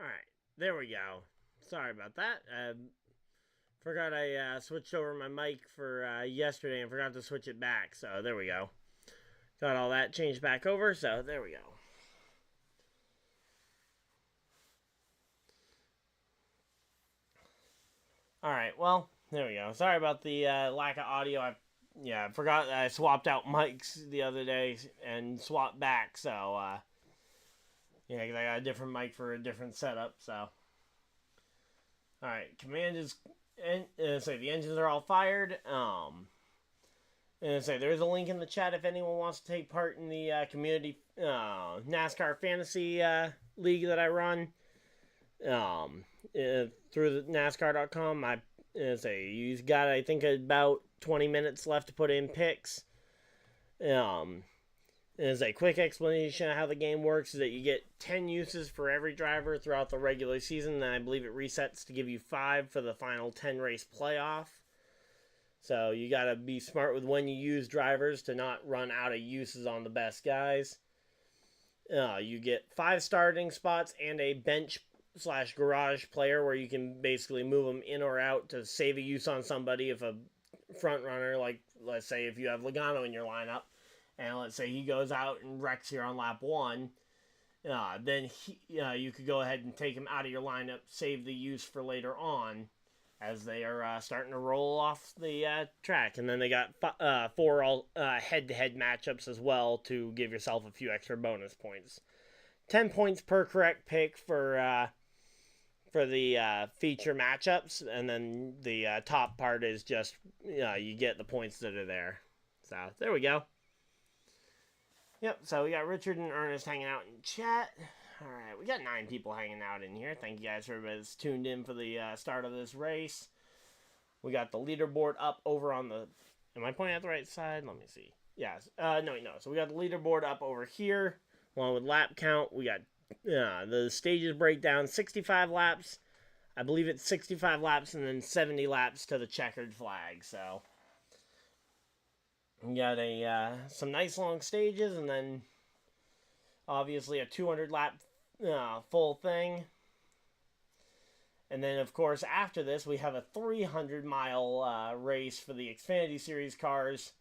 Alright, there we go. Sorry about that. Forgot I switched over my mic for yesterday and forgot to switch it back. So there we go. Got all that changed back over. So there we go. Alright, well, there we go. Sorry about the lack of audio. I forgot that I swapped out mics the other day and swapped back. So, yeah, because I got a different mic for a different setup. So, alright, command is... And say the engines are all fired. And say there's a link in the chat if anyone wants to take part in the community NASCAR fantasy league that I run through the NASCAR.com. You've got, I think, about 20 minutes left to put in picks. As a quick explanation of how the game works is that you get 10 uses for every driver throughout the regular season, and I believe it resets to give you 5 for the final 10 race playoff. So you gotta be smart with when you use drivers to not run out of uses on the best guys. You get 5 starting spots and a bench/garage player where you can basically move them in or out to save a use on somebody if a front runner, like let's say if you have Logano in your lineup, and let's say he goes out and wrecks here on lap 1, then you could go ahead and take him out of your lineup, save the use for later on as they are starting to roll off the track. And then they got 4 head-to-head matchups as well to give yourself a few extra bonus points. 10 points per correct pick for the feature matchups, and then the top part is just you get the points that are there. So there we go. Yep, so we got Richard and Ernest hanging out in chat. Alright, we got 9 people hanging out in here. Thank you guys for everybody that's tuned in for the start of this race. We got the leaderboard up over on the... Am I pointing at the right side? Let me see. Yes. No. So we got the leaderboard up over here, along with lap count. We got the stages breakdown, 65 laps. I believe it's 65 laps and then 70 laps to the checkered flag, so... We got some nice long stages, and then obviously a 200 lap full thing. And then, of course, after this, we have a 300-mile race for the Xfinity Series cars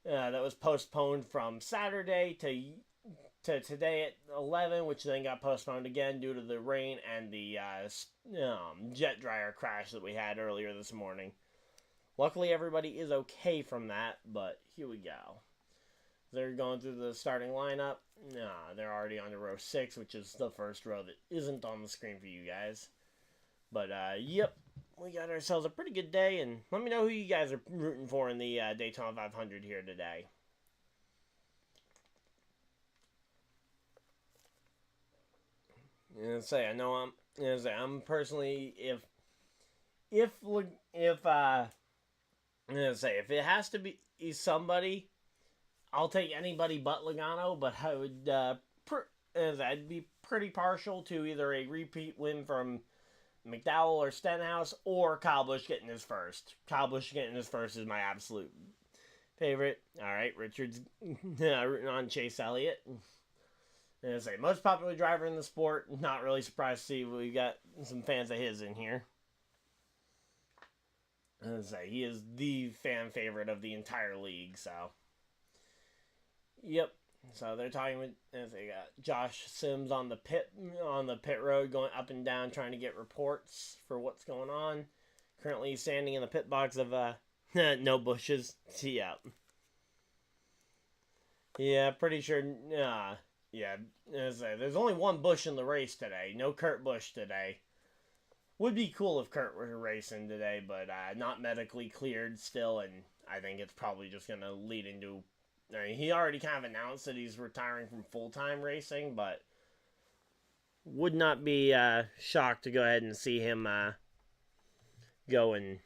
that was postponed from Saturday to today at 11, which then got postponed again due to the rain and the jet dryer crash that we had earlier this morning. Luckily, everybody is okay from that, but here we go. They're going through the starting lineup. They're already on to row 6, which is the first row that isn't on the screen for you guys. But, yep, we got ourselves a pretty good day, and let me know who you guys are rooting for in the Daytona 500 here today. I'm personally, if it has to be somebody, I'll take anybody but Logano, but I would I'd be pretty partial to either a repeat win from McDowell or Stenhouse or Kyle Busch getting his first. Kyle Busch getting his first is my absolute favorite. Alright, Richard's rooting on Chase Elliott. Most popular driver in the sport. Not really surprised to see we got some fans of his in here. He is the fan favorite of the entire league, so. Yep. So they're talking with, they got Josh Sims on the pit road, going up and down, trying to get reports for what's going on. Currently standing in the pit box of no bushes. Yeah. Yeah, pretty sure. Yeah. There's only one Busch in the race today. No Kurt Busch today. Would be cool if Kurt were racing today, but not medically cleared still, and I think it's probably just going to lead into... he already kind of announced that he's retiring from full-time racing, but would not be shocked to go ahead and see him go and...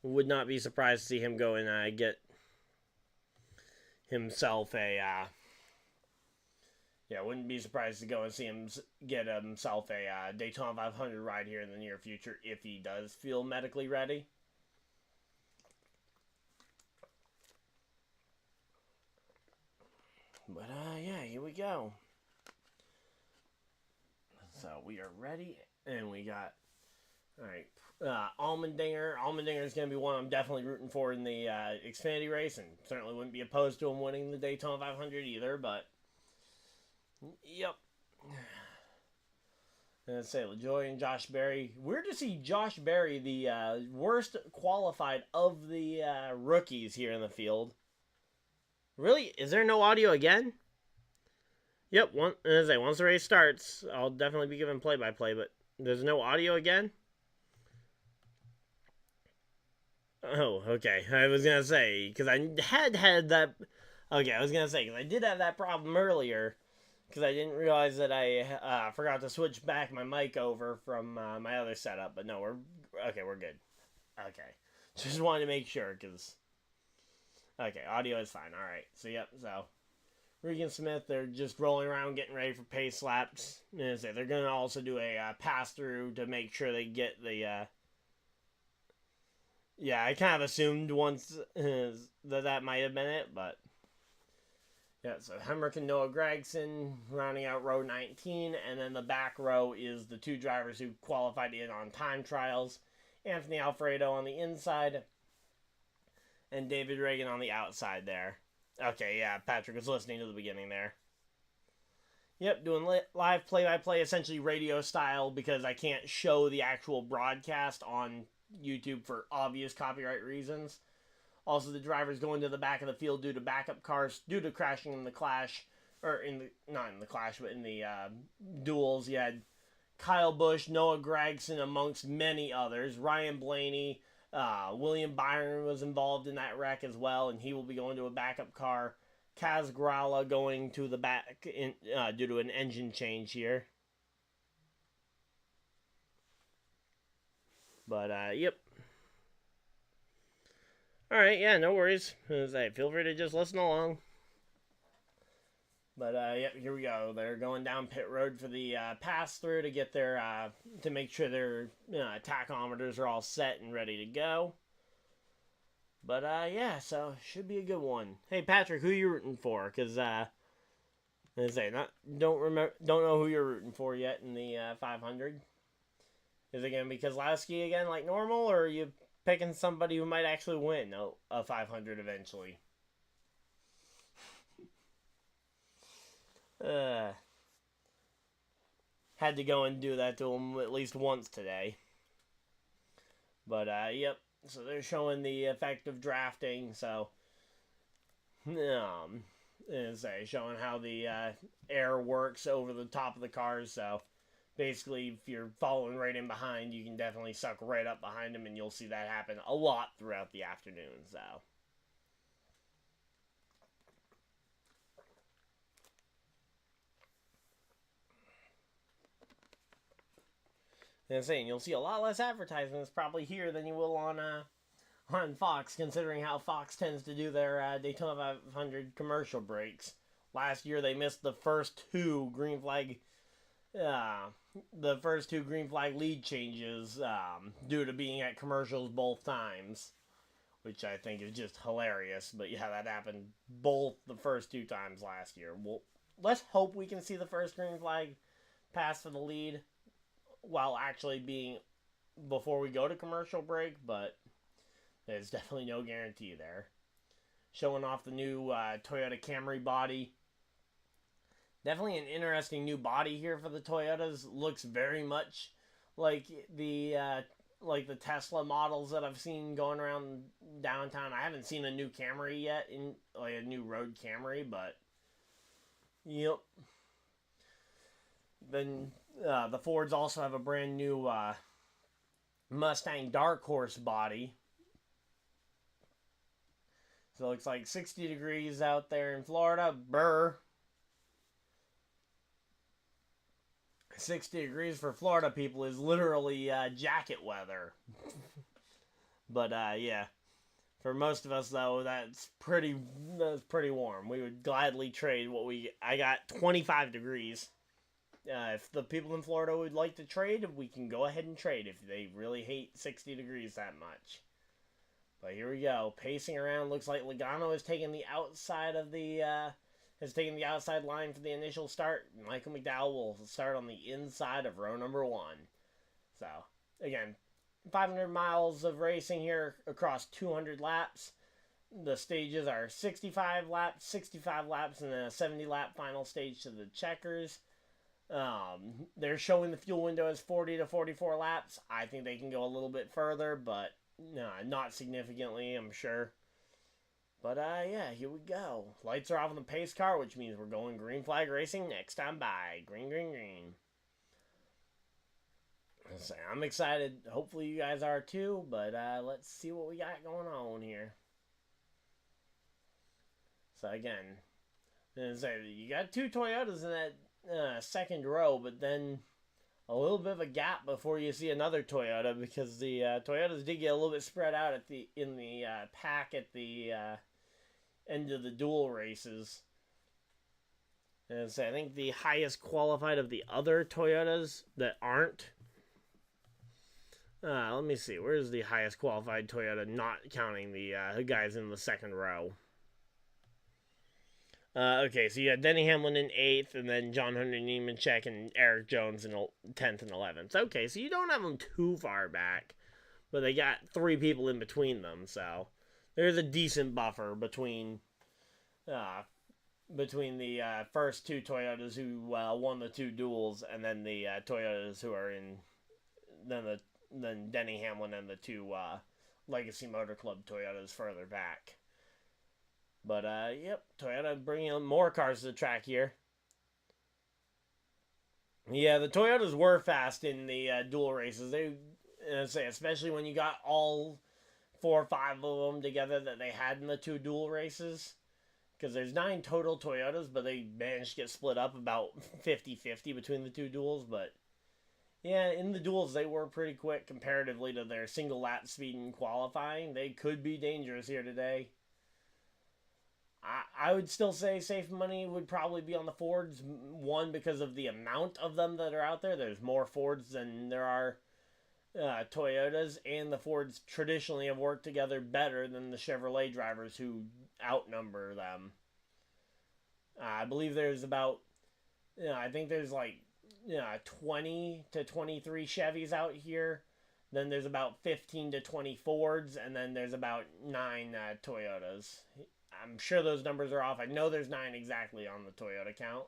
Would not be surprised to see him go and get himself a... wouldn't be surprised to go and see him get himself a Daytona 500 ride here in the near future if he does feel medically ready. But, yeah, here we go. so we are ready, and we got, all right, Allmendinger. Allmendinger is going to be one I'm definitely rooting for in the Xfinity race, and certainly wouldn't be opposed to him winning the Daytona 500 either, but, yep. And I'd say LaJoie and Josh Berry. Weird to see Josh Berry, the worst qualified of the rookies here in the field. Really? Is there no audio again? Yep, once the race starts, I'll definitely be giving play-by-play, but there's no audio again? Oh, okay. I was going to say, because I had that... Okay, I was going to say, because I did have that problem earlier, because I didn't realize that I forgot to switch back my mic over from my other setup, but no, we're good. Okay. Just wanted to make sure, because... Okay, audio is fine. All right. So, yep, so... Rick and Smith, they're just rolling around getting ready for pace laps. And they're going to also do a pass-through to make sure they get the... Yeah, I kind of assumed once that might have been it, but... Yeah, so Hemrick and Noah Gragson rounding out row 19, and then the back row is the two drivers who qualified in on time trials. Anthony Alfredo on the inside, and David Reagan on the outside there. Okay, yeah, Patrick was listening to the beginning there. Yep, doing live play-by-play, essentially radio style, because I can't show the actual broadcast on YouTube for obvious copyright reasons. Also, the drivers going to the back of the field due to backup cars, due to crashing in the clash, or not in the clash, but in the duels. You had Kyle Busch, Noah Gragson, amongst many others. Ryan Blaney, William Byron was involved in that wreck as well, and he will be going to a backup car. Kaz Grala going to the back due to an engine change here. But, yep. Alright, yeah, no worries. Feel free to just listen along. But, yep, here we go. They're going down pit road for the pass-through to get their, to make sure their tachometers are all set and ready to go. But, yeah, so, should be a good one. Hey, Patrick, who are you rooting for? Because, don't know who you're rooting for yet in the 500. Is it going to be Kozlowski again like normal, or are you picking somebody who might actually win a 500 eventually? Had to go and do that to him at least once today. But, yep. So they're showing the effect of drafting, so... showing how the air works over the top of the cars, so... Basically, if you're following right in behind, you can definitely suck right up behind them, and you'll see that happen a lot throughout the afternoon, so... And you'll see a lot less advertisements probably here than you will on Fox, considering how Fox tends to do their Daytona 500 commercial breaks. Last year, they missed the first two green flag... the first two green flag lead changes due to being at commercials both times, which I think is just hilarious. But yeah, that happened both the first two times last year. Well, let's hope we can see the first green flag pass for the lead while actually being before we go to commercial break, but there's definitely no guarantee there. Showing off the new Toyota Camry body. Definitely an interesting new body here for the Toyotas. Looks very much like the Tesla models that I've seen going around downtown. I haven't seen a new Camry yet, like a new road Camry, but yep. Then the Fords also have a brand new Mustang Dark Horse body. So it looks like 60 degrees out there in Florida. Brr. 60 degrees for Florida people is literally jacket weather. But yeah, for most of us though, that's pretty warm. We would gladly trade I got 25 degrees. If the people in Florida would like to trade, we can go ahead and trade if they really hate 60 degrees that much. But here we go, pacing around. Looks like Logano is taking the outside of the has taken the outside line for the initial start. Michael McDowell will start on the inside of row number 1. So, again, 500 miles of racing here across 200 laps. The stages are 65 laps, and then a 70-lap final stage to the checkers. They're showing the fuel window as 40 to 44 laps. I think they can go a little bit further, but not significantly, I'm sure. But, yeah, here we go. Lights are off on the pace car, which means we're going green flag racing next time by. Green, green, green. So I'm excited. Hopefully you guys are too, but let's see what we got going on here. So, again, you got 2 Toyotas in that second row, but then a little bit of a gap before you see another Toyota, because the Toyotas did get a little bit spread out in the pack at the end of the dual races. And so I think the highest qualified of the other Toyotas that aren't. Let me see. Where's the highest qualified Toyota, not counting the guys in the second row? Okay, so you got Denny Hamlin in 8th, and then John Hunter Nemechek and Eric Jones in 10th and 11th. Okay, so you don't have them too far back, but they got 3 people in between them, so there's a decent buffer between the first 2 Toyotas who won the 2 duels, and then the Toyotas who are in then Denny Hamlin and the 2 Legacy Motor Club Toyotas further back. But, yep, Toyota bringing more cars to the track here. Yeah, the Toyotas were fast in the dual races. Especially when you got all 4 or 5 of them together that they had in the 2 dual races. Because there's 9 total Toyotas, but they managed to get split up about 50-50 between the 2 duels. But, yeah, in the duels, they were pretty quick comparatively to their single lap speed in qualifying. They could be dangerous here today. I would still say safe money would probably be on the Fords. One, because of the amount of them that are out there. There's more Fords than there are Toyotas, and the Fords traditionally have worked together better than the Chevrolet drivers who outnumber them. I believe there's about, I think there's like 20 to 23 Chevys out here. Then there's about 15 to 20 Fords, and then there's about 9 Toyotas. I'm sure those numbers are off. I know there's 9 exactly on the Toyota count.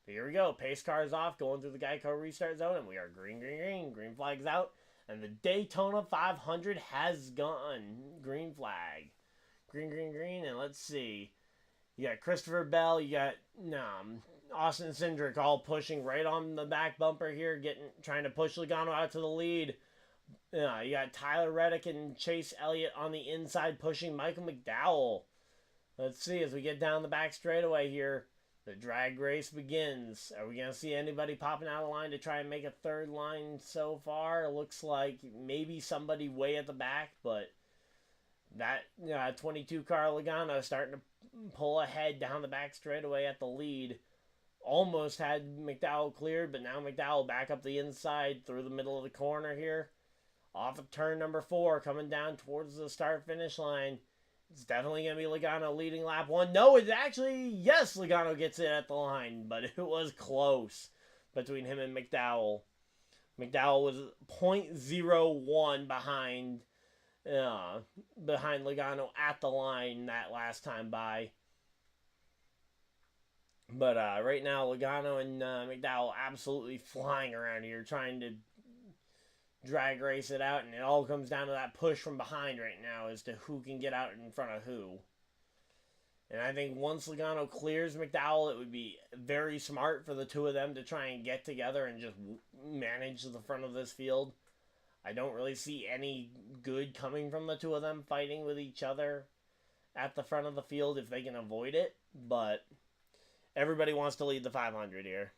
But here we go. Pace car is off, going through the Geico restart zone, and we are green, green, green. Green flag's out. And the Daytona 500 has gone. Green flag. Green, green, green. And let's see. You got Christopher Bell. You got Austin Cindric all pushing right on the back bumper here, trying to push Logano out to the lead. You got Tyler Reddick and Chase Elliott on the inside pushing Michael McDowell. Let's see, as we get down the back straightaway here, the drag race begins. Are we going to see anybody popping out of line to try and make a third line so far? It looks like maybe somebody way at the back, but that 22 car Logano starting to pull ahead down the back straightaway at the lead. Almost had McDowell cleared, but now McDowell back up the inside through the middle of the corner here. Off of turn number 4, coming down towards the start-finish line. It's definitely going to be Logano leading lap 1. No, it's actually, yes, Logano gets it at the line, but it was close between him and McDowell. McDowell was 0.01 behind Logano at the line that last time by. But right now, Logano and McDowell absolutely flying around here, trying to drag race it out, and it all comes down to that push from behind right now as to who can get out in front of who. And I think once Logano clears McDowell, it would be very smart for the 2 of them to try and get together and just manage the front of this field. I don't really see any good coming from the 2 of them fighting with each other at the front of the field if they can avoid it, but everybody wants to lead the 500 here.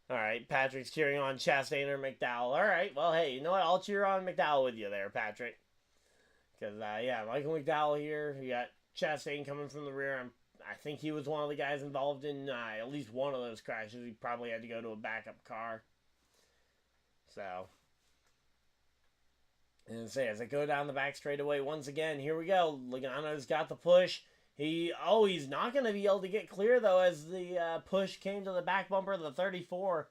All right, Patrick's cheering on Chastain or McDowell. All right, well, hey, you know what? I'll cheer on McDowell with you there, Patrick. Because, yeah, Michael McDowell here. You got Chastain coming from the rear. I think he was one of the guys involved in at least one of those crashes. He probably had to go to a backup car. So, and say, as I go down the back straightaway, once again, here we go. Logano's got the push. He's not going to be able to get clear, though, as the push came to the back bumper of the 34.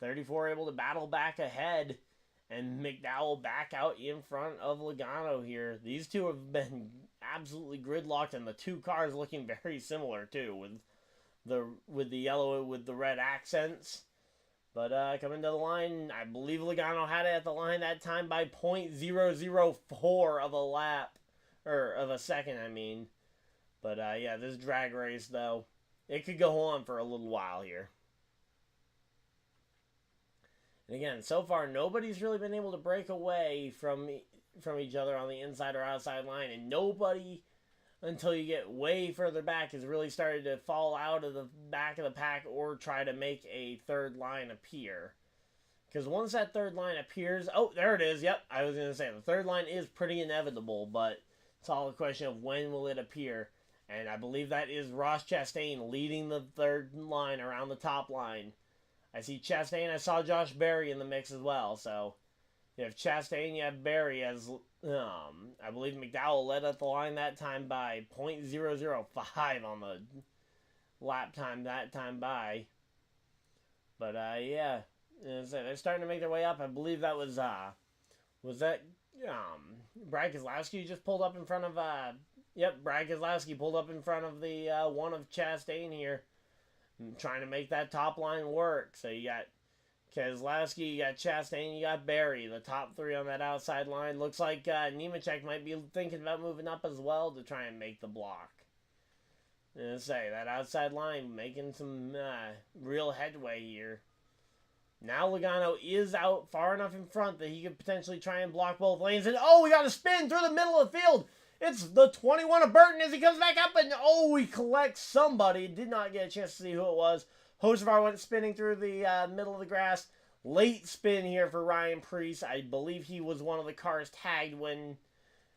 34 able to battle back ahead, and McDowell back out in front of Logano here. These two have been absolutely gridlocked, and the two cars looking very similar, too, with the yellow with the red accents. But coming to the line, I believe Logano had it at the line that time by .004 of a lap, or of a second, I mean. But yeah, this drag race, though, it could go on for a little while here. And again, so far, nobody's really been able to break away from each other on the inside or outside line, and nobody, until you get way further back, has really started to fall out of the back of the pack or try to make a third line appear. Because once that third line appears... Oh, there it is. Yep, I was going to say, the third line is pretty inevitable, but it's all a question of when will it appear. And I believe that is Ross Chastain leading the third line around the top line. I see Chastain. I saw Josh Berry in the mix as well. So you have Chastain, you have Berry, as I believe McDowell led at the line that time by .005 on the lap time that time by. But yeah, they're starting to make their way up. I believe that was that Brad Keselowski just pulled up in front of yep, Brad Keselowski pulled up in front of the one of Chastain here, trying to make that top line work. So you got Keselowski, you got Chastain, you got Berry, the top three on that outside line. Looks like Nemechek might be thinking about moving up as well to try and make the block. And say that outside line making some real headway here. Now Logano is out far enough in front that he could potentially try and block both lanes. And oh, we got a spin through the middle of the field. It's the 21 of Burton as he comes back up, and oh, he collects somebody. Did not get a chance to see who it was. Hocevar went spinning through the middle of the grass. Late spin here for Ryan Preece. I believe he was one of the cars tagged when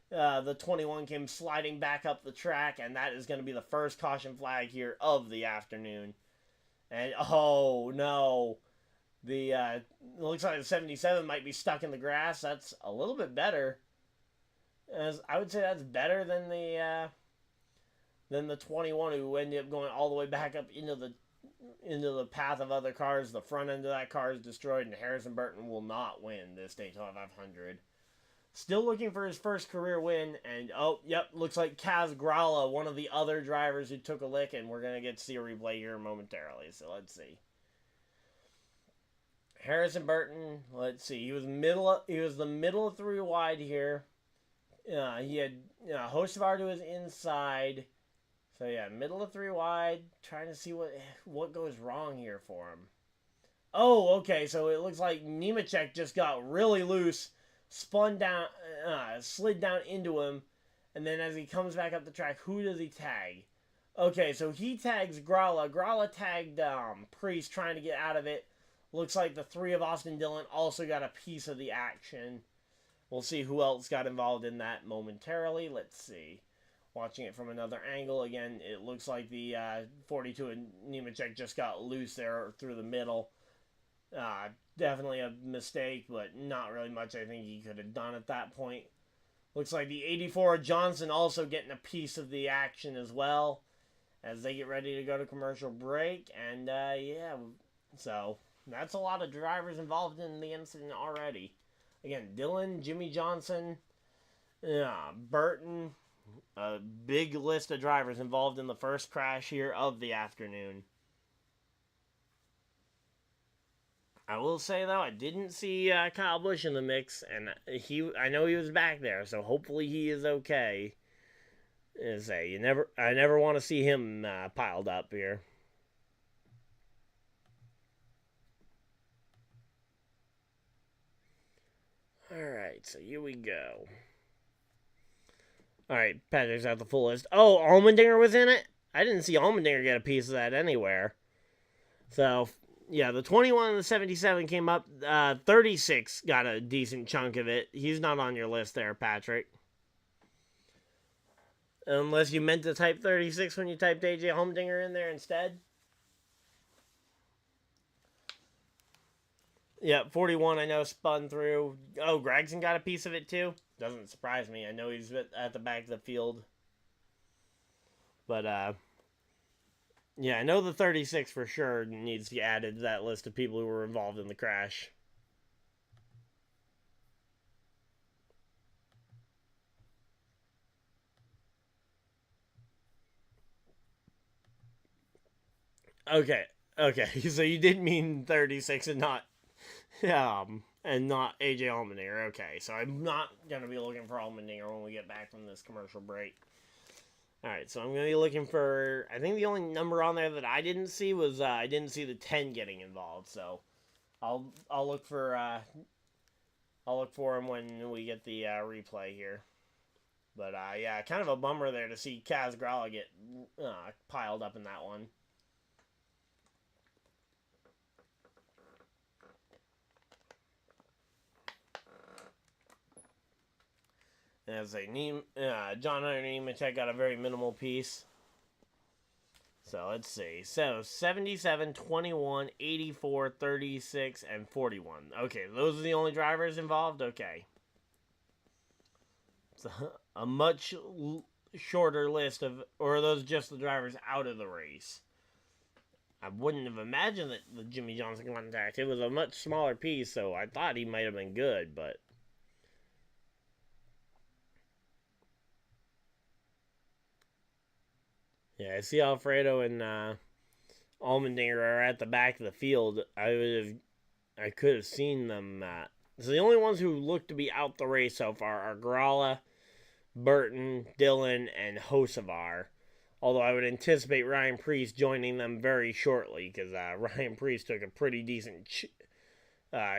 the 21 came sliding back up the track, and that is going to be the first caution flag here of the afternoon. And oh no, it looks like the 77 might be stuck in the grass. That's a little bit better. As I would say, that's better than the 21 who ended up going all the way back up into the path of other cars. The front end of that car is destroyed, and Harrison Burton will not win this Daytona 500. Still looking for his first career win, and oh, yep, looks like Kaz Grala, one of the other drivers who took a lick, and we're gonna get to see a replay here momentarily. So let's see. Harrison Burton, let's see, he was the middle of three wide here. He had Hocevar to his inside. So yeah, middle of three wide, trying to see what goes wrong here for him. Oh, okay, so it looks like Nemechek just got really loose, spun down, slid down into him, and then as he comes back up the track, who does he tag? Okay, so he tags Grala. Grala tagged Preece trying to get out of it. Looks like the three of Austin Dillon also got a piece of the action. We'll see who else got involved in that momentarily. Let's see. Watching it from another angle, again, it looks like the 42 and Nemechek just got loose there through the middle. Definitely a mistake, but not really much I think he could have done at that point. Looks like the 84 of Johnson also getting a piece of the action as well as they get ready to go to commercial break. And yeah, so that's a lot of drivers involved in the incident already. Again, Dillon, Jimmy Johnson, Burton, a big list of drivers involved in the first crash here of the afternoon. I will say, though, I didn't see Kyle Busch in the mix, and I know he was back there, so hopefully he is okay. I never want to see him piled up here. Alright, so here we go. Alright, Patrick's at the full list. Oh, Allmendinger was in it? I didn't see Allmendinger get a piece of that anywhere. So, yeah, the 21 and the 77 came up. 36 got a decent chunk of it. He's not on your list there, Patrick. Unless you meant to type 36 when you typed AJ Allmendinger in there instead. Yeah, 41 I know spun through. Oh, Gregson got a piece of it too? Doesn't surprise me. I know he's at the back of the field. But, yeah, I know the 36 for sure needs to be added to that list of people who were involved in the crash. Okay, okay, so you did mean 36 and not AJ Allmendinger. Okay, so I'm not going to be looking for Allmendinger when we get back from this commercial break. Alright, so I'm going to be looking for... I think the only number on there that I didn't see was... I didn't see the 10 getting involved, so... I'll look for... I'll look for him when we get the replay here. But, yeah, kind of a bummer there to see Kaz Grala get piled up in that one. As a John Hunter Nemechek got a very minimal piece. So let's see. So 77, 21, 84, 36, and 41. Okay, those are the only drivers involved? Okay. It's a much shorter list of... Or are those just the drivers out of the race? I wouldn't have imagined that the Jimmy Johnson contact. It was a much smaller piece, so I thought he might have been good, but... Yeah, I see Alfredo and Allmendinger are at the back of the field. I could have seen them. So the only ones who look to be out the race so far are Grala, Burton, Dillon, and Hocevar. Although I would anticipate Ryan Preece joining them very shortly, because Ryan Preece took a pretty decent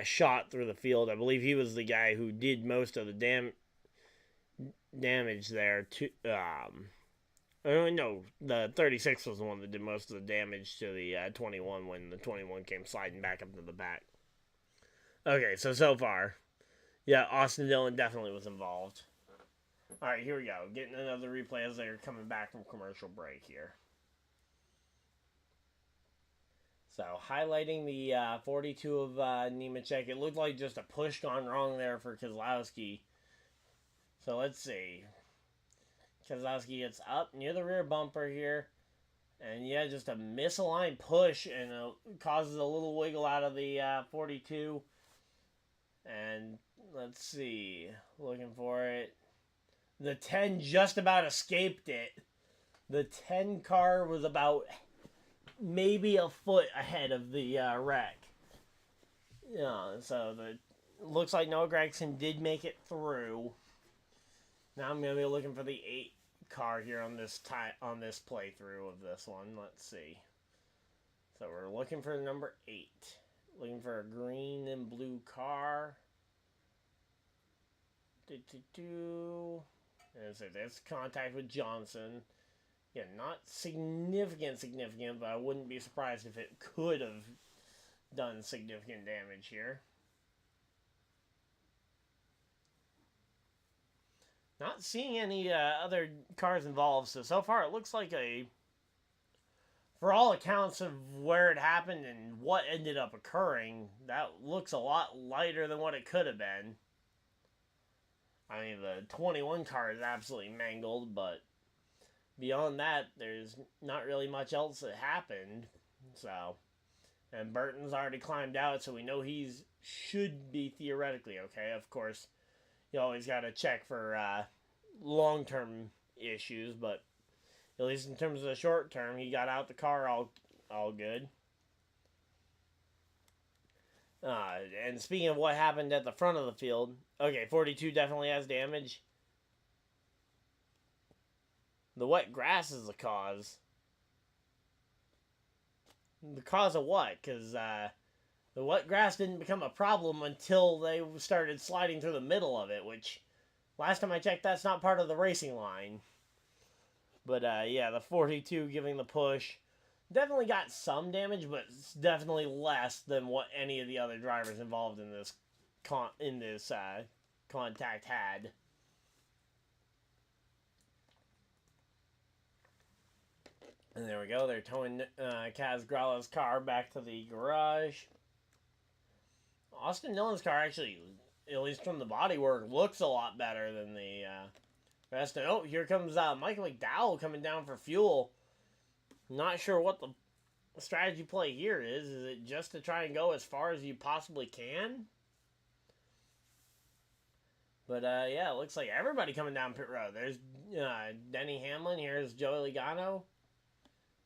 shot through the field. I believe he was the guy who did most of the damage there to... no, the 36 was the one that did most of the damage to the 21 when the 21 came sliding back up to the back. Okay, so far. Yeah, Austin Dillon definitely was involved. Alright, here we go. Getting another replay as they're coming back from commercial break here. So, highlighting the 42 of Nemechek. It looked like just a push gone wrong there for Keselowski. So, let's see. Keselowski gets up near the rear bumper here. And yeah, just a misaligned push and it causes a little wiggle out of the 42. And let's see. Looking for it. The 10 just about escaped it. The 10 car was about maybe a foot ahead of the wreck. Yeah, so looks like Noah Gragson did make it through. Now I'm going to be looking for the 8 car here on this playthrough of this one. Let's see. So we're looking for number 8. Looking for a green and blue car. And so that's contact with Johnson. Yeah, not significant, but I wouldn't be surprised if it could have done significant damage here. Not seeing any other cars involved, so far it looks like for all accounts of where it happened and what ended up occurring, that looks a lot lighter than what it could have been. I mean, the 21 car is absolutely mangled, but beyond that, there's not really much else that happened. So, and Burton's already climbed out, so we know should be theoretically okay. Of course, you always got to check for long-term issues, but at least in terms of the short term, he got out the car all good. And speaking of what happened at the front of the field, okay, 42 definitely has damage. The wet grass is the cause. The cause of what? Because the wet grass didn't become a problem until they started sliding through the middle of it, which, last time I checked, that's not part of the racing line. But, yeah, the 42 giving the push definitely got some damage, but it's definitely less than what any of the other drivers involved in this contact had. And there we go. They're towing Kaz Grala's car back to the garage. Austin Dillon's car actually, at least from the bodywork, looks a lot better than the Resting. Oh, here comes Michael McDowell coming down for fuel. Not sure what the strategy play here is. Is it just to try and go as far as you possibly can? But, yeah, it looks like everybody coming down pit road. There's Denny Hamlin. Here's Joey Logano.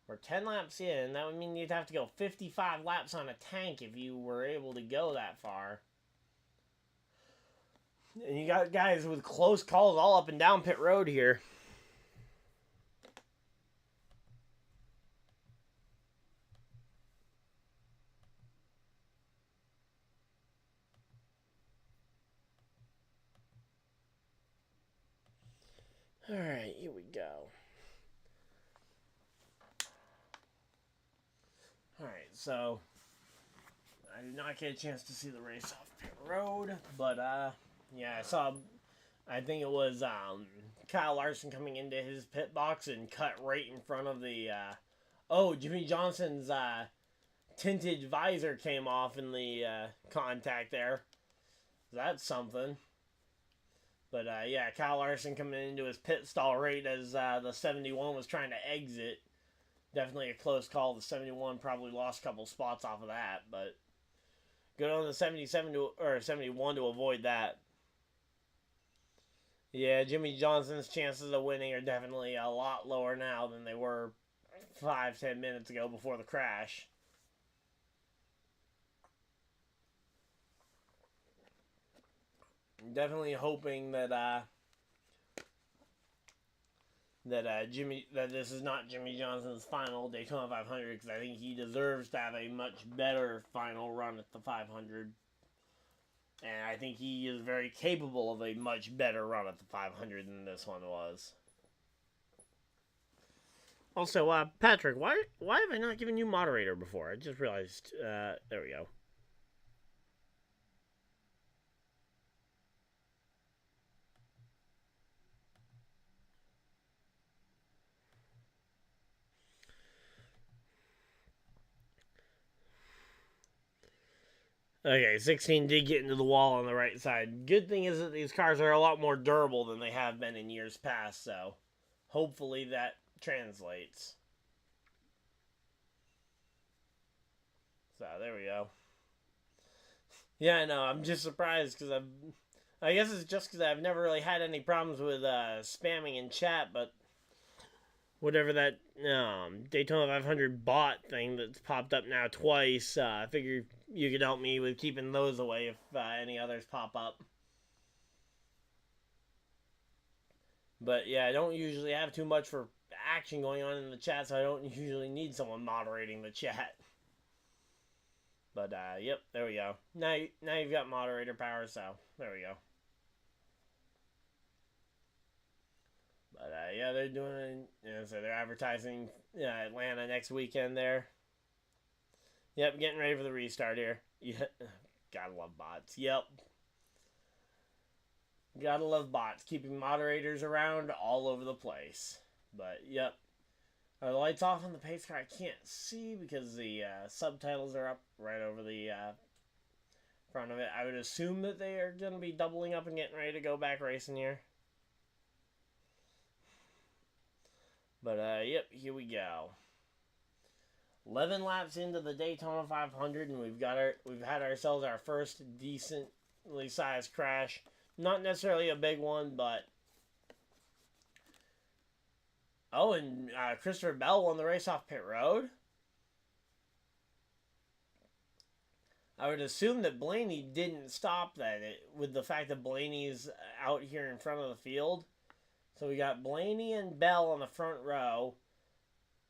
We're 10 laps in. That would mean you'd have to go 55 laps on a tank if you were able to go that far. And you got guys with close calls all up and down pit road here. Alright, here we go. Alright, so I did not get a chance to see the race off pit road, but yeah, I think it was Kyle Larson coming into his pit box and cut right in front of the Jimmy Johnson's tinted visor came off in the contact there. That's something. But, yeah, Kyle Larson coming into his pit stall right as the 71 was trying to exit. Definitely a close call. The 71 probably lost a couple spots off of that, but good on the 71 to avoid that. Yeah, Jimmy Johnson's chances of winning are definitely a lot lower now than they were 5-10 minutes ago before the crash. Definitely hoping that this is not Jimmy Johnson's final Daytona 500, because I think he deserves to have a much better final run at the 500, and I think he is very capable of a much better run at the 500 than this one was. Also, Patrick, why have I not given you moderator before? I just realized. There we go. Okay, 16 did get into the wall on the right side. Good thing is that these cars are a lot more durable than they have been in years past, so hopefully that translates. So, there we go. Yeah, I know, I'm just surprised because I guess it's just because I've never really had any problems with spamming in chat, but whatever that Daytona 500 bot thing that's popped up now twice, I figured you could help me with keeping those away if any others pop up. But yeah, I don't usually have too much for action going on in the chat, so I don't usually need someone moderating the chat. But yep, there we go. Now you've got moderator power, so there we go. But yeah, they're doing, so they're advertising Atlanta next weekend there. Yep, getting ready for the restart here. Yeah, gotta love bots. Yep. Gotta love bots. Keeping moderators around all over the place. But, yep. Are the lights off on the pace car? I can't see because the subtitles are up right over the front of it. I would assume that they are going to be doubling up and getting ready to go back racing here. But, yep, here we go. 11 laps into the Daytona 500, and we've had ourselves our first decently sized crash. Not necessarily a big one, but and Christopher Bell won the race off pit road. I would assume that Blaney didn't stop that with the fact that Blaney's out here in front of the field. So we got Blaney and Bell on the front row.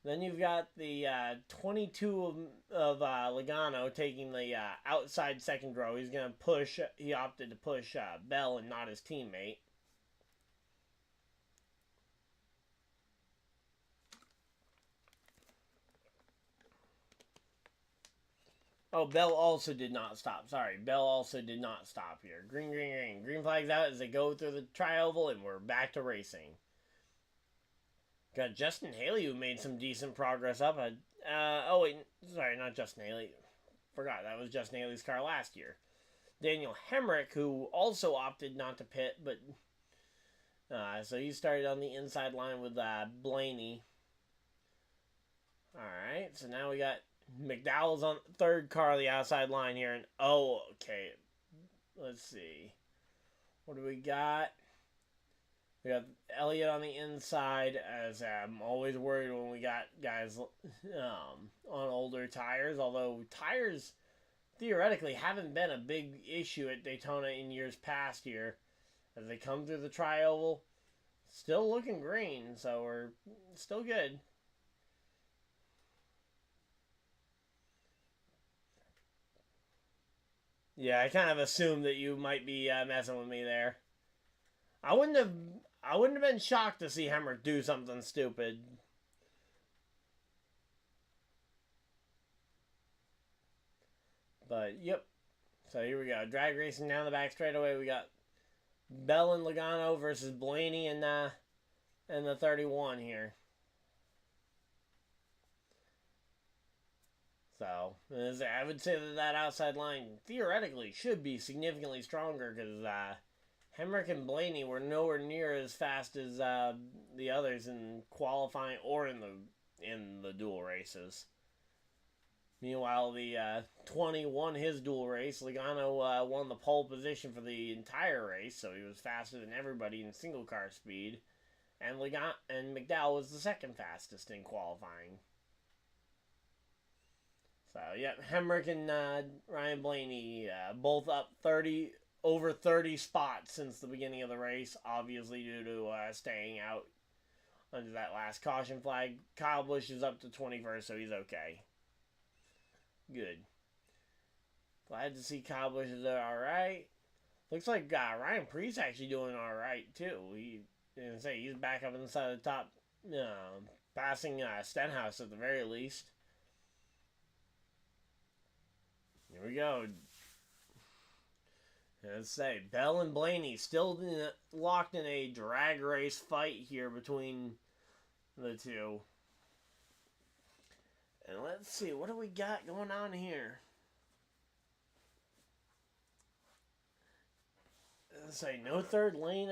Then you've got the 22 of Logano taking the outside second row. He's going to push. He opted to push Bell and not his teammate. Oh, Bell also did not stop. Sorry, Bell also did not stop here. Green, green, green. Green flag's out as they go through the tri-oval, and we're back to racing. Got Justin Haley, who made some decent progress up. Oh, wait. Sorry, not Justin Haley. Forgot, that was Justin Haley's car last year. Daniel Hemrick, who also opted not to pit, but So he started on the inside line with Blaney. Alright, so now we got McDowell's on third car on the outside line here. And oh, okay. Let's see. What do we got? We got Elliott on the inside, as I'm always worried when we got guys on older tires. Although tires theoretically haven't been a big issue at Daytona in years past here. As they come through the tri-oval, still looking green, so we're still good. Yeah, I kind of assumed that you might be messing with me there. I wouldn't have been shocked to see Hemrick do something stupid. But yep. So here we go. Drag racing down the back straightaway. We got Bell and Logano versus Blaney and the 31 here. So, I would say that outside line theoretically should be significantly stronger because Hemrick and Blaney were nowhere near as fast as the others in qualifying or in the dual races. Meanwhile, the 20 won his dual race. Logano won the pole position for the entire race, so he was faster than everybody in single car speed. And McDowell was the second fastest in qualifying. So, yep, Hemrick and Ryan Blaney both up over 30 spots since the beginning of the race, obviously due to staying out under that last caution flag. Kyle Busch is up to 21st, so he's okay. Good. Glad to see Kyle Busch is alright. Looks like Ryan Preece actually doing alright, too. He's back up inside the top, passing Stenhouse at the very least. Here we go. Let's say Bell and Blaney still locked in a drag race fight here between the two. And let's see, what do we got going on here? Let's say no third lane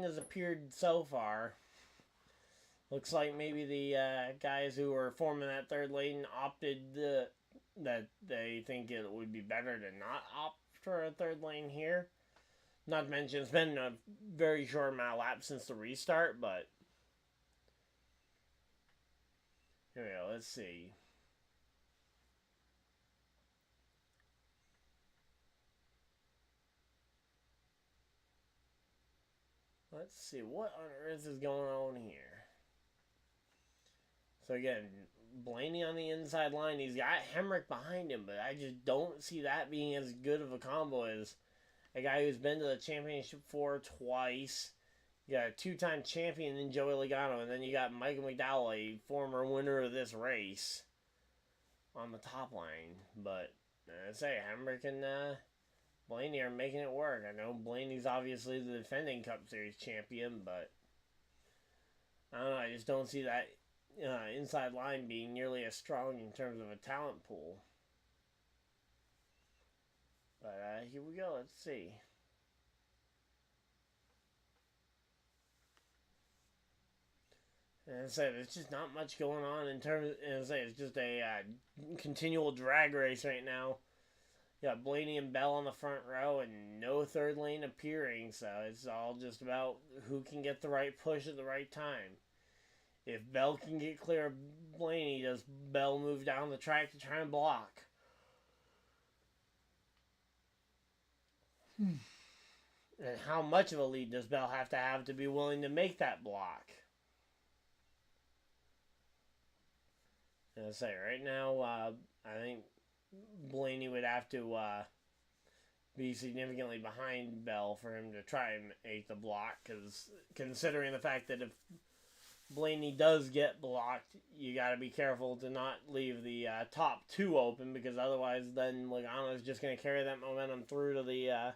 has appeared so far. Looks like maybe the guys who were forming that third lane opted that they think it would be better to not opt for a third lane here. Not to mention, it's been a very short amount of laps since the restart, but here we go, let's see. Let's see, what on earth is going on here? So again, Blaney on the inside line. He's got Hemrick behind him, but I just don't see that being as good of a combo as a guy who's been to the championship twice. You got a two-time champion in Joey Logano, and then you got Michael McDowell, a former winner of this race, on the top line. But I'd say Hemrick and Blaney are making it work. I know Blaney's obviously the defending Cup Series champion, but I don't know. I just don't see that inside line being nearly as strong in terms of a talent pool. But here we go. Let's see. And I say there's just not much going on in terms. And I say it's just a continual drag race right now. You got Blaney and Bell on the front row, and no third lane appearing. So it's all just about who can get the right push at the right time. If Bell can get clear of Blaney, does Bell move down the track to try and block? And how much of a lead does Bell have to be willing to make that block? I say right now, I think Blaney would have to be significantly behind Bell for him to try and make the block. Because considering the fact that if Blaney does get blocked, you got to be careful to not leave the top two open, because otherwise then Logano is just going to carry that momentum through to the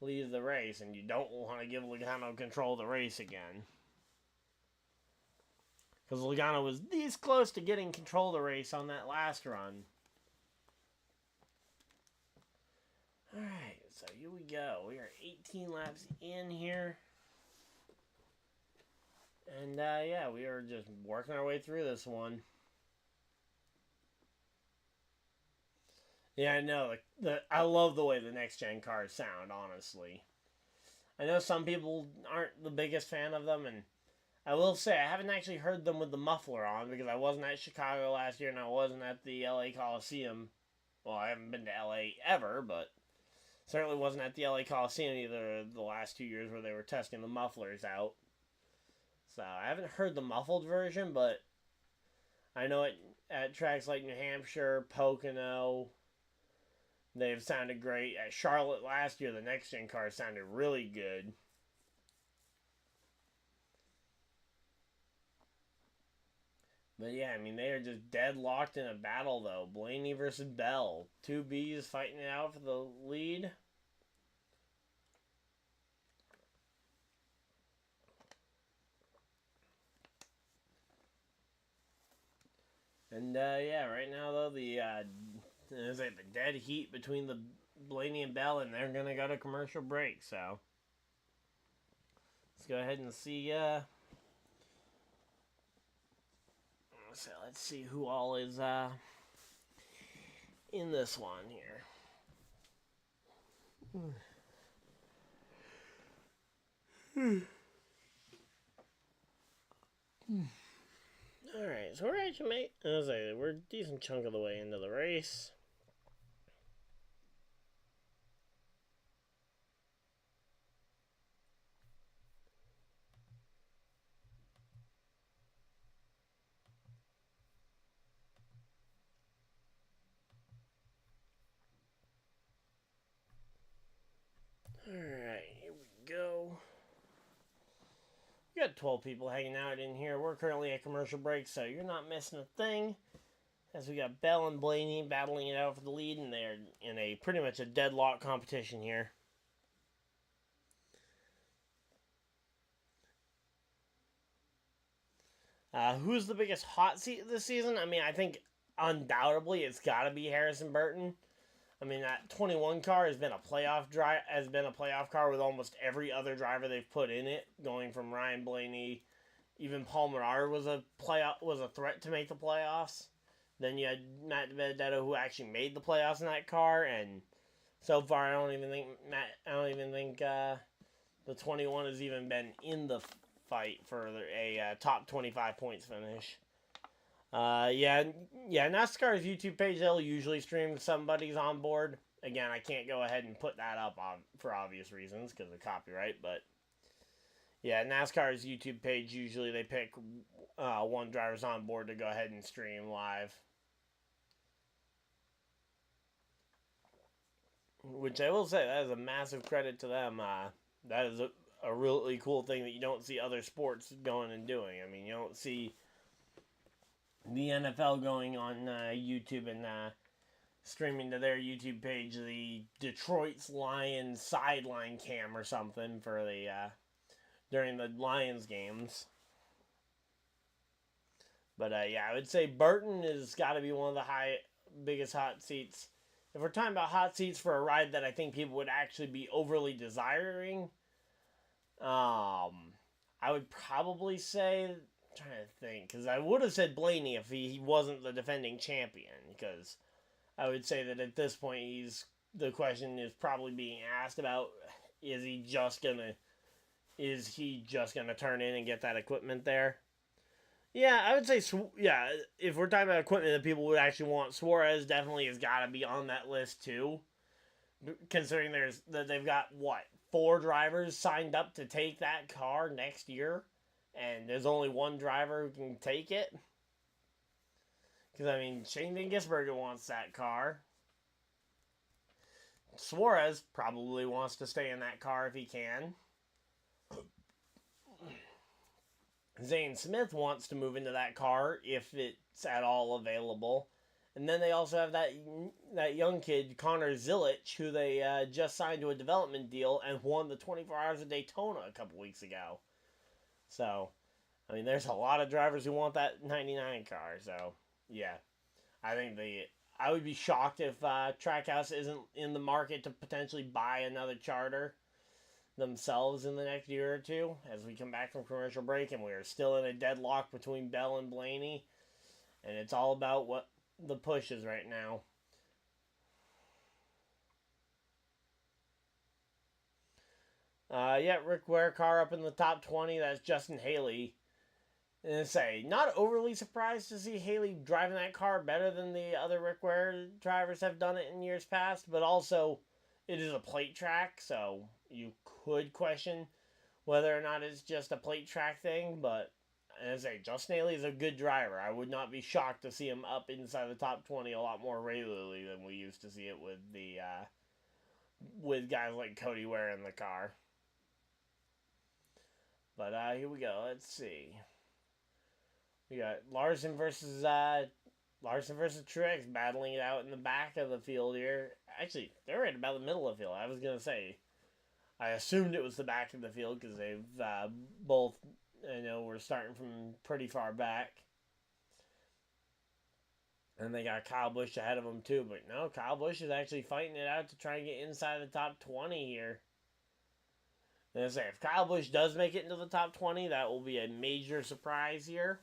lead of the race, and you don't want to give Logano control of the race again. Because Logano was this close to getting control of the race on that last run. Alright, So here we go. We are 18 laps in here. And yeah, we are just working our way through this one. Yeah, I know. I love the way the next-gen cars sound, honestly. I know some people aren't the biggest fan of them, and I will say I haven't actually heard them with the muffler on because I wasn't at Chicago last year and I wasn't at the LA Coliseum. Well, I haven't been to LA ever, but certainly wasn't at the LA Coliseum either the last 2 years where they were testing the mufflers out. So I haven't heard the muffled version, but I know at tracks like New Hampshire, Pocono, they've sounded great. At Charlotte last year, the next-gen cars sounded really good. But yeah, I mean, they are just deadlocked in a battle, though. Blaney versus Bell. Two Bs fighting it out for the lead. And yeah, right now, though, there's like the dead heat between the Blaney and Bell, and they're going to go to commercial break, so let's go ahead and see, so let's see who all is, in this one here. Alright, so we're actually we're a decent chunk of the way into the race. Alright, here we go. We got 12 people hanging out in here. We're currently at commercial break, so you're not missing a thing. As we got Bell and Blaney battling it out for the lead, and they're in a pretty much a deadlock competition here. Who's the biggest hot seat this season? I mean, I think undoubtedly it's got to be Harrison Burton. I mean, that 21 car has been a playoff car with almost every other driver they've put in it, going from Ryan Blaney, even Paul Menard was a threat to make the playoffs. Then you had Matt Benedetto, who actually made the playoffs in that car, and so far I don't even think the 21 has even been in the fight for a top 25 points finish. Yeah, NASCAR's YouTube page, they'll usually stream somebody's on board. Again, I can't go ahead and put that up for obvious reasons because of copyright, but yeah, NASCAR's YouTube page, usually they pick one driver's on board to go ahead and stream live. Which I will say, that is a massive credit to them. That is a really cool thing that you don't see other sports going and doing. I mean, you don't see the NFL going on YouTube and streaming to their YouTube page the Detroit's Lions sideline cam or something for the during the Lions games. But yeah, I would say Burton has got to be one of the biggest hot seats. If we're talking about hot seats for a ride that I think people would actually be overly desiring, I would probably say, I'm trying to think, because I would have said Blaney if he wasn't the defending champion, because I would say that at this point the question is probably being asked about, is he just gonna turn in and get that equipment there? Yeah, I would say, if we're talking about equipment that people would actually want, Suarez definitely has got to be on that list too. Considering they've got, 4 drivers signed up to take that car next year, and there's only one driver who can take it. Because, I mean, Shane Van Gisbergen wants that car. Suarez probably wants to stay in that car if he can. Zane Smith wants to move into that car if it's at all available. And then they also have that young kid, Connor Zilic, who they just signed to a development deal and won the 24 Hours of Daytona a couple weeks ago. So, I mean, there's a lot of drivers who want that 99 car. So, yeah, I think I would be shocked if Trackhouse isn't in the market to potentially buy another charter themselves in the next year or two as we come back from commercial break, and we are still in a deadlock between Bell and Blaney, and it's all about what the push is right now. Yeah, Rick Ware car up in the top 20. That's Justin Haley. And say, not overly surprised to see Haley driving that car better than the other Rick Ware drivers have done it in years past, but also it is a plate track, so you could question whether or not it's just a plate track thing, but as I say, Justin Haley is a good driver. I would not be shocked to see him up inside the top 20 a lot more regularly than we used to see it with the with guys like Cody Ware in the car. But here we go. Let's see. We got Larson versus Truex battling it out in the back of the field here. Actually, they're right about the middle of the field. I was gonna say, I assumed it was the back of the field because they've both, were starting from pretty far back, and they got Kyle Busch ahead of them too. But no, Kyle Busch is actually fighting it out to try and get inside the top 20 here. And I say, if Kyle Busch does make it into the top 20, that will be a major surprise here.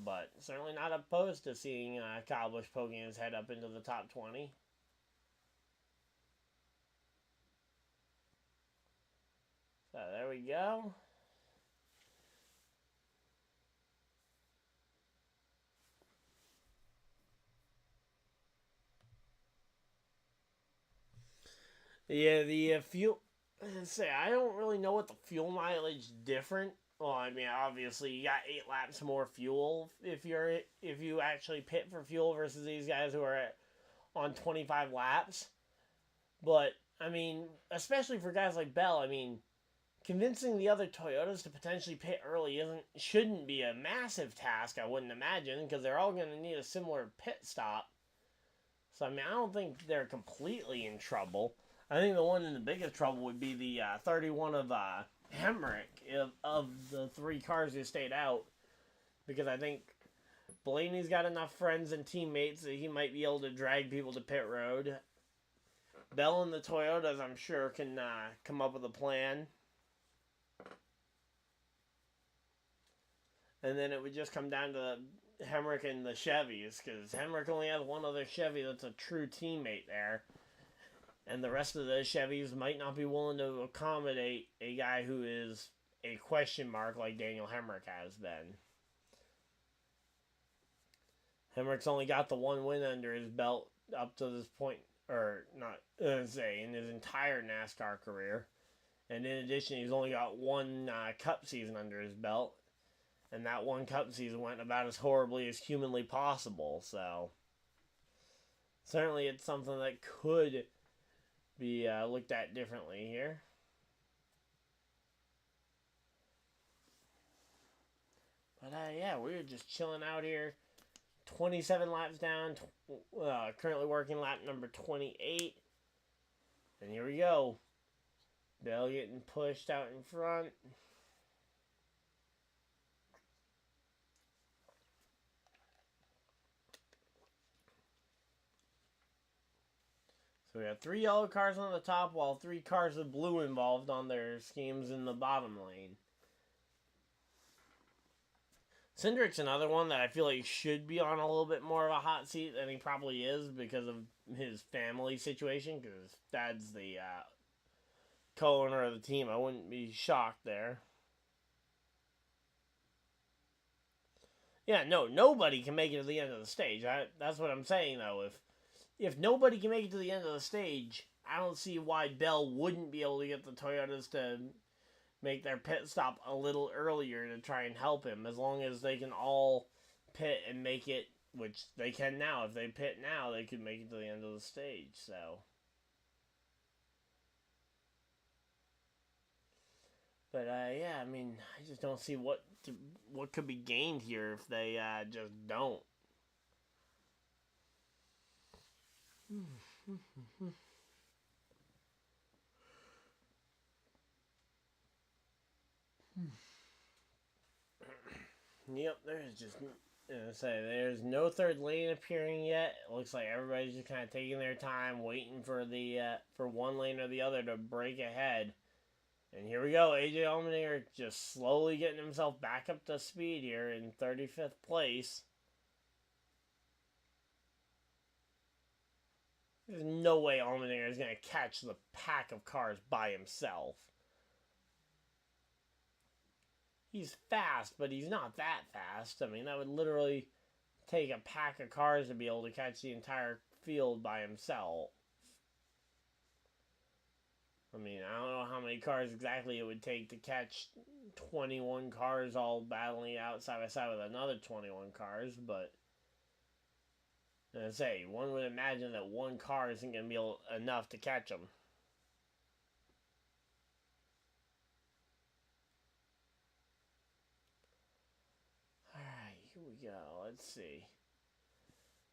But certainly not opposed to seeing Kyle Busch poking his head up into the top 20. So there we go. Yeah, the fuel. I don't really know what the fuel mileage different. Well, I mean, obviously you got 8 laps more fuel if you actually pit for fuel versus these guys who are on 25 laps. But I mean, especially for guys like Bell, I mean, convincing the other Toyotas to potentially pit early shouldn't be a massive task, I wouldn't imagine, because they're all going to need a similar pit stop. So I mean, I don't think they're completely in trouble. I think the one in the biggest trouble would be the 31 of Hemrick of the 3 cars who stayed out, because I think Blaney's got enough friends and teammates that he might be able to drag people to pit road. Bell and the Toyotas, I'm sure, can come up with a plan. And then it would just come down to Hemrick and the Chevys, because Hemrick only has one other Chevy that's a true teammate there. And the rest of the Chevys might not be willing to accommodate a guy who is a question mark like Daniel Hemrick has been. Hemrick's only got the 1 win under his belt up to this point, or not, in his entire NASCAR career. And in addition, he's only got 1 Cup season under his belt. And that 1 Cup season went about as horribly as humanly possible. So, certainly it's something that could be looked at differently here. But yeah, we're just chilling out here. 27 laps down. Currently working lap number 28. And here we go. Bell getting pushed out in front. So we have 3 yellow cars on the top, while 3 cars of blue involved on their schemes in the bottom lane. Cindric's another one that I feel like should be on a little bit more of a hot seat than he probably is because of his family situation, because Dad's the co-owner of the team. I wouldn't be shocked there. Yeah, no, nobody can make it to the end of the stage. That's what I'm saying, though. If nobody can make it to the end of the stage, I don't see why Bell wouldn't be able to get the Toyotas to make their pit stop a little earlier to try and help him, as long as they can all pit and make it, which they can now. If they pit now, they could make it to the end of the stage, so. But, yeah, I mean, I just don't see what could be gained here if they just don't. Yep, there's just So there's no third lane appearing yet. It looks like everybody's just kind of taking their time, waiting for the for one lane or the other to break ahead. And here we go, AJ Allmendinger just slowly getting himself back up to speed here in 35th place. There's no way Allmendinger is going to catch the pack of cars by himself. He's fast, but he's not that fast. I mean, that would literally take a pack of cars to be able to catch the entire field by himself. I mean, I don't know how many cars exactly it would take to catch 21 cars all battling out side by side with another 21 cars, but as I say, one would imagine that one car isn't going to be enough to catch them. Alright, here we go. Let's see.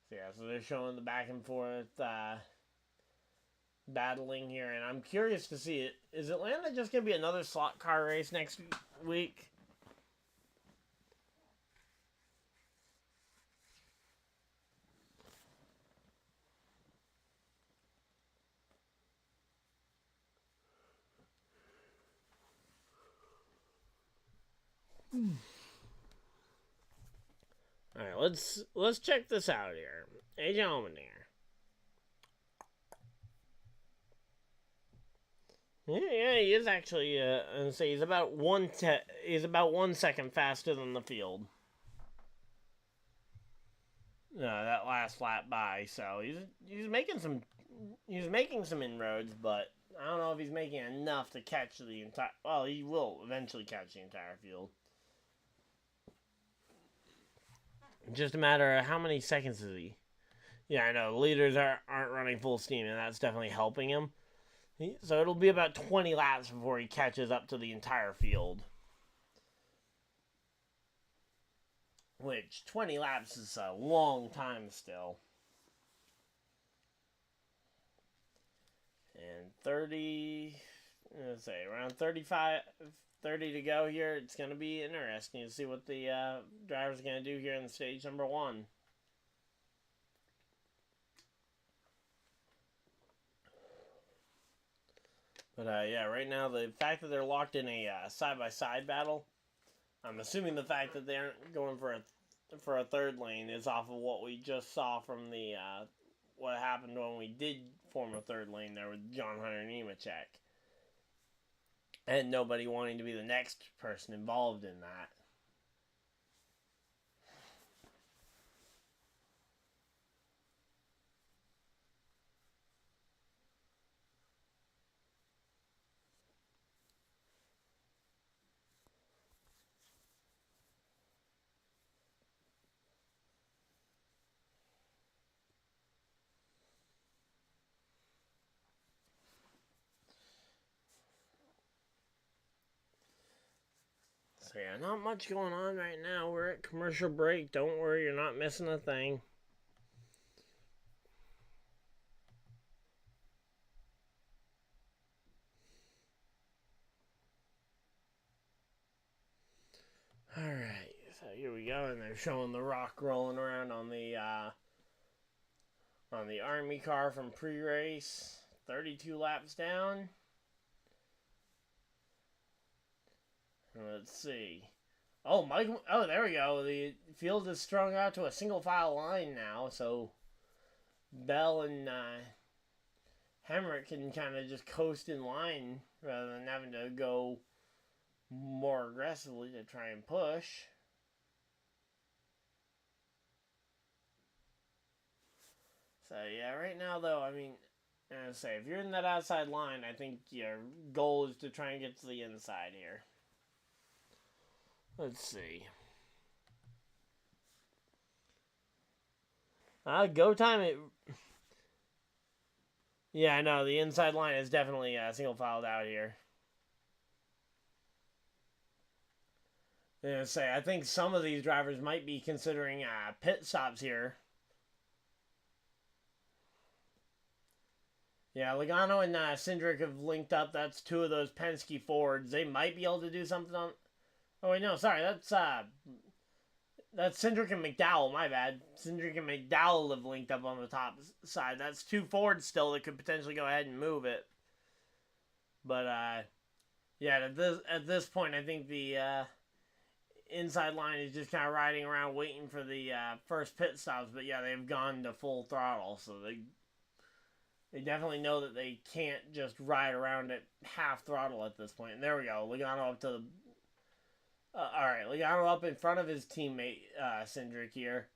So yeah, so they're showing the back and forth battling here, and I'm curious to see it. Is Atlanta just going to be another slot car race next week? Alright, let's check this out here. AJ Allmendinger. Yeah, he is actually. And say he's about 1 second faster than the field. That last lap by, so he's making some inroads, but I don't know if he's making enough to catch the entire. Well, he will eventually catch the entire field. Just a matter of how many seconds is he? Yeah, I know leaders aren't running full steam, and that's definitely helping him. So it'll be about 20 laps before he catches up to the entire field. Which, 20 laps is a long time still. And 30, let's say, around 30 to go here. It's going to be interesting to see what the driver's going to do here in stage number 1. But yeah, right now the fact that they're locked in a side-by-side battle, I'm assuming the fact that they aren't going for a third lane is off of what we just saw from the what happened when we did form a third lane there with John Hunter Nemechek. And nobody wanting to be the next person involved in that. So yeah, not much going on right now. We're at commercial break. Don't worry, you're not missing a thing. Alright, so here we go, and they're showing the Rock rolling around on the Army car from pre-race. 32 laps down. Let's see. Oh, there we go. The field is strung out to a single file line now, so Bell and Hemrick can kind of just coast in line rather than having to go more aggressively to try and push. So yeah, right now though, I mean, as I say, if you're in that outside line, I think your goal is to try and get to the inside here. Let's see. Go time it. Yeah, I know the inside line is definitely single filed out here. I think some of these drivers might be considering pit stops here. Yeah, Logano and Cindric have linked up. That's 2 of those Penske Fords. They might be able to do something on. Oh wait, no, sorry. That's That's Cindric and McDowell, my bad. Cindric and McDowell have linked up on the top side. That's 2 Fords still that could potentially go ahead and move it. But, yeah, at this point, I think the inside line is just kind of riding around waiting for the first pit stops. But, yeah, they've gone to full throttle, so they definitely know that they can't just ride around at half throttle at this point. And there we go. Logano up to the... Alright, Logano up in front of his teammate, Cindric here.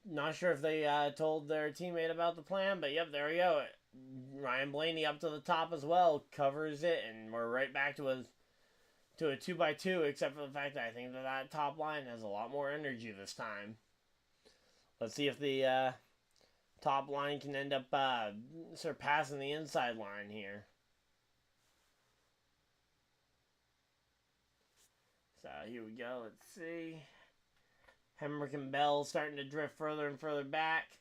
Not sure if they told their teammate about the plan, but yep, there we go. Ryan Blaney up to the top as well, covers it, and we're right back to a 2x2, except for the fact that I think that top line has a lot more energy this time. Let's see if the top line can end up surpassing the inside line here. So here we go. Let's see. Hemrick and Bell starting to drift further and further back.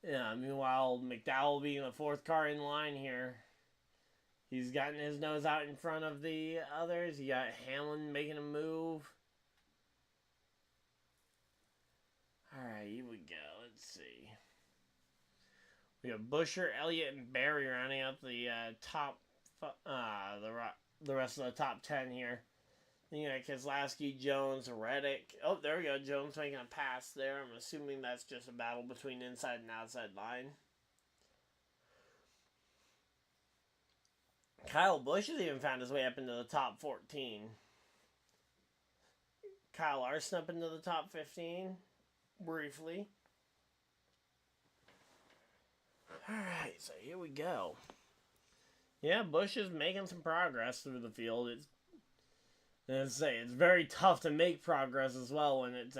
Meanwhile, McDowell being the 4th car in line here. He's gotten his nose out in front of the others. You got Hamlin making a move. Alright, here we go. Let's see. We have Buescher, Elliott, and Barry rounding out the top, the rest of the top 10 here. You got Keselowski, Jones, Reddick. Oh, there we go. Jones making a pass there. I'm assuming that's just a battle between inside and outside line. Kyle Busch has even found his way up into the top 14. Kyle Larson up into the top 15. Briefly. Alright, so here we go. Yeah, Busch is making some progress through the field. It's very tough to make progress as well when it's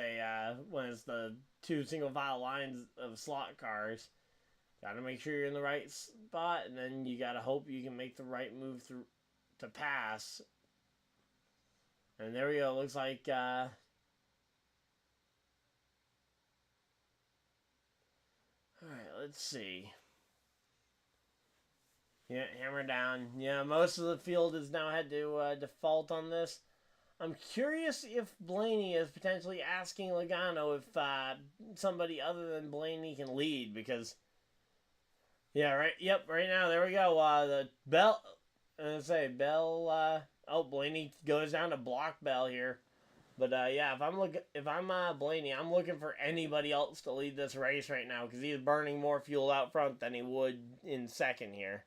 the 2 single file lines of slot cars. Gotta make sure you're in the right spot, and then you gotta hope you can make the right move through to pass. And there we go. Looks like alright, let's see. Yeah, hammer down. Yeah, most of the field has now had to default on this. I'm curious if Blaney is potentially asking Logano if somebody other than Blaney can lead, because... Yeah, right. Yep, right now, there we go. The Bell... Bell... Blaney goes down to block Bell here. But, yeah, if I'm Blaney, I'm looking for anybody else to lead this race right now, because he's burning more fuel out front than he would in second here.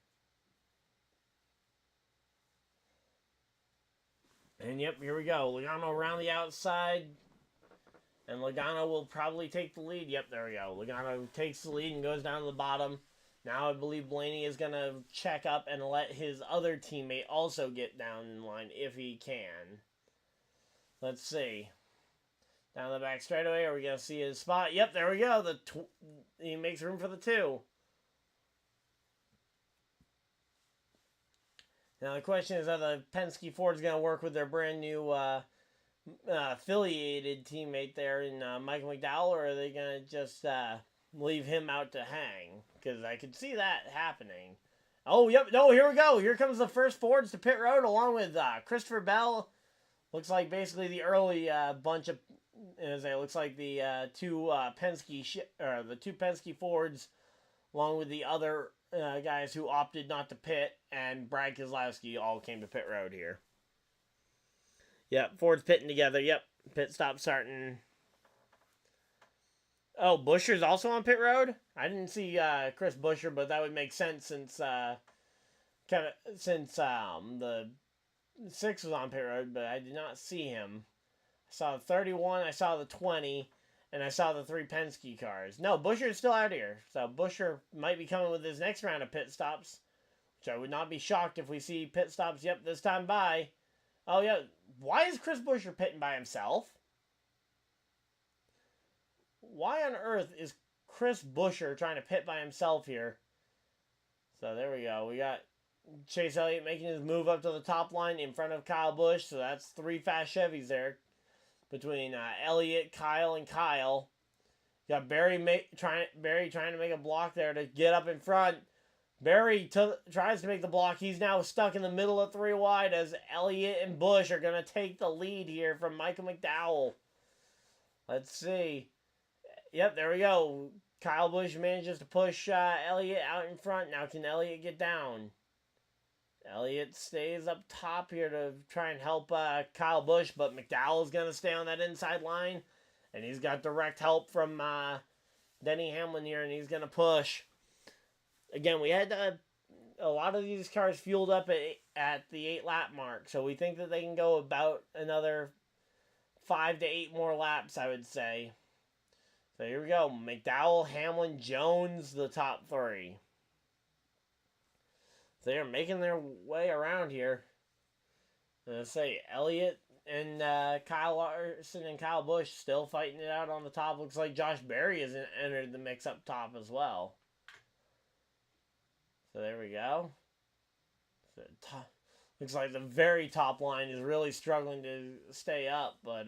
And yep, here we go. Logano around the outside. And Logano will probably take the lead. Yep, there we go. Logano takes the lead and goes down to the bottom. Now I believe Blaney is going to check up and let his other teammate also get down in line if he can. Let's see. Down the back straightaway. Are we going to see his spot? Yep, there we go. He makes room for the 2. Now the question is, are the Penske Fords going to work with their brand new affiliated teammate there in Michael McDowell, or are they going to just leave him out to hang? Because I could see that happening. Oh, yep. No, here we go. Here comes the first Fords to pit road along with Christopher Bell. Looks like basically the early bunch of... It looks like the two Penske Fords along with the other... guys who opted not to pit, and Brad Keselowski all came to pit road here. Yep, Ford's pitting together. Yep, pit stop starting. Oh, Buescher's also on pit road? I didn't see Chris Buescher, but that would make sense since the 6 was on pit road, but I did not see him. I saw the 31, I saw the 20, and I saw the 3 Penske cars. No, Buescher is still out here. So Buescher might be coming with his next round of pit stops. Which I would not be shocked if we see pit stops, yep, this time by. Oh, yeah. Why is Chris Buescher pitting by himself? Why on earth is Chris Buescher trying to pit by himself here? So there we go. We got Chase Elliott making his move up to the top line in front of Kyle Busch. So that's 3 fast Chevys there. Between Elliott, Kyle, and Kyle. You got Barry trying to make a block there to get up in front. Barry tries to make the block. He's now stuck in the middle of 3 wide as Elliott and Busch are going to take the lead here from Michael McDowell. Let's see. Yep, there we go. Kyle Busch manages to push Elliott out in front. Now can Elliott get down? Elliott stays up top here to try and help Kyle Busch, but McDowell's going to stay on that inside line. And he's got direct help from Denny Hamlin here, and he's going to push. Again, we had a lot of these cars fueled up at the 8-lap mark, so we think that they can go about another 5 to 8 more laps, I would say. So here we go. McDowell, Hamlin, Jones, the top 3. So they're making their way around here. Let's say Elliott and Kyle Larson and Kyle Busch still fighting it out on the top. Looks like Josh Berry has entered the mix up top as well. So there we go. So looks like the very top line is really struggling to stay up, but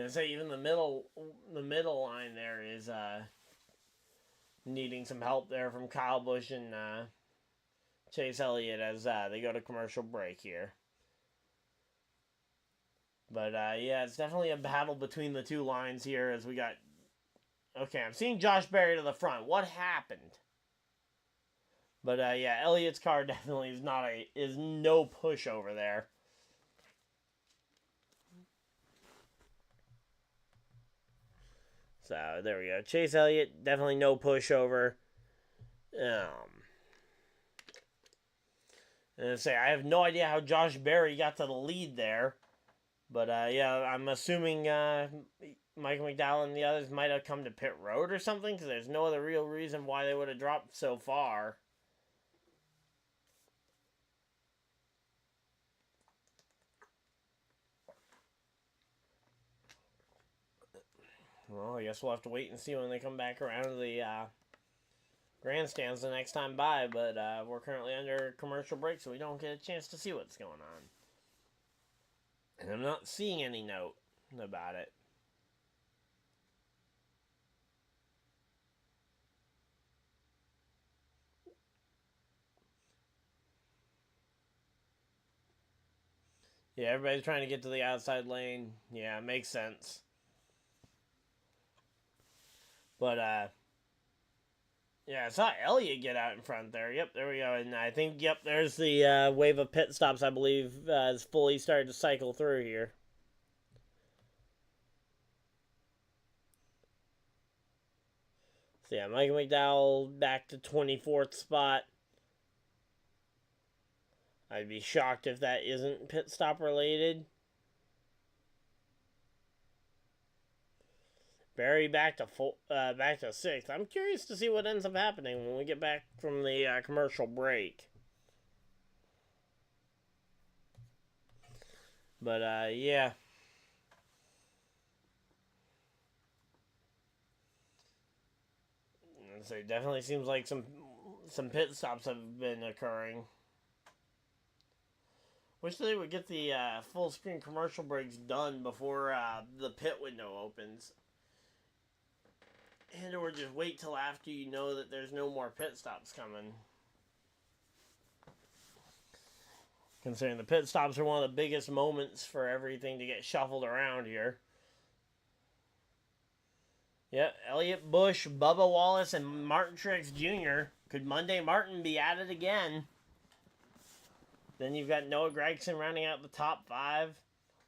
say even the middle line there is needing some help there from Kyle Busch and Chase Elliott as they go to commercial break here. But yeah, it's definitely a battle between the two lines here as we got. Okay, I'm seeing Josh Berry to the front. What happened? But yeah, Elliott's car definitely is no pushover there. So there we go. Chase Elliott, definitely no pushover. And I say I have no idea how Josh Berry got to the lead there, but yeah, I'm assuming Michael McDowell and the others might have come to pit road or something, because there's no other real reason why they would have dropped so far. Well, I guess we'll have to wait and see when they come back around to the grandstands the next time by, but we're currently under commercial break, so we don't get a chance to see what's going on. And I'm not seeing any note about it. Yeah, everybody's trying to get to the outside lane. Yeah, it makes sense. But, yeah, I saw Elliott get out in front there. Yep, there we go. And I think, yep, there's the wave of pit stops, I believe, has fully started to cycle through here. So, yeah, Michael McDowell back to 24th spot. I'd be shocked if that isn't pit stop related. Barry back to 6th. I'm curious to see what ends up happening when we get back from the commercial break. But yeah. So it definitely seems like some pit stops have been occurring. Wish they would get the full screen commercial breaks done before the pit window opens. And or just wait till after you know that there's no more pit stops coming. Considering the pit stops are one of the biggest moments for everything to get shuffled around here. Yep, Elliott, Busch, Bubba Wallace, and Martin Truex Jr. Could Monday Martin be at it again? Then you've got Noah Gragson rounding out the top 5.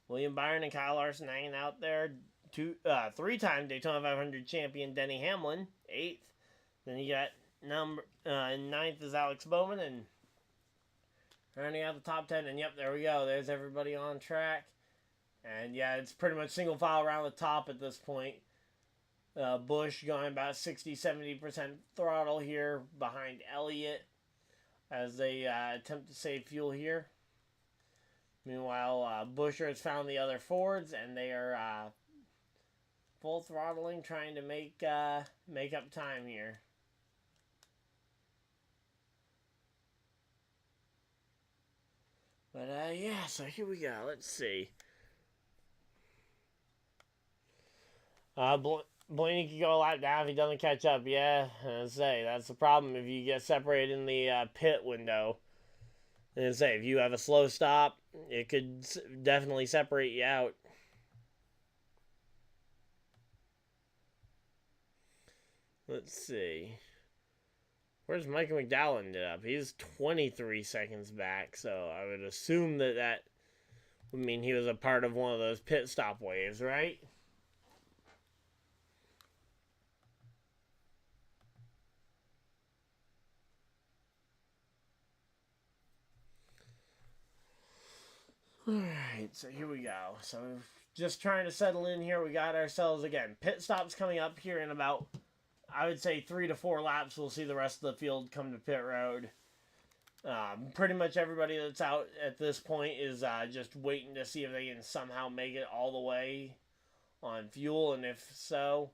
William Byron and Kyle Larson hanging out there. 3-time Daytona 500 champion Denny Hamlin, 8th. Then you got 9th is Alex Bowman, and rounding out the top 10. And yep, there we go. There's everybody on track. And yeah, it's pretty much single file around the top at this point. Busch going about 60-70% throttle here behind Elliott as they attempt to save fuel here. Meanwhile, Buescher has found the other Fords, and they are full throttling, trying to make up time here. But yeah, so here we go. Let's see. Blaney can go a lap down if he doesn't catch up. Yeah, I say that's the problem if you get separated in the pit window. And say if you have a slow stop, it could definitely separate you out. Let's see. Where's Michael McDowell ended up? He's 23 seconds back, so I would assume that would mean he was a part of one of those pit stop waves, right? Alright, so here we go. So just trying to settle in here. We got ourselves, again, pit stops coming up here in about, I would say, 3 to 4 laps. We'll see the rest of the field come to pit road. Pretty much everybody that's out at this point is just waiting to see if they can somehow make it all the way on fuel, and if so.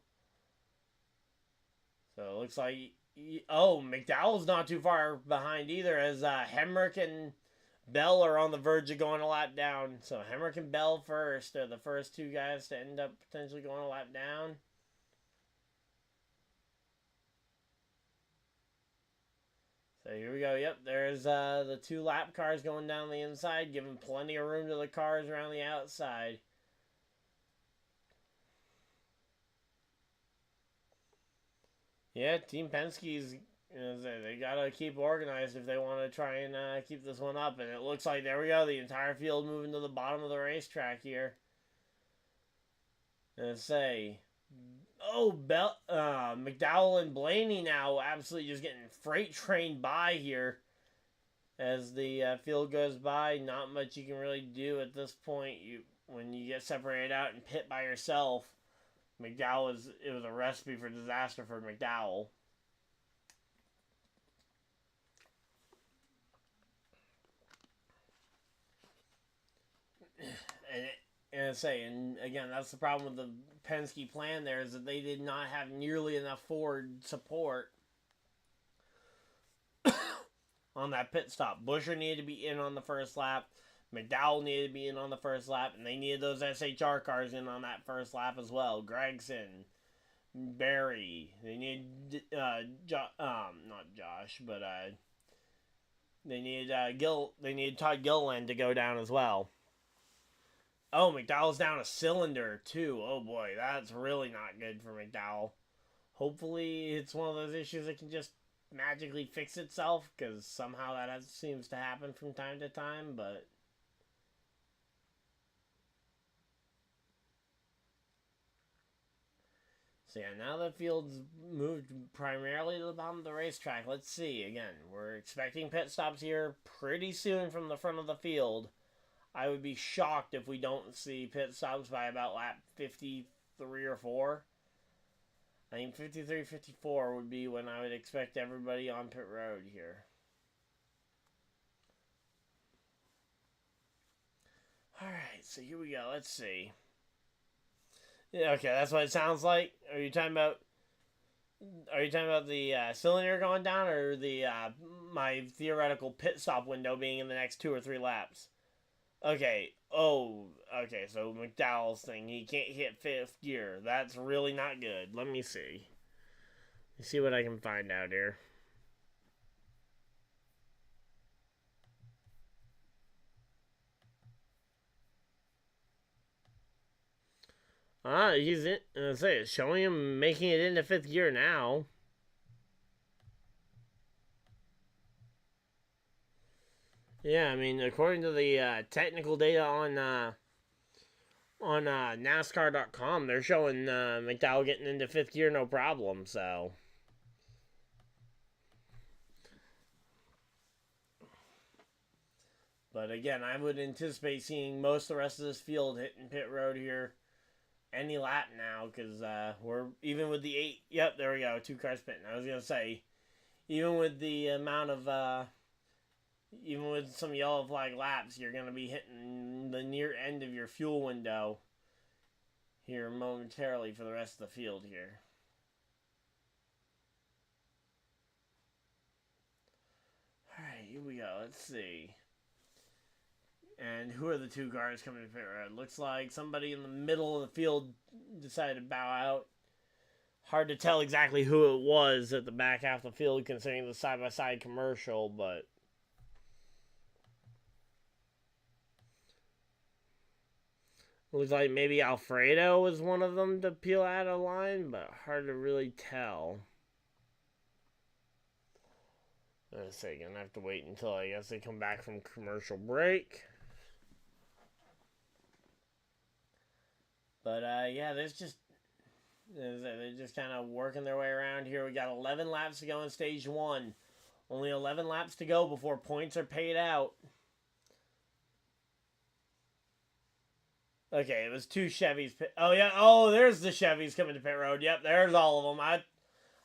So it looks like, McDowell's not too far behind either, as Hemrick and Bell are on the verge of going a lap down. So Hemrick and Bell first are the first two guys to end up potentially going a lap down. So here we go. Yep, there's the 2 lap cars going down the inside, giving plenty of room to the cars around the outside. Yeah, Team Penske's, they gotta keep organized if they want to try and keep this one up. And it looks like, there we go, the entire field moving to the bottom of the racetrack here. And say, McDowell and Blaney now absolutely just getting freight trained by here as the field goes by. Not much you can really do at this point. When you get separated out and pit by yourself, McDowell it was a recipe for disaster for McDowell. And again, that's the problem with the Penske plan there, is that they did not have nearly enough forward support on that pit stop. Buescher needed to be in on the first lap. McDowell needed to be in on the first lap, and they needed those SHR cars in on that first lap as well. Gregson, Barry, they needed not Josh, but they needed Todd Gilliland to go down as well. Oh, McDowell's down a cylinder too. Oh boy, that's really not good for McDowell. Hopefully it's one of those issues that can just magically fix itself, because somehow that seems to happen from time to time, but so yeah, now the field's moved primarily to the bottom of the racetrack. Let's see. Again, we're expecting pit stops here pretty soon from the front of the field. I would be shocked if we don't see pit stops by about lap 53 or 4. I think 53, 54 would be when I would expect everybody on pit road here. Alright, so here we go. Let's see. Yeah, okay, that's what it sounds like. Are you talking about the cylinder going down, or the my theoretical pit stop window being in the next 2 or 3 laps? Okay. Okay. So McDowell's thing, he can't hit 5th gear. That's really not good. Let me see. Let me see what I can find out here. He's in. It's showing him making it into 5th gear now. Yeah, I mean, according to the technical data on NASCAR.com, they're showing McDowell getting into 5th gear no problem. So, but again, I would anticipate seeing most of the rest of this field hitting pit road here any lap now, because we're even with the 8. Yep, there we go. 2 cars pitting. I was gonna say, even with the amount of even with some yellow flag laps, you're going to be hitting the near end of your fuel window here momentarily for the rest of the field here. Alright, here we go. Let's see. And who are the 2 cars coming to pit road? Looks like somebody in the middle of the field decided to bow out. Hard to tell exactly who it was at the back half of the field, considering the side-by-side commercial, but looks like maybe Alfredo was one of them to peel out of line, but hard to really tell. Let's see, gonna have to wait until I guess they come back from commercial break. But yeah, they're just kind of working their way around here. We got 11 laps to go in stage 1. Only 11 laps to go before points are paid out. Okay, it was 2 Chevys. Oh, yeah. Oh, there's the Chevys coming to pit road. Yep, there's all of them.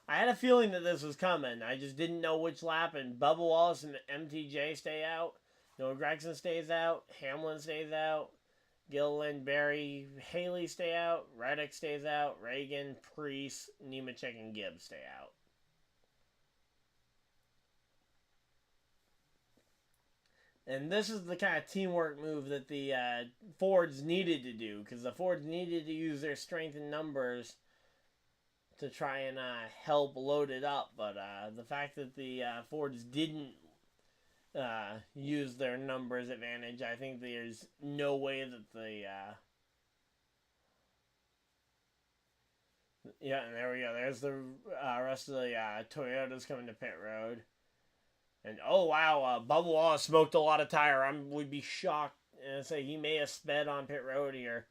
I had a feeling that this was coming. I just didn't know which lap. And Bubba Wallace and MTJ stay out. Noah Gragson stays out. Hamlin stays out. Gilliland, Barry, Haley stay out. Reddick stays out. Reagan, Priest, Nemechek, and Gibbs stay out. And this is the kind of teamwork move that the Fords needed to do, because the Fords needed to use their strength in numbers to try and help load it up. But the fact that the Fords didn't use their numbers advantage, I think there's no way that the... yeah, and there we go. There's the rest of the Toyotas coming to pit road. And oh wow, Bubba Wallace smoked a lot of tire. I would be shocked and say he may have sped on pit road here.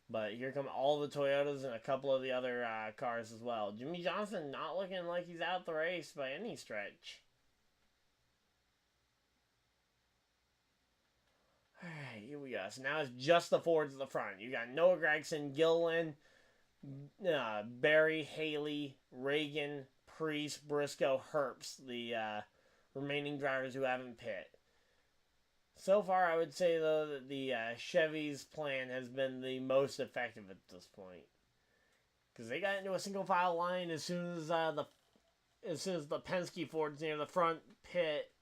But here come all the Toyotas and a couple of the other cars as well. Jimmy Johnson not looking like he's out the race by any stretch. Alright, here we go. So now it's just the Fords at the front. You got Noah Gragson, Gilliland, Barry, Haley, Reagan, Priest, Briscoe, Herbst, the remaining drivers who haven't pit. So far, I would say, though, that the Chevy's plan has been the most effective at this point. Because they got into a single file line as soon as the Penske Ford's near the front pit,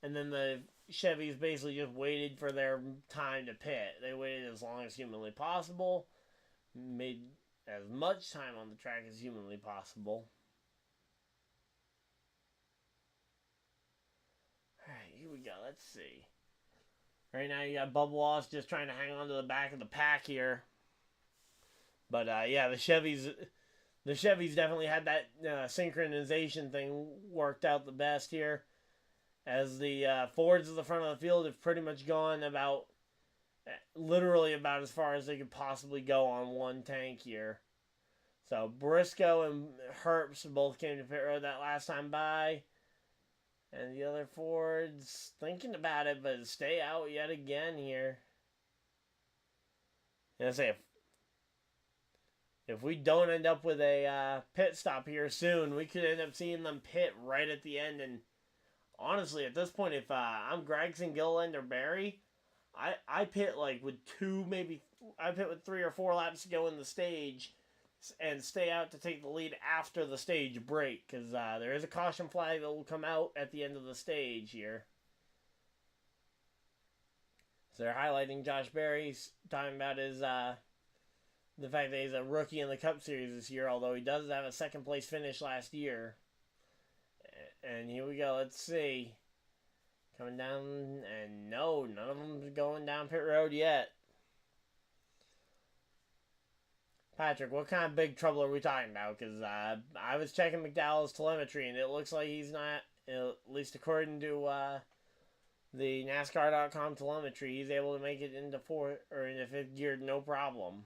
and then the Chevys basically just waited for their time to pit. They waited as long as humanly possible, made as much time on the track as humanly possible. Alright, here we go. Let's see. Right now you got Bubba Wallace just trying to hang on to the back of the pack here. But yeah, the Chevys definitely had that synchronization thing worked out the best here. As the Fords at the front of the field have pretty much gone about, literally about as far as they could possibly go on one tank here. So Briscoe and Herbst both came to pit road that last time by. And the other Fords thinking about it, but stay out yet again here. And I say, if we don't end up with a pit stop here soon, we could end up seeing them pit right at the end. And honestly, at this point, if I'm Gragson, Gilliland, or Barry, I pit like with I pit with 3 or 4 laps to go in the stage and stay out to take the lead after the stage break, because there is a caution flag that will come out at the end of the stage here. So they're highlighting Josh Berry's talking about his the fact that he's a rookie in the Cup Series this year, although he does have a second place finish last year. And here we go. Let's see. Coming down, and no, none of them is going down pit road yet. Patrick, what kind of big trouble are we talking about? Because I was checking McDowell's telemetry, and it looks like he's not, at least according to the NASCAR.com telemetry, he's able to make it into 4th or into 5th gear, no problem.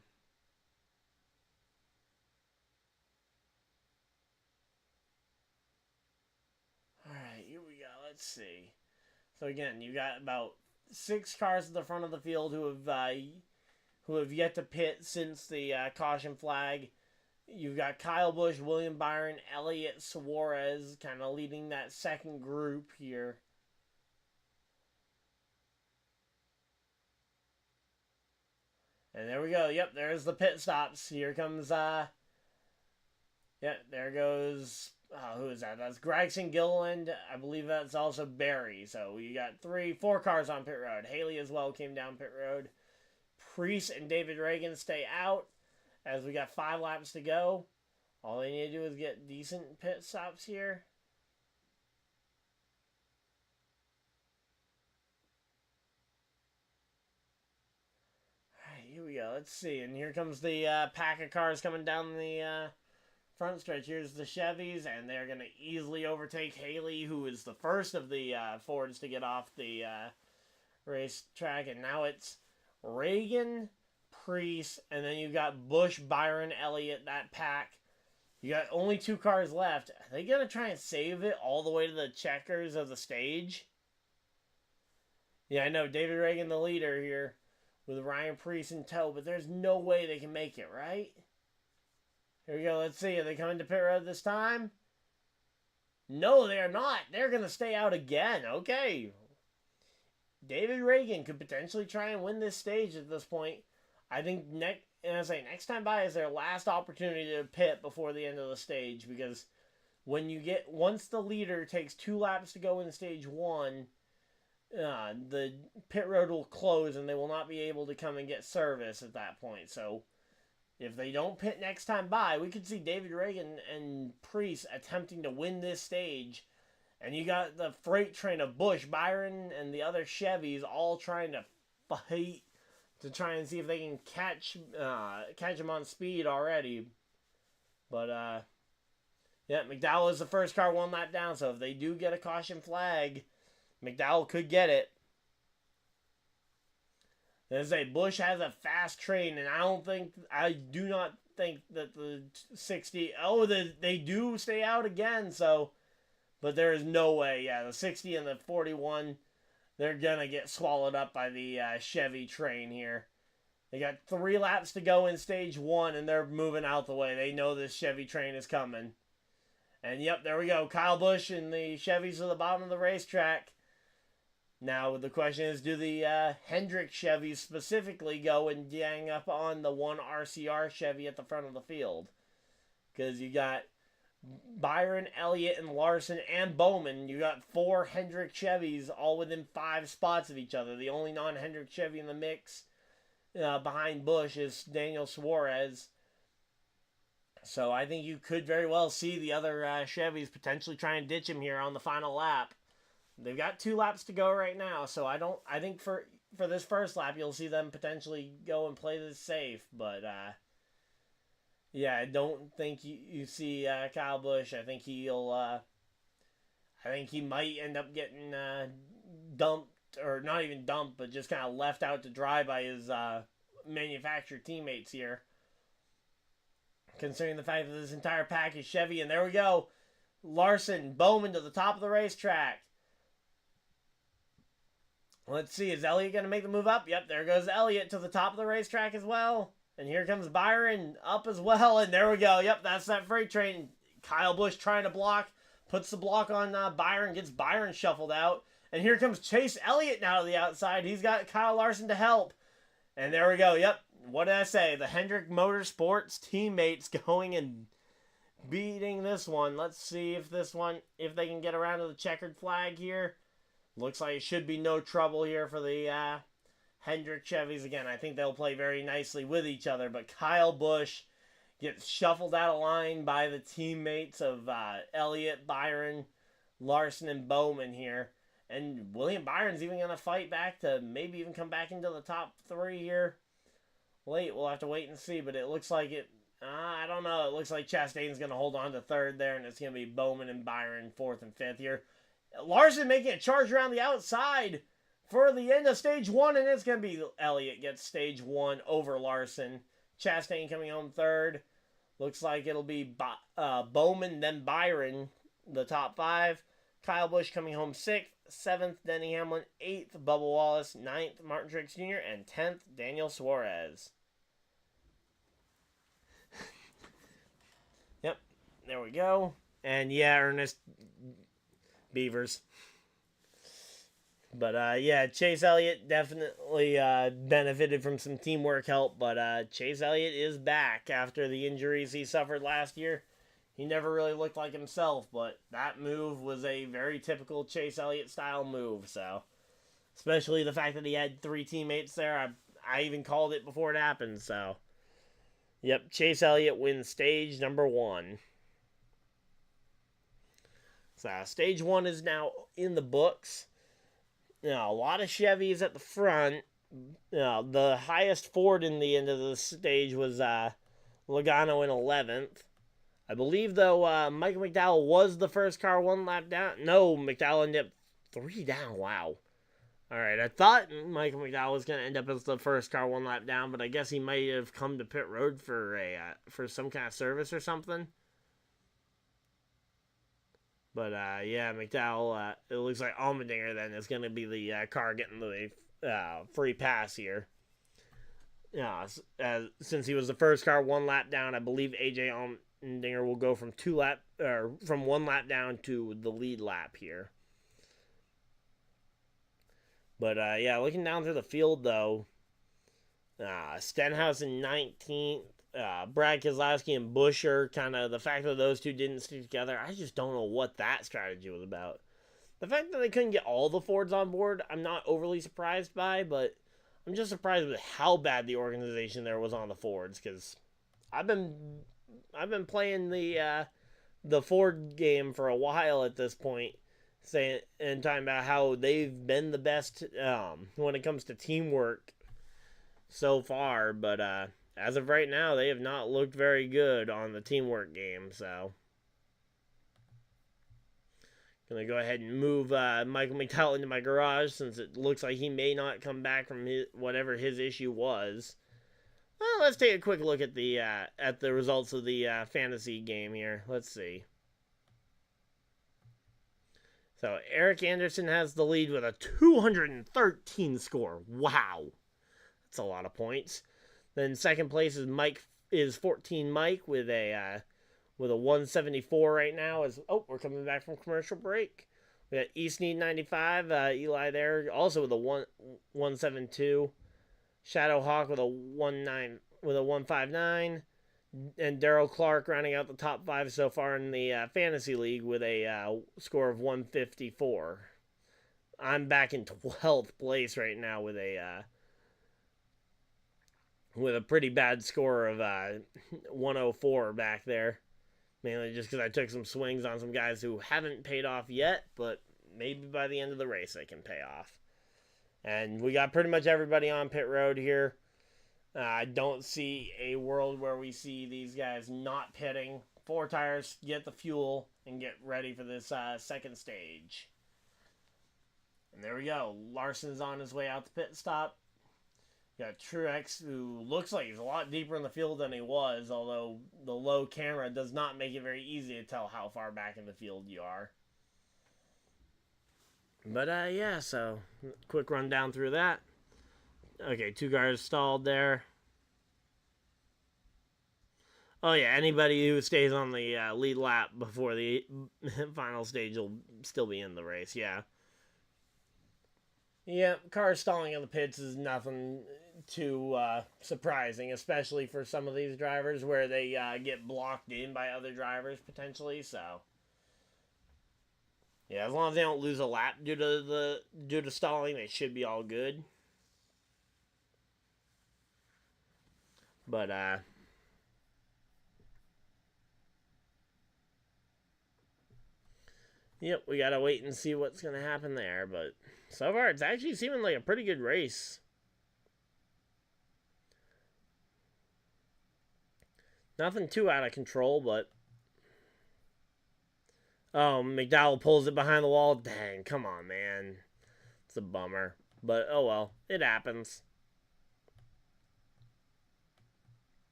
Alright, here we go. Let's see. So again, you got about 6 cars at the front of the field who have yet to pit since the caution flag. You've got Kyle Busch, William Byron, Elliott Suarez kind of leading that second group here. And there we go. Yep, there's the pit stops. Here comes, there goes, who is that? That's Gragson, Gilliland. I believe that's also Barry. So you got 4 cars on pit road. Haley as well came down pit road. Priest and David Reagan stay out as we got 5 laps to go. All they need to do is get decent pit stops here. Alright, here we go. Let's see. And here comes the pack of cars coming down the front stretch. Here's the Chevys, and they're going to easily overtake Haley, who is the first of the Fords to get off the racetrack. And now it's Reagan, Priest, and then you got Busch, Byron, Elliott, that pack. You got only 2 cars left. Are they going to try and save it all the way to the checkers of the stage? Yeah, I know. David Reagan, the leader here, with Ryan Priest in tow, but there's no way they can make it, right? Here we go. Let's see. Are they coming to pit road this time? No, they're not. They're going to stay out again. Okay. David Reagan could potentially try and win this stage at this point. I think next time by is their last opportunity to pit before the end of the stage, because once the leader takes 2 laps to go in stage 1, the pit road will close and they will not be able to come and get service at that point. So if they don't pit next time by, we could see David Reagan and Priest attempting to win this stage. And you got the freight train of Busch, Byron, and the other Chevys all trying to fight to try and see if they can catch them on speed already. But yeah, McDowell is the first car 1 lap down, so if they do get a caution flag, McDowell could get it. As I say, Busch has a fast train, and I do not think that the 60... Oh, they do stay out again, so... But there is no way, yeah, the 60 and the 41, they're going to get swallowed up by the Chevy train here. They got 3 laps to go in stage 1, and they're moving out the way. They know this Chevy train is coming. And yep, there we go. Kyle Busch and the Chevys at the bottom of the racetrack. Now, the question is, do the Hendrick Chevys specifically go and gang up on the 1 RCR Chevy at the front of the field? Because you got Byron, Elliott, and Larson, and Bowman. You got 4 Hendrick Chevys all within 5 spots of each other. The only non-Hendrick Chevy in the mix behind Busch is Daniel Suarez. So I think you could very well see the other Chevys potentially try and ditch him here on the final lap. They've got 2 laps to go right now, so I think for this first lap you'll see them potentially go and play this safe, but yeah, I don't think you see Kyle Busch. I think he might end up getting dumped, or not even dumped, but just kind of left out to dry by his manufacturer teammates here. Considering the fact that this entire pack is Chevy, and there we go. Larson, Bowman to the top of the racetrack. Let's see, is Elliott going to make the move up? Yep, there goes Elliott to the top of the racetrack as well. And here comes Byron up as well, and there we go. Yep, that's that freight train. Kyle Busch trying to block, puts the block on Byron, gets Byron shuffled out. And here comes Chase Elliott now to the outside. He's got Kyle Larson to help. And there we go. Yep, what did I say? The Hendrick Motorsports teammates going and beating this one. Let's see if if they can get around to the checkered flag here. Looks like it should be no trouble here for the Hendrick Chevys. Again, I think they'll play very nicely with each other, but Kyle Busch gets shuffled out of line by the teammates of Elliott, Byron, Larson, and Bowman here. And William Byron's even going to fight back to maybe even come back into the top 3 here. We'll have to wait and see, but it looks like it, I don't know. It looks like Chastain's going to hold on to 3rd there, and it's going to be Bowman and Byron 4th and 5th here. Larson making a charge around the outside for the end of stage 1, and it's going to be Elliott gets stage 1 over Larson. Chastain coming home 3rd. Looks like it'll be Bowman, then Byron, the top 5. Kyle Busch coming home 6th. 7th, Denny Hamlin. 8th, Bubba Wallace. 9th, Martin Truex Jr. And 10th, Daniel Suarez. Yep, there we go. And yeah, Ernest Beavers. But yeah, Chase Elliott definitely benefited from some teamwork help. But Chase Elliott is back after the injuries he suffered last year. He never really looked like himself, but that move was a very typical Chase Elliott style move. So, especially the fact that he had 3 teammates there. I even called it before it happened. So, yep, Chase Elliott wins stage number 1. So, stage 1 is now in the books. Now, a lot of Chevys at the front. The highest Ford in the end of the stage was Logano in 11th. I believe, though, Michael McDowell was the first car 1 lap down. No, McDowell ended up 3 down. Wow. Alright, I thought Michael McDowell was going to end up as the first car 1 lap down, but I guess he might have come to pit road for for some kind of service or something. But, yeah, McDowell, it looks like Allmendinger then is going to be the car getting the free pass here. Since he was the first car 1 lap down, I believe AJ Allmendinger will go from 1 lap down to the lead lap here. But, yeah, looking down through the field, though, Stenhouse in 19th, Brad Keselowski and Buescher, kind of the fact that those two didn't stick together, I just don't know what that strategy was about. The fact that they couldn't get all the Fords on board, I'm not overly surprised by, but I'm just surprised with how bad the organization there was on the Fords, because I've been playing the Ford game for a while at this point, saying and talking about how they've been the best when it comes to teamwork so far, but as of right now, they have not looked very good on the teamwork game, so gonna go ahead and move Michael McDowell into my garage since it looks like he may not come back from whatever his issue was. Well, let's take a quick look at the results of the fantasy game here. Let's see. So Eric Anderson has the lead with a 213 score. Wow, that's a lot of points. Then second place is 14 Mike with a 174 right now. We're coming back from commercial break. We got East Need 95, Eli there also with a 172. Shadowhawk with a 159, and Daryl Clark rounding out the top 5 so far in the fantasy league with a score of 154. I'm back in 12th place right now with a pretty bad score of 104 back there. Mainly just because I took some swings on some guys who haven't paid off yet, but maybe by the end of the race they can pay off. And we got pretty much everybody on pit road here. I don't see a world where we see these guys not pitting. 4 tires, get the fuel, and get ready for this second stage. And there we go. Larson's on his way out the pit stop. You got Truex, who looks like he's a lot deeper in the field than he was, although the low camera does not make it very easy to tell how far back in the field you are. But, yeah, so quick rundown through that. Okay, 2 cars stalled there. Oh, yeah, anybody who stays on the lead lap before the final stage will still be in the race, yeah. Yeah, car stalling in the pits is nothing too surprising, especially for some of these drivers where they get blocked in by other drivers potentially, so yeah, as long as they don't lose a lap due to stalling, they should be all good. But yep, we gotta wait and see what's gonna happen there, but so far it's actually seeming like a pretty good race. Nothing too out of control, but oh, McDowell pulls it behind the wall. Dang, come on, man. It's a bummer. But, oh well. It happens.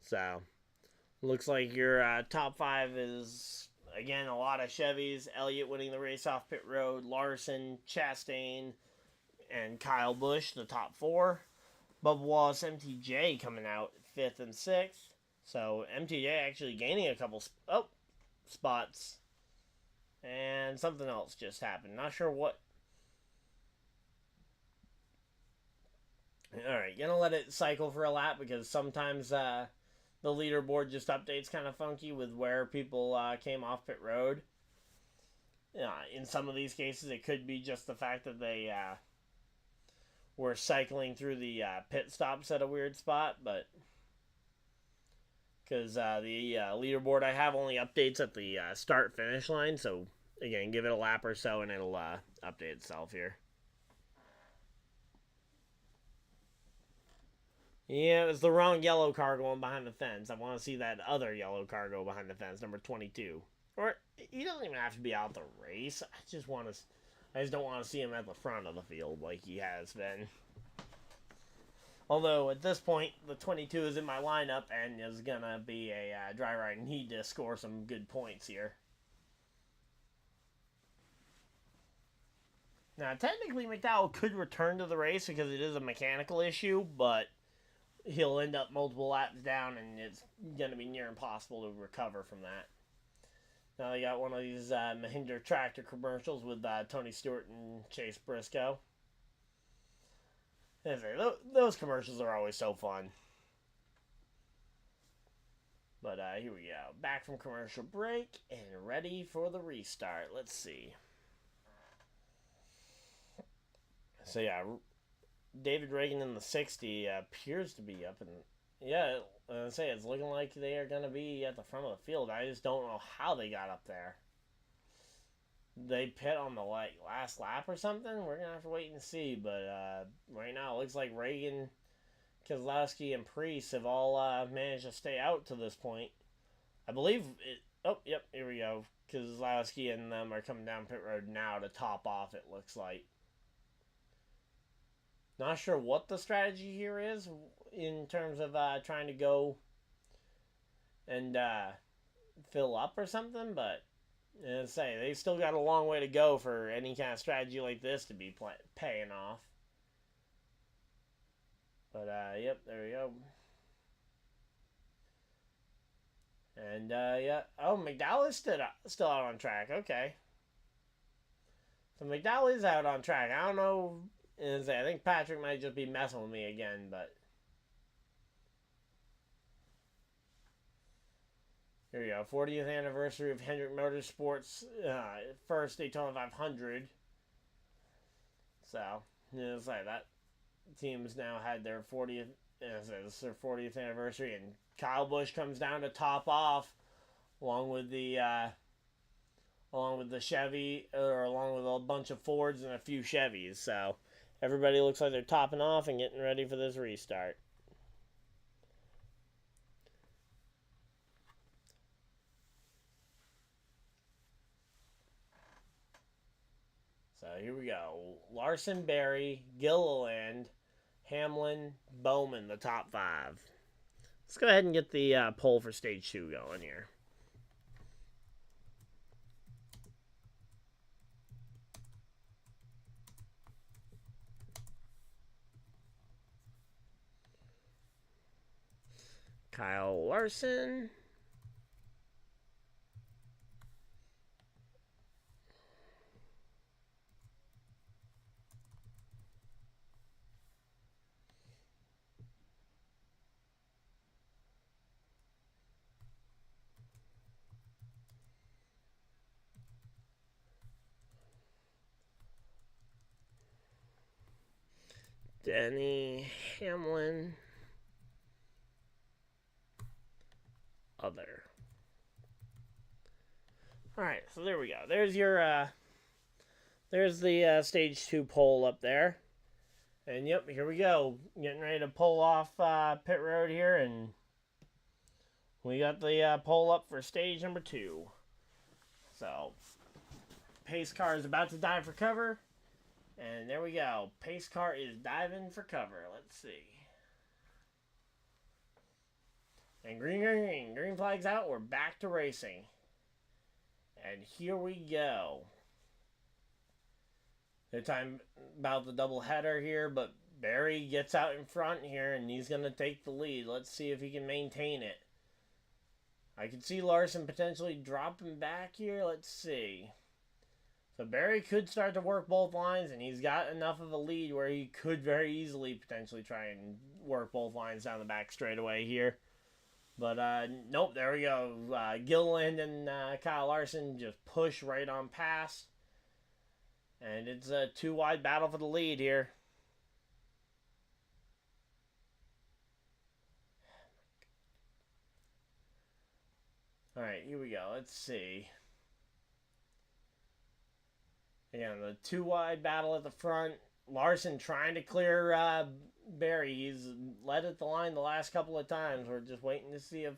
So, looks like your top 5 is, again, a lot of Chevys. Elliott winning the race off pit road. Larson, Chastain, and Kyle Busch, the top 4. Bubba Wallace, MTJ coming out 5th and 6th. So, MTJ actually gaining a couple spots. And something else just happened. Not sure what. Alright, gonna let it cycle for a lap because sometimes the leaderboard just updates kind of funky with where people came off pit road. In some of these cases, it could be just the fact that they were cycling through the pit stops at a weird spot, but because the leaderboard I have only updates at the start-finish line, so again, give it a lap or so and it'll update itself here. Yeah, it's the wrong yellow car going behind the fence. I want to see that other yellow car go behind the fence, number 22. Or he doesn't even have to be out the race. I just don't want to see him at the front of the field like he has been. Although at this point, the 22 is in my lineup and is gonna be a driver I need to score some good points here. Now, technically, McDowell could return to the race because it is a mechanical issue, but he'll end up multiple laps down, and it's going to be near impossible to recover from that. Now they got one of these Mahindra tractor commercials with Tony Stewart and Chase Briscoe. Those commercials are always so fun. But here we go. Back from commercial break and ready for the restart. Let's see. So yeah, David Reagan in the 60 appears to be up in... Yeah, I say it's looking like they are going to be at the front of the field. I just don't know how they got up there. They pit on the last lap or something? We're going to have to wait and see. But right now it looks like Reagan, Keselowski, and Priest have all managed to stay out to this point. I believe it... Oh, yep, here we go. Keselowski and them are coming down pit road now to top off, it looks like. Not sure what the strategy here is in terms of trying to go and fill up or something, but as I say, they've still got a long way to go for any kind of strategy like this to be paying off. But, yep, there we go. And, yeah. Oh, McDowell is still out on track. Okay. So McDowell is out on track. I don't know... I think Patrick might just be messing with me again, but... Here we go. 40th anniversary of Hendrick Motorsports' first Daytona 500. So, it's like that team's now had their 40th... This is their 40th anniversary, and Kyle Busch comes down to top off, along with the Chevy, or along with a bunch of Fords and a few Chevys, so... Everybody looks like they're topping off and getting ready for this restart. So here we go. Larson, Berry, Gilliland, Hamlin, Bowman, the top 5. Let's go ahead and get the poll for stage 2 going here. Kyle Larson. Denny Hamlin. Other. Alright, so there we go. There's your, there's the stage 2 poll up there. And yep, here we go. Getting ready to pull off pit road here, and we got the poll up for stage number 2. So, pace car is about to dive for cover. And there we go. Pace car is diving for cover. Let's see. And green, green, green. Green flag's out. We're back to racing. And here we go. They're talking about the double header here, but Berry gets out in front here, and he's going to take the lead. Let's see if he can maintain it. I can see Larson potentially dropping back here. Let's see. So Berry could start to work both lines, and he's got enough of a lead where he could very easily potentially try and work both lines down the back straightaway here. But, nope, there we go. Gilliland and Kyle Larson just push right on past. And it's a 2-wide battle for the lead here. Alright, here we go. Let's see. Again, the 2-wide battle at the front Larson trying to clear Berry. He's led at the line the last couple of times. We're just waiting to see if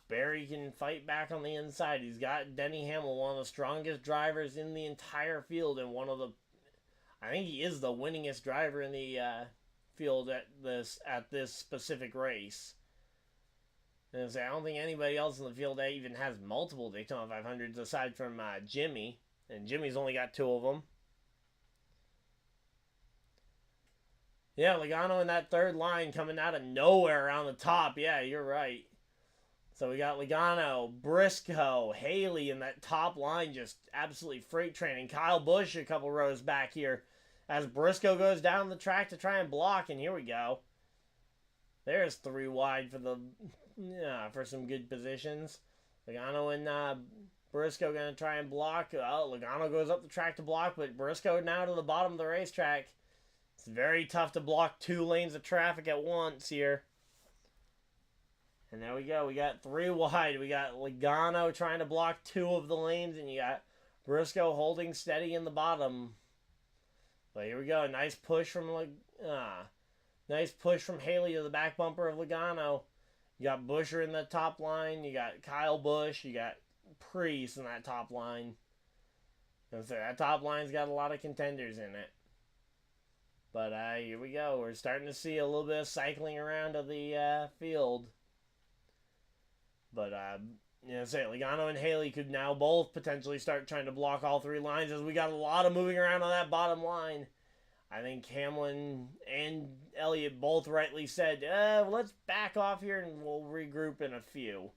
Berry can fight back on the inside. He's got Denny Hamlin, one of the strongest drivers in the entire field, and I think he is the winningest driver in the field at this specific race. And I don't think anybody else in the field that even has multiple Daytona 500s aside from Jimmy, and Jimmy's only got 2 of them. Yeah, Logano in that third line coming out of nowhere around the top. Yeah, you're right. So we got Logano, Briscoe, Haley in that top line, just absolutely freight training. Kyle Busch a couple rows back here as Briscoe goes down the track to try and block, and here we go. There's 3 wide for some good positions. Logano and Briscoe going to try and block. Oh, Logano goes up the track to block, but Briscoe now to the bottom of the racetrack. It's very tough to block 2 lanes of traffic at once here. And there we go. We got 3 wide. We got Logano trying to block 2 of the lanes, and you got Briscoe holding steady in the bottom. But here we go. Nice push from Haley to the back bumper of Logano. You got Buescher in the top line. You got Kyle Busch. You got Priest in that top line. And so that top line's got a lot of contenders in it. But here we go. We're starting to see a little bit of cycling around of the field. But, Logano and Haley could now both potentially start trying to block all 3 lines as we got a lot of moving around on that bottom line. I think Hamlin and Elliott both rightly said, let's back off here and we'll regroup in a few.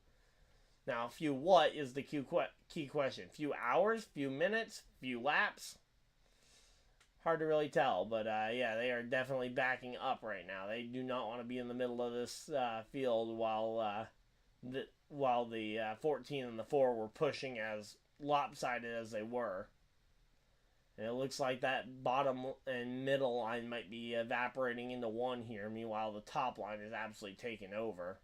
Now, a few what is the key question? Few hours? Few minutes? Few laps? Hard to really tell, but they are definitely backing up right now. They do not want to be in the middle of this field while the 14 and the 4 were pushing as lopsided as they were. And it looks like that bottom and middle line might be evaporating into one here. Meanwhile, the top line is absolutely taken over.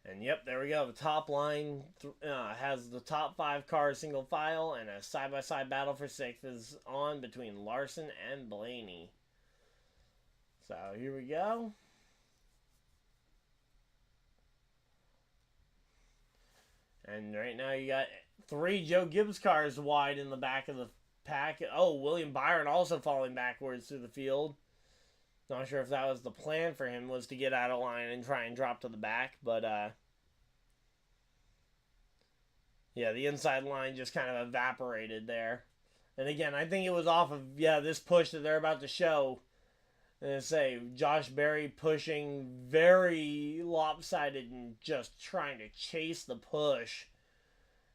And yep, there we go. The top line has the top 5 cars single file, and a side-by-side battle for 6th is on between Larson and Blaney. So here we go. And right now you got 3 Joe Gibbs cars wide in the back of the pack. Oh, William Byron also falling backwards through the field. Not sure if that was the plan for him, was to get out of line and try and drop to the back. But, the inside line just kind of evaporated there. And again, I think it was off of, this push that they're about to show. And Josh Berry pushing very lopsided and just trying to chase the push.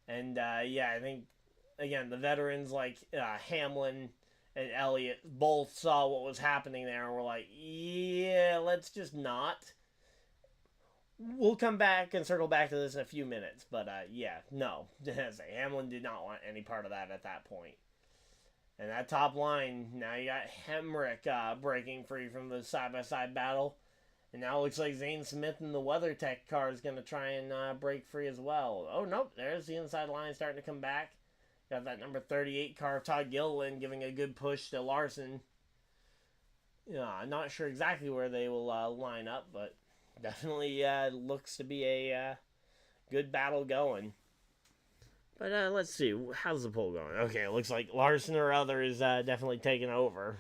And, I think, again, the veterans like Hamlin and Elliott both saw what was happening there and were like, let's just not. We'll come back and circle back to this in a few minutes. But, no. Hamlin did not want any part of that at that point. And that top line, now you got Hemrick breaking free from the side-by-side battle. And now it looks like Zane Smith in the WeatherTech car is going to try and break free as well. Oh, nope, there's the inside line starting to come back. Got that number 38 car of Todd Gilliland giving a good push to Larson. I'm not sure exactly where they will line up, but definitely looks to be a good battle going. But let's see, how's the poll going? Okay, it looks like Larson or other is definitely taking over.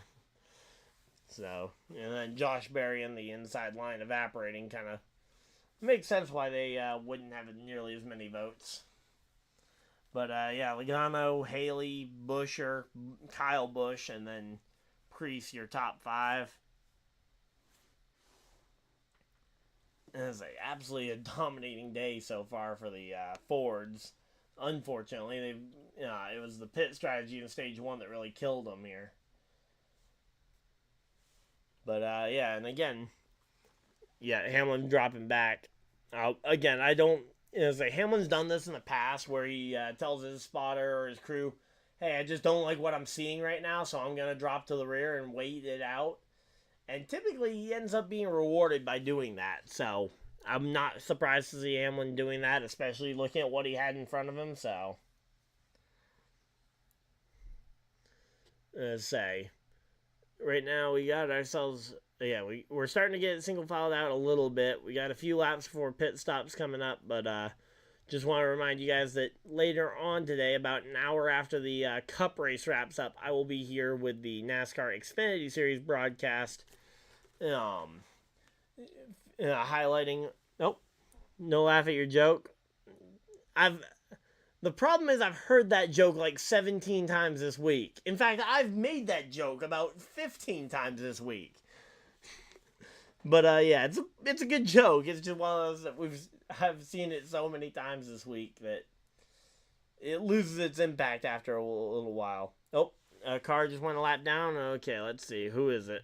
So, and then Josh Berry and the inside line evaporating kind of makes sense why they wouldn't have nearly as many votes. But, Logano, Haley, Buescher, Kyle Busch, and then Priest, your top 5. And it's absolutely a dominating day so far for the Fords. Unfortunately, it was the pit strategy in stage 1 that really killed them here. But, and again, Hamlin dropping back. Again, I don't, Hamlin's done this in the past where he tells his spotter or his crew, hey, I just don't like what I'm seeing right now, so I'm going to drop to the rear and wait it out. And typically he ends up being rewarded by doing that. So I'm not surprised to see Hamlin doing that, especially looking at what he had in front of him. So say. Right now we got ourselves, yeah, we're starting to get single filed out a little bit. We got a few laps before pit stops coming up, but just want to remind you guys that later on today, about an hour after the Cup race wraps up, I will be here with the NASCAR Xfinity Series broadcast, highlighting. Nope, no laugh at your joke. The problem is I've heard that joke like 17 times this week. In fact, I've made that joke about 15 times this week. But yeah, it's a good joke. It's just one of those that I've seen it so many times this week that it loses its impact after a little while. Oh, a car just went a lap down. Okay, let's see. Who is it?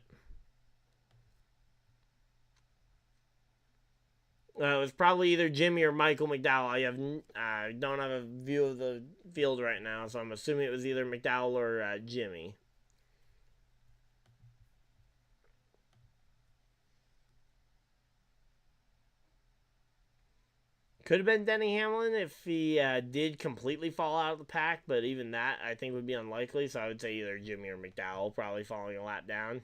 It was probably either Jimmy or Michael McDowell. I don't have a view of the field right now, so I'm assuming it was either McDowell or Jimmy. Could have been Denny Hamlin if he did completely fall out of the pack, but even that I think would be unlikely, so I would say either Jimmy or McDowell probably falling a lap down.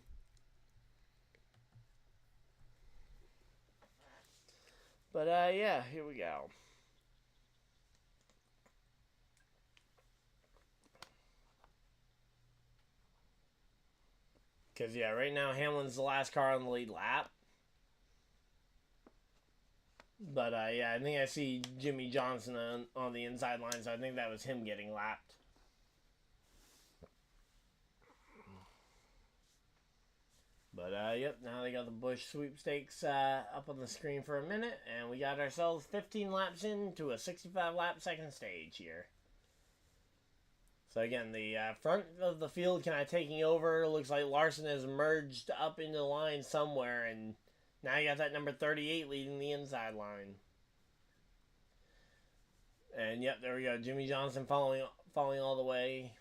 But yeah, here we go. Because, yeah, right now Hamlin's the last car on the lead lap. But, yeah, I think I see Jimmy Johnson on the inside line, so I think that was him getting lapped. But, yep, now they got the Busch sweepstakes up on the screen for a minute, and we got ourselves 15 laps into a 65-lap second stage here. So, again, the front of the field kind of taking over. Looks like Larson has merged up into the line somewhere, and now you got that number 38 leading the inside line. And, yep, there we go. Jimmy Johnson falling all the way.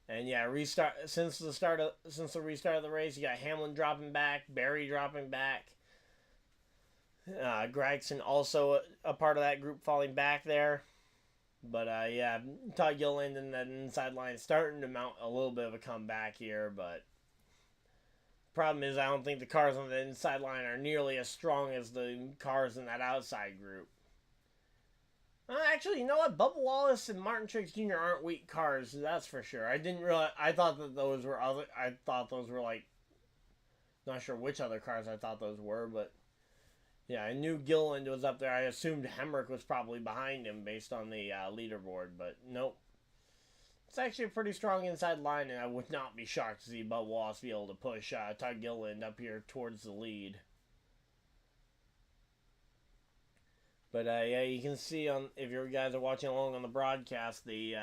And yeah, since the restart of the race, you got Hamlin dropping back, Berry dropping back, Gragson also a part of that group falling back there. But yeah, Todd Gilliland and that inside line starting to mount a little bit of a comeback here. But problem is, I don't think the cars on the inside line are nearly as strong as the cars in that outside group. Actually, you know what? Bubba Wallace and Martin Truex Jr. aren't weak cars. That's for sure. I didn't realize. I thought that those were other. I thought those were like. Not sure which other cars I thought those were, but yeah, I knew Gilliland was up there. I assumed Hemrick was probably behind him based on the leaderboard, but nope. It's actually a pretty strong inside line, and I would not be shocked to see Bubba Wallace be able to push Todd Gilliland up here towards the lead. But yeah, you can see if you guys are watching along on the broadcast, so you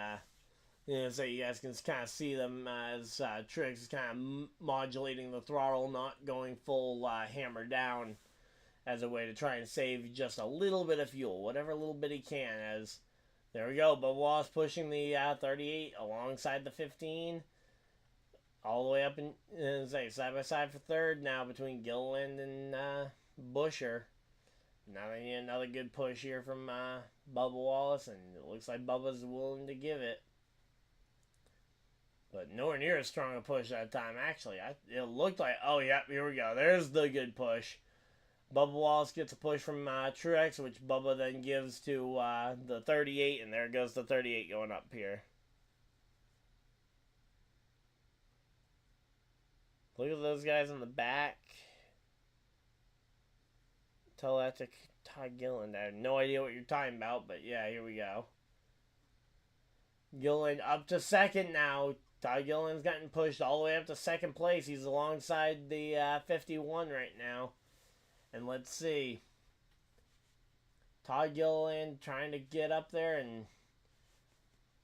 guys can kind of see them as Truex is kind of modulating the throttle, not going full hammer down, as a way to try and save just a little bit of fuel, whatever little bit he can. As there we go, Bubba Wallace pushing the 38 alongside the 15, all the way up and say side by side for third now between Gilliland and Buescher. Now they need another good push here from Bubba Wallace, and it looks like Bubba's willing to give it. But nowhere near as strong a push that time, actually. It looked like, oh, yeah, here we go. There's the good push. Bubba Wallace gets a push from Truex, which Bubba then gives to the 38, and there goes the 38 going up here. Look at those guys in the back. Tell that to Todd Gilliland. I have no idea what you're talking about, but yeah, here we go. Gilliland up to second now. Todd Gilliland's gotten pushed all the way up to second place. He's alongside the 51 right now. And let's see. Todd Gilliland trying to get up there, and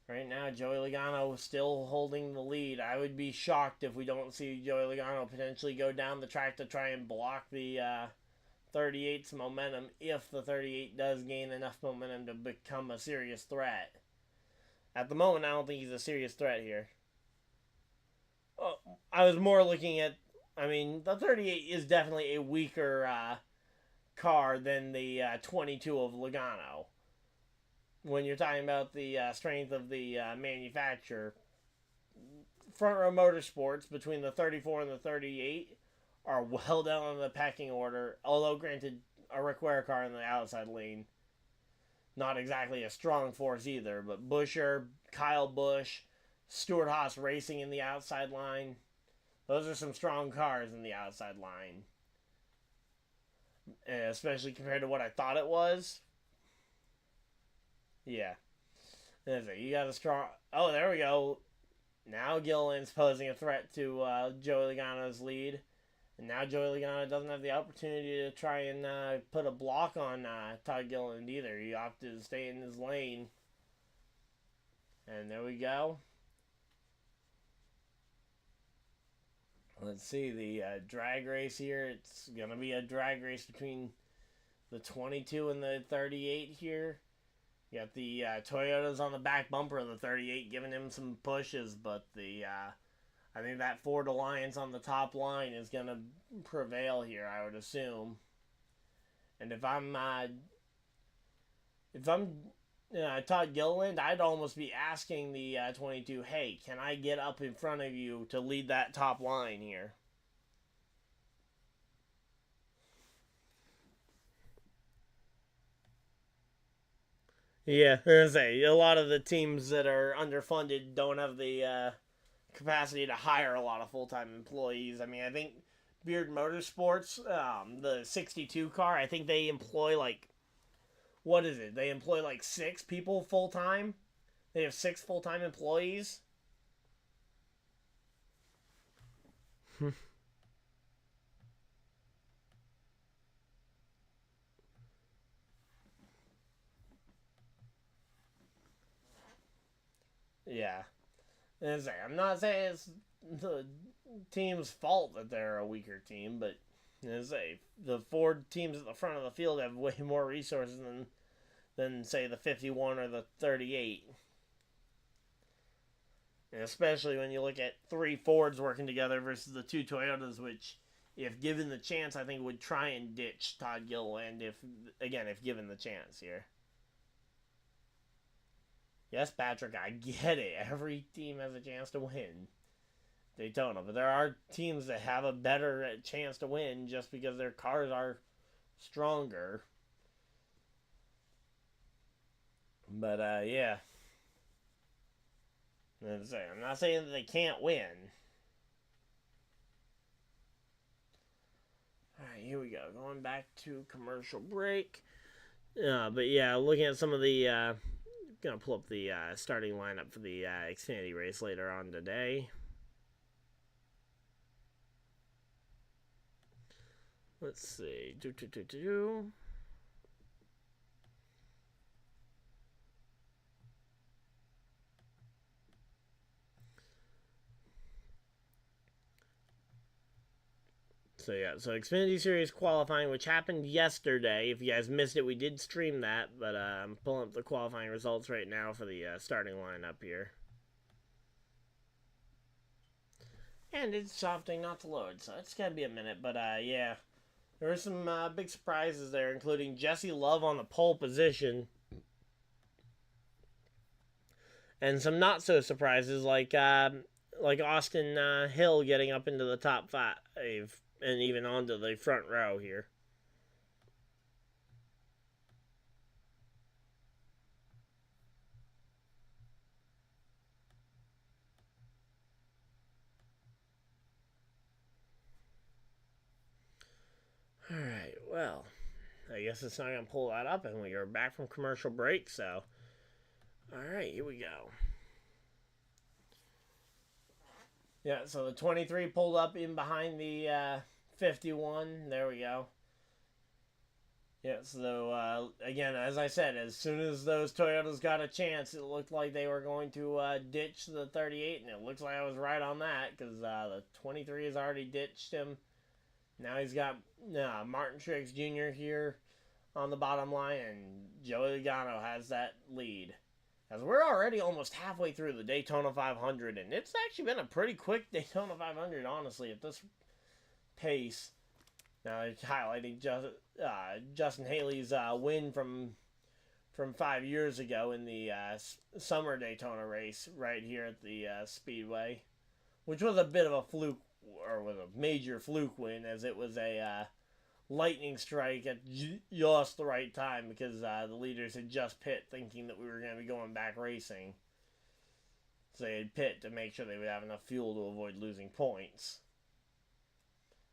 right now Joey Logano still holding the lead. I would be shocked if we don't see Joey Logano potentially go down the track to try and block the 38's momentum, if the 38 does gain enough momentum to become a serious threat. At the moment, I don't think he's a serious threat here. I was more looking at, the 38 is definitely a weaker car than the 22 of Logano. When you're talking about the strength of the manufacturer, Front Row Motorsports between the 34 and the 38 are well down in the pecking order. Although, granted, a Rick Ware car in the outside lane, not exactly a strong force either. But Buescher, Kyle Busch, Stewart Haas Racing in the outside line. Those are some strong cars in the outside line. Especially compared to what I thought it was. Yeah. You got a strong... Oh, there we go. Now Gilliland's posing a threat to Joey Logano's lead. And now Joey Logano doesn't have the opportunity to try and put a block on Todd Gilliland either. He opted to stay in his lane. And there we go. Let's see, the drag race here. It's going to be a drag race between the 22 and the 38 here. You got the Toyotas on the back bumper of the 38 giving him some pushes, but I think that Ford Alliance on the top line is going to prevail here, I would assume. And if I'm Todd Gilliland, I'd almost be asking the 22, hey, can I get up in front of you to lead that top line here? Yeah, I was gonna say, a lot of the teams that are underfunded don't have the capacity to hire a lot of full-time employees. I mean, I think Beard Motorsports, the 62 car, I think they employ like, what is it? They employ like 6 people full-time? They have 6 full-time employees? Yeah. And I'm not saying it's the team's fault that they're a weaker team, but the Ford teams at the front of the field have way more resources than say the 51 or the 38. And especially when you look at 3 Fords working together versus the 2 Toyotas, which, if given the chance, I think would try and ditch Todd Gilliland if given the chance here. Yes, Patrick, I get it. Every team has a chance to win Daytona, but there are teams that have a better chance to win just because their cars are stronger. But, yeah. I'm not saying that they can't win. Alright, here we go. Going back to commercial break. But yeah, looking at some of the... Gonna pull up the starting lineup for the Xfinity race later on today. Let's see. So yeah, so Xfinity Series qualifying, which happened yesterday. If you guys missed it, we did stream that, but I'm pulling up the qualifying results right now for the starting lineup here. And it's opting not to load, so it's gonna be a minute, but yeah. There were some big surprises there, including Jesse Love on the pole position. And some not so surprises like Austin Hill getting up into the top 5 and even onto the front row here. Alright, well, I guess it's not going to pull that up, and we are back from commercial break, so... Alright, here we go. Yeah, so the 23 pulled up in behind the 51. There we go. Yeah, so again, as I said, as soon as those Toyotas got a chance, it looked like they were going to ditch the 38, and it looks like I was right on that, because the 23 has already ditched him. Now he's got Martin Truex Jr. here on the bottom line, and Joey Logano has that lead. As we're already almost halfway through the Daytona 500, and it's actually been a pretty quick Daytona 500, honestly, at this pace. Now, highlighting Justin Haley's win from 5 years ago in the summer Daytona race right here at the Speedway. which was a bit of a fluke, or was a major fluke win, as it was a lightning strike at just the right time, because the leaders had just pit thinking that we were going to be going back racing. So they had pit to make sure they would have enough fuel to avoid losing points.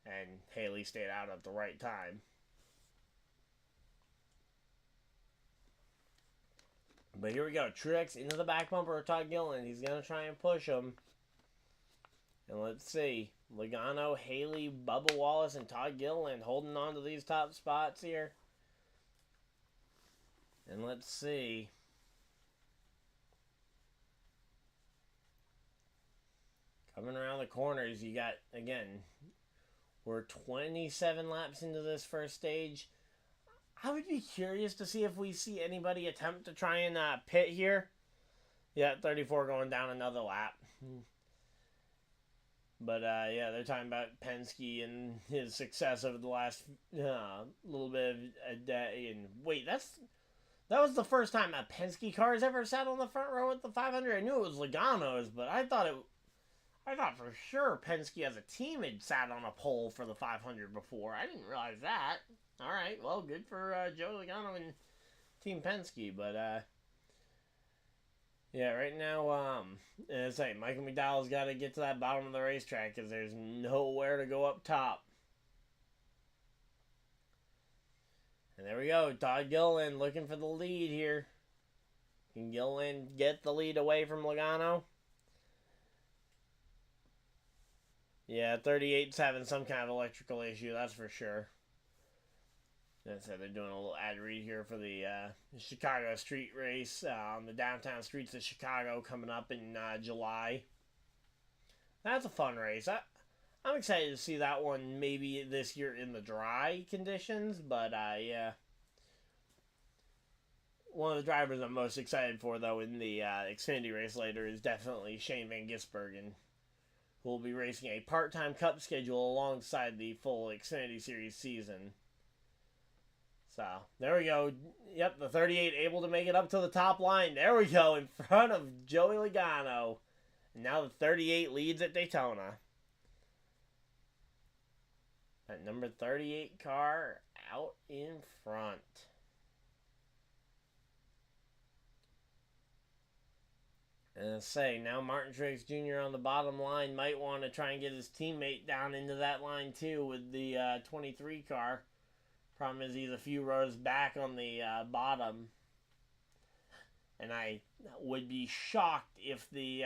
And Haley stayed out at the right time. But here we go. Truex into the back bumper of Todd Gilliland. He's going to try and push him. And let's see. Logano, Haley, Bubba Wallace, and Todd Gilliland holding on to these top spots here. And let's see. Coming around the corners, you got, again, we're 27 laps into this first stage. I would be curious to see if we see anybody attempt to try and pit here. Yeah, 34 going down another lap. But, yeah, they're talking about Penske and his success over the last little bit of a day. And wait, that was the first time a Penske car has ever sat on the front row at the 500. I knew it was Logano's, but I thought for sure Penske as a team had sat on a pole for the 500 before. I didn't realize that. All right, well, good for Joe Logano and Team Penske. But, yeah, right now, as I say, Michael McDowell's got to get to that bottom of the racetrack because there's nowhere to go up top. And there we go. Todd Gilliland looking for the lead here. Can Gilliland get the lead away from Logano? Yeah, 38's having some kind of electrical issue, that's for sure. That's it. They're doing a little ad read here for the Chicago street race on the downtown streets of Chicago coming up in July. That's a fun race. I'm excited to see that one maybe this year in the dry conditions, but yeah. One of the drivers I'm most excited for, though, in the Xfinity race later is definitely Shane Van Gisbergen, who will be racing a part-time Cup schedule alongside the full Xfinity Series season. So, there we go. Yep, the 38 able to make it up to the top line. There we go, in front of Joey Logano. And now the 38 leads at Daytona. That number 38 car out in front. And I say, now Martin Truex Jr. on the bottom line might want to try and get his teammate down into that line too with the 23 car. Problem is he's a few rows back on the bottom. And I would be shocked if the...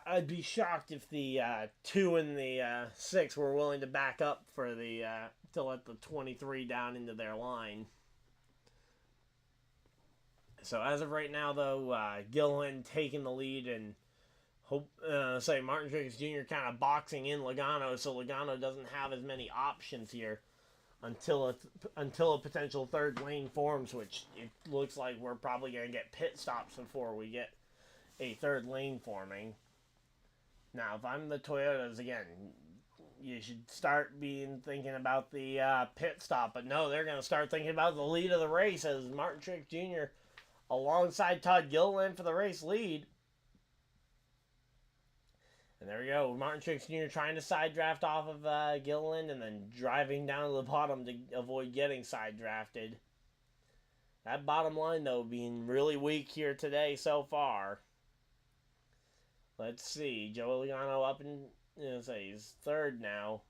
I'd be shocked if the 2 and the 6 were willing to back up for the to let the 23 down into their line. So as of right now, though, Gilliland taking the lead, and Martin Truex Jr. kind of boxing in Logano, so Logano doesn't have as many options here until a potential third lane forms, which it looks like we're probably going to get pit stops before we get a third lane forming. Now, if I'm the Toyotas, again, you should start thinking about the pit stop. But no, they're going to start thinking about the lead of the race as Martin Truex Jr. alongside Todd Gilliland for the race lead. And there we go. Martin Truex Jr. trying to side draft off of Gilliland and then driving down to the bottom to avoid getting side drafted. That bottom line, though, being really weak here today so far. Let's see. Joey Logano up in, he's third now.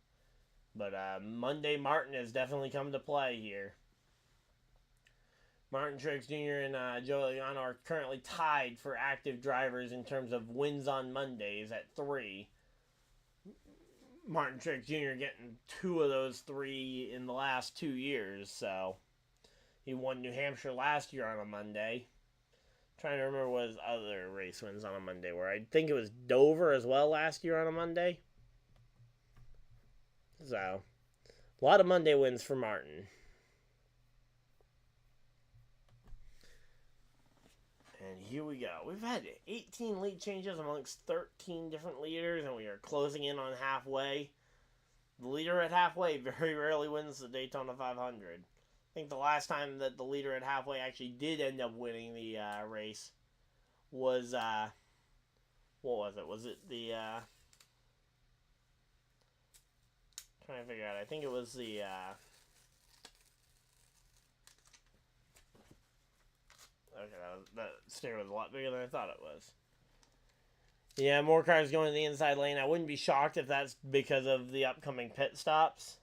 But Monday Martin has definitely come to play here. Martin Truex Jr. and Joey Logano are currently tied for active drivers in terms of wins on Mondays at 3. Martin Truex Jr. getting 2 of those 3 in the last 2 years. So he won New Hampshire last year on a Monday. Trying to remember what his other race wins on a Monday were. I think it was Dover as well last year on a Monday. So, a lot of Monday wins for Martin. And here we go. We've had 18 lead changes amongst 13 different leaders, and we are closing in on halfway. The leader at halfway very rarely wins the Daytona 500. think the last time that the leader at halfway actually did end up winning the race was, what was it? Was it the, trying to figure out, I think it was the, okay, that stair was a lot bigger than I thought it was. Yeah, more cars going to the inside lane. I wouldn't be shocked if that's because of the upcoming pit stops.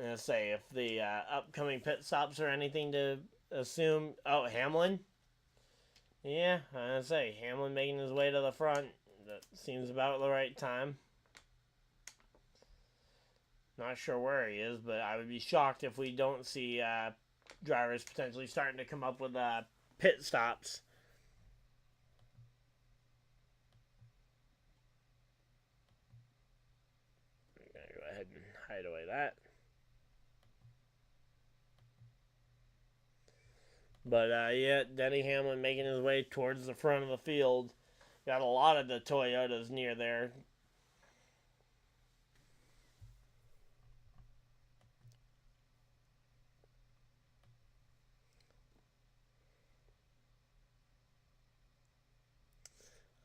And say, if the upcoming pit stops are anything to assume... Oh, Hamlin? Yeah, I say, Hamlin making his way to the front. That seems about the right time. Not sure where he is, but I would be shocked if we don't see drivers potentially starting to come up with pit stops. I'm going to go ahead and hide away that. But, yeah, Denny Hamlin making his way towards the front of the field. Got a lot of the Toyotas near there.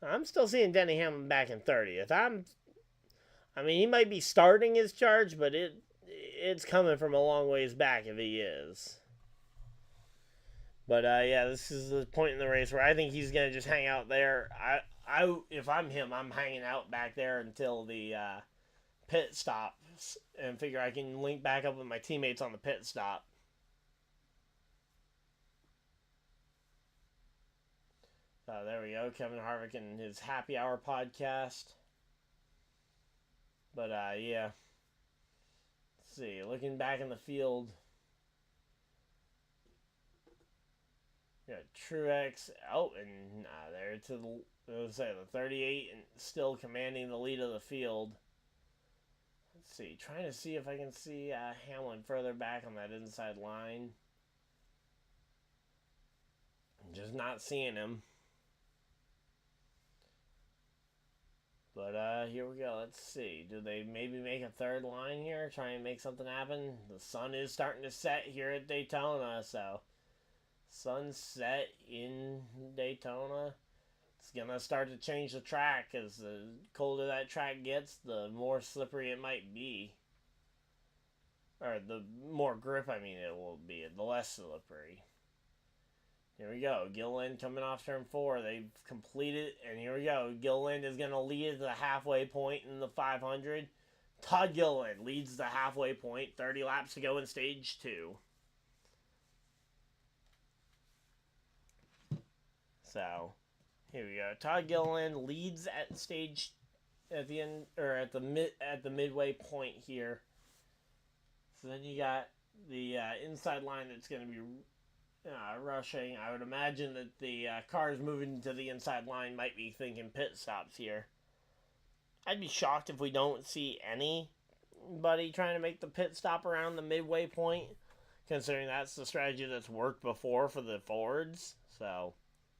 I'm still seeing Denny Hamlin back in 30th. I mean, he might be starting his charge, but it's coming from a long ways back if he is. But, yeah, this is the point in the race where I think he's going to just hang out there. If I'm him, I'm hanging out back there until the pit stops and figure I can link back up with my teammates on the pit stop. There we go, Kevin Harvick and his happy hour podcast. But, yeah. Let's see, looking back in the field. We got Truex out and there to the 38 and still commanding the lead of the field. Let's see, trying to see if I can see Hamlin further back on that inside line. I'm just not seeing him. But here we go. Let's see. Do they maybe make a third line here? Try and make something happen? The sun is starting to set here at Daytona, so sunset in Daytona. It's going to start to change the track. As the colder that track gets, the more slippery it might be. Or the more grip, I mean, it will be. The less slippery. Here we go. Gilliland coming off turn 4. They've completed. And here we go. Gilliland is going to lead to the halfway point in the 500. Todd Gilliland leads the halfway point. 30 laps to go in stage 2. So, here we go. Todd Gilliland leads at stage at the end, or at the midway point here. So then you got the inside line that's going to be rushing. I would imagine that the cars moving to the inside line might be thinking pit stops here. I'd be shocked if we don't see anybody trying to make the pit stop around the midway point, considering that's the strategy that's worked before for the Fords. So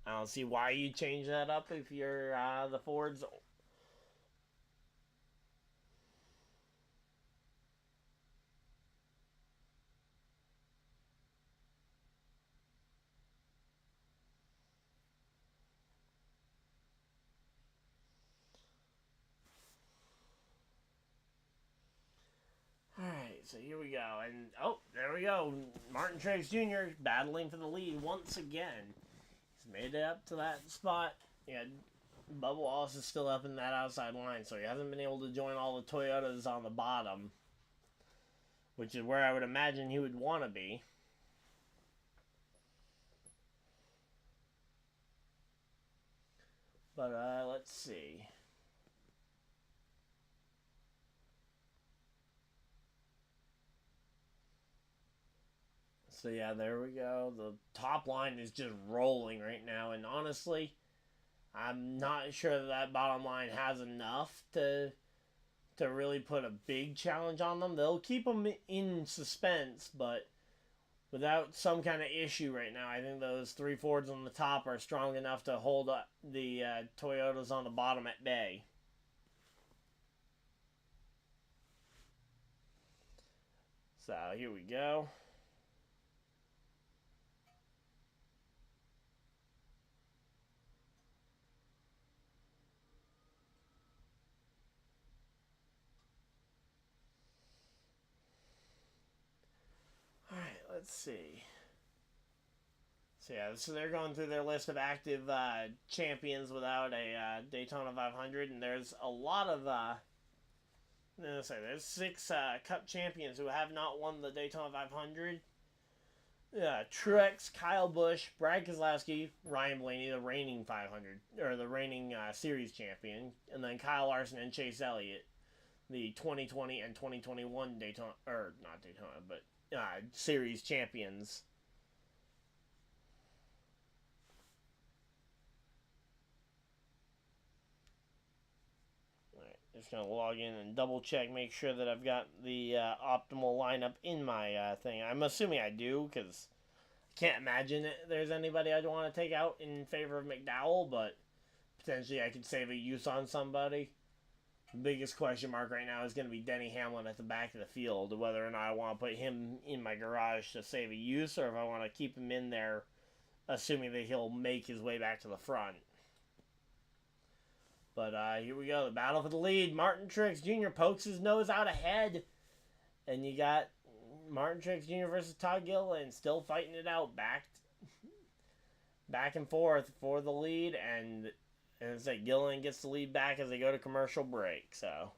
I don't see why you change that up if you're the Fords. Alright, so here we go. And, oh, there we go. Martin Truex Jr. battling for the lead once again. He's made it up to that spot. Yeah, Bubba Wallace is still up in that outside line, so he hasn't been able to join all the Toyotas on the bottom, which is where I would imagine he would want to be. But, let's see. So, yeah, there we go. The top line is just rolling right now. And honestly, I'm not sure that bottom line has enough to really put a big challenge on them. They'll keep them in suspense, but without some kind of issue right now, I think those 3 Fords on the top are strong enough to hold up the Toyotas on the bottom at bay. So here we go. Alright, let's see. So yeah, so they're going through their list of active champions without a Daytona 500, and there's a lot of there's 6 Cup champions who have not won the Daytona 500. Truex, Kyle Busch, Brad Keselowski, Ryan Blaney, the reigning 500 or the reigning series champion, and then Kyle Larson and Chase Elliott, the 2020 and 2021 Daytona, or not Daytona, but series champions. Just going to log in and double check, make sure that I've got the optimal lineup in my thing. I'm assuming I do, because I can't imagine there's anybody I'd want to take out in favor of McDowell, but potentially I could save a use on somebody. The biggest question mark right now is going to be Denny Hamlin at the back of the field, whether or not I want to put him in my garage to save a use, or if I want to keep him in there, assuming that he'll make his way back to the front. But here we go, the battle for the lead. Martin Truex Jr. pokes his nose out ahead. And you got Martin Truex Jr. versus Todd Gilliland still fighting it out back and forth for the lead. And it's like Gilliland gets the lead back as they go to commercial break. So,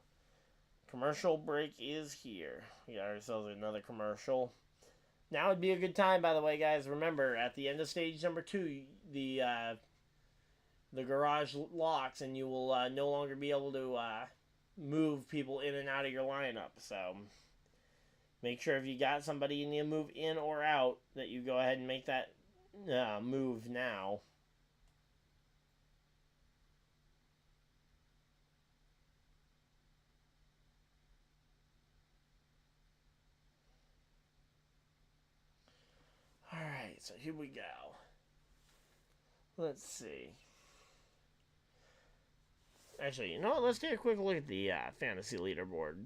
commercial break is here. We got ourselves another commercial. Now would be a good time, by the way, guys. Remember, at the end of stage number 2, the garage locks, and you will no longer be able to move people in and out of your lineup. So make sure if you got somebody you need to move in or out, that you go ahead and make that move now. Alright, so here we go. Let's see. Actually, you know what? Let's take a quick look at the fantasy leaderboard.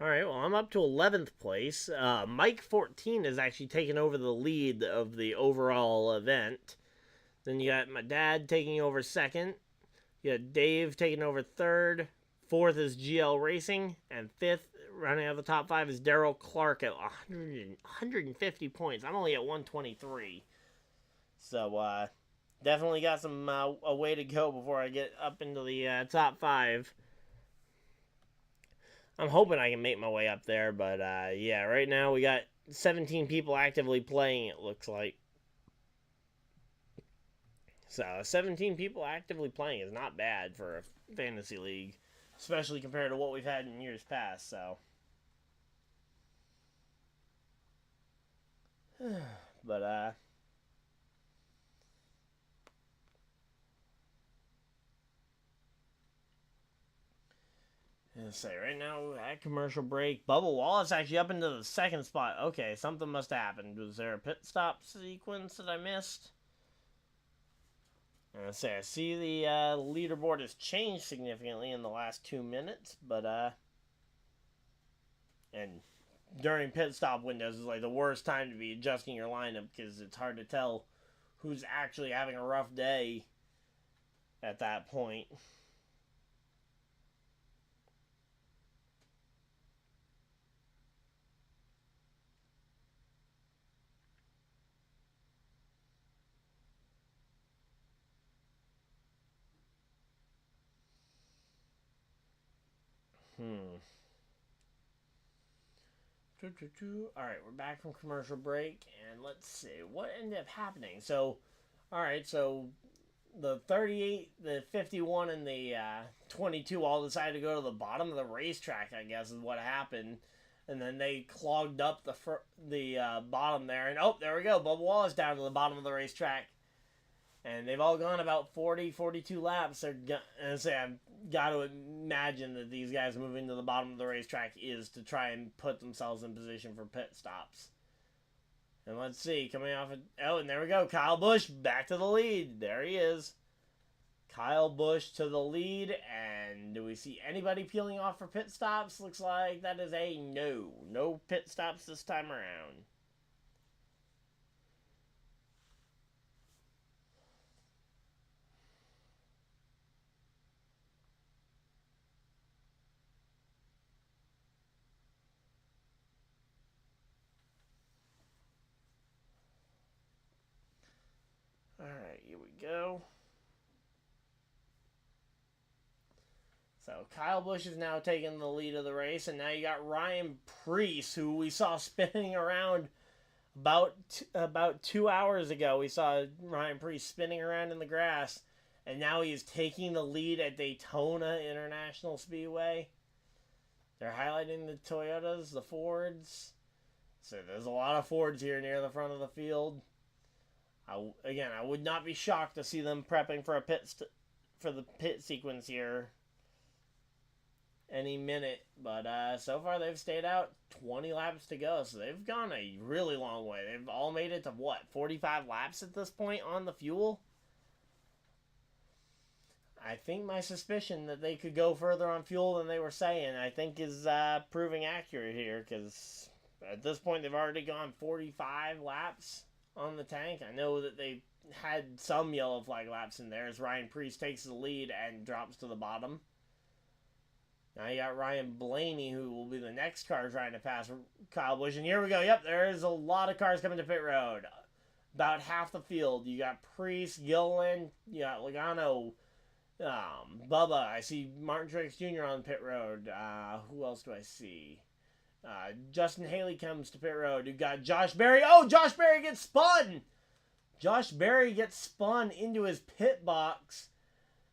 Alright, well, I'm up to 11th place. Mike 14 is actually taking over the lead of the overall event. Then you got my dad taking over 2nd. You got Dave taking over 3rd. 4th is GL Racing. And 5th, running out of the top 5, is Daryl Clark at 150 points. I'm only at 123. So, definitely got some a way to go before I get up into the top 5. I'm hoping I can make my way up there, but yeah, right now we got 17 people actively playing, it looks like. So, 17 people actively playing is not bad for a fantasy league, especially compared to what we've had in years past, so. But, let's say right now at commercial break, Bubba Wallace actually up into the 2nd spot. Okay, something must have happened. Was there a pit stop sequence that I missed? I see the leaderboard has changed significantly in the last 2 minutes, but and during pit stop windows is like the worst time to be adjusting your lineup, because it's hard to tell who's actually having a rough day at that point. Alright, we're back from commercial break, and let's see what ended up happening. So, alright, so the 38, the 51, and the 22 all decided to go to the bottom of the racetrack, I guess is what happened. And then they clogged up the bottom there, and oh, there we go, Bubba Wallace down to the bottom of the racetrack. And they've all gone about 40, 42 laps. I've got to imagine that these guys moving to the bottom of the racetrack is to try and put themselves in position for pit stops. And let's see, coming off of... Oh, and there we go. Kyle Busch back to the lead. There he is. Kyle Busch to the lead. And do we see anybody peeling off for pit stops? Looks like that is a no. No pit stops this time around. Alright, here we go. So Kyle Busch is now taking the lead of the race, and now you got Ryan Preece, who we saw spinning around about 2 hours ago. We saw Ryan Preece spinning around in the grass, and now he is taking the lead at Daytona International Speedway. They're highlighting the Toyotas, the Fords. So there's a lot of Fords here near the front of the field. Again, I would not be shocked to see them prepping for for the pit sequence here any minute. But so far they've stayed out 20 laps to go, so they've gone a really long way. They've all made it to what, 45 laps at this point on the fuel? I think my suspicion that they could go further on fuel than they were saying, I think is proving accurate here, because at this point they've already gone 45 laps on the tank. I know that they had some yellow flag laps in there as Ryan Preece takes the lead and drops to the bottom. Now you got Ryan Blaney, who will be the next car trying to pass Kyle Busch. And here we go. Yep, there's a lot of cars coming to pit road. About half the field. You got Preece, Gilliland, you got Logano, Bubba. I see Martin Truex Jr. on pit road. Who else do I see? Justin Haley comes to pit road. You got Josh Berry. Oh, Josh Berry gets spun! Josh Berry gets spun into his pit box.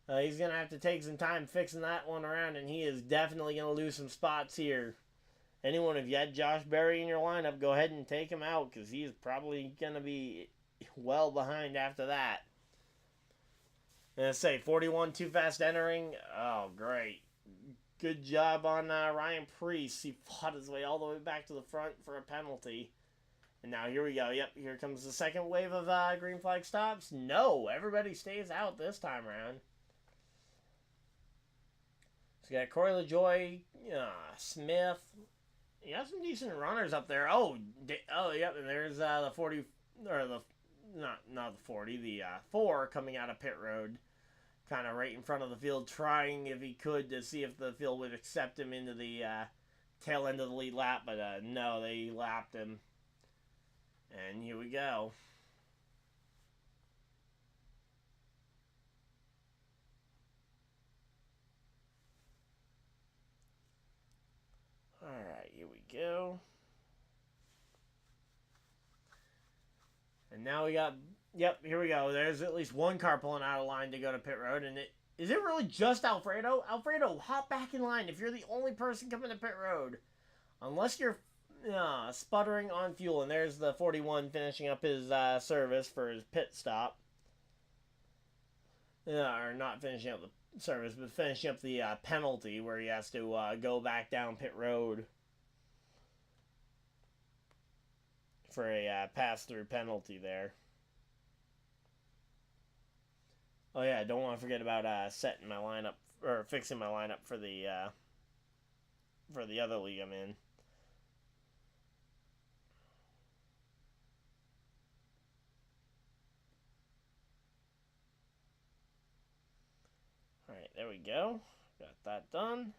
He's going to have to take some time fixing that one around, and he is definitely going to lose some spots here. Anyone, if you had Josh Berry in your lineup, go ahead and take him out, because he's probably going to be well behind after that. And I say, 41 too fast entering. Oh, great. Good job on Ryan Preece. He fought his way all the way back to the front for a penalty. And now here we go. Yep, here comes the second wave of green flag stops. No, everybody stays out this time around. So you got Corey LaJoie, Smith. You got some decent runners up there. Oh, yep, and there's the 40, or the, not the 40, the 4 coming out of pit road. Kind of right in front of the field, trying if he could to see if the field would accept him into the tail end of the lead lap, but no, they lapped him. And here we go. Alright, here we go. And now we got... Yep, here we go. There's at least one car pulling out of line to go to pit road, and is it really just Alfredo? Alfredo, hop back in line if you're the only person coming to pit road. Unless you're sputtering on fuel, and there's the 41 finishing up his service for his pit stop. Or not finishing up the service, but finishing up the penalty where he has to go back down pit road for a pass-through penalty there. Oh yeah, I don't want to forget about setting my lineup, or fixing my lineup for the other league I'm in. Alright, there we go. Got that done.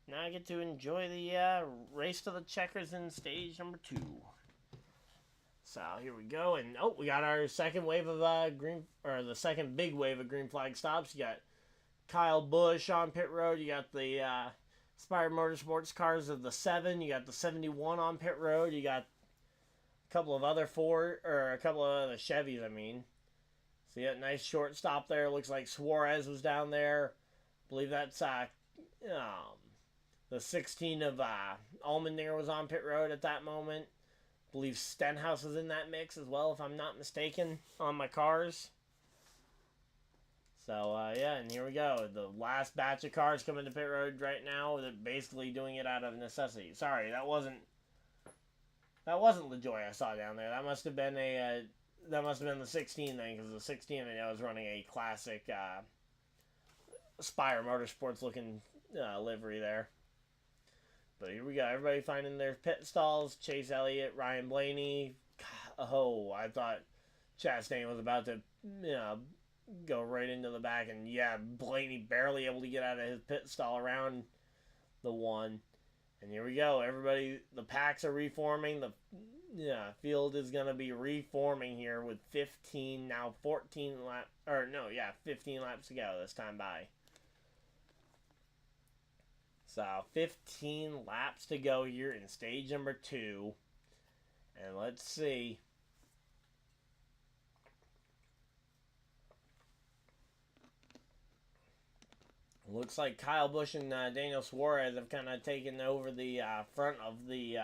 Now I get to enjoy the race to the checkers in stage number 2. So here we go, and we got our second wave of the second big wave of green flag stops. You got Kyle Busch on pit road. You got the Inspired Motorsports cars of the 7. You got the 71 on pit road. You got a couple of other Chevys, I mean. So you got a nice short stop there. Looks like Suarez was down there. I believe that's the 16 of Allmendinger was on pit road at that moment. I believe Stenhouse is in that mix as well, if I'm not mistaken, on my cars. So, yeah, and here we go. The last batch of cars coming to pit road right now. They're basically doing it out of necessity. Sorry, that wasn't That wasn't LaJoy I saw down there. That must have been the 16 thing, because the 16 I know was running a classic Spire Motorsports looking livery there. But here we go. Everybody finding their pit stalls. Chase Elliott, Ryan Blaney. Oh, I thought Chastain was about to, go right into the back. And yeah, Blaney barely able to get out of his pit stall around the one. And here we go. Everybody, the packs are reforming. The field is going to be reforming here with 15 laps to go this time by. So 15 laps to go here in stage number 2. And let's see. Looks like Kyle Busch and Daniel Suarez have kind of taken over the front of the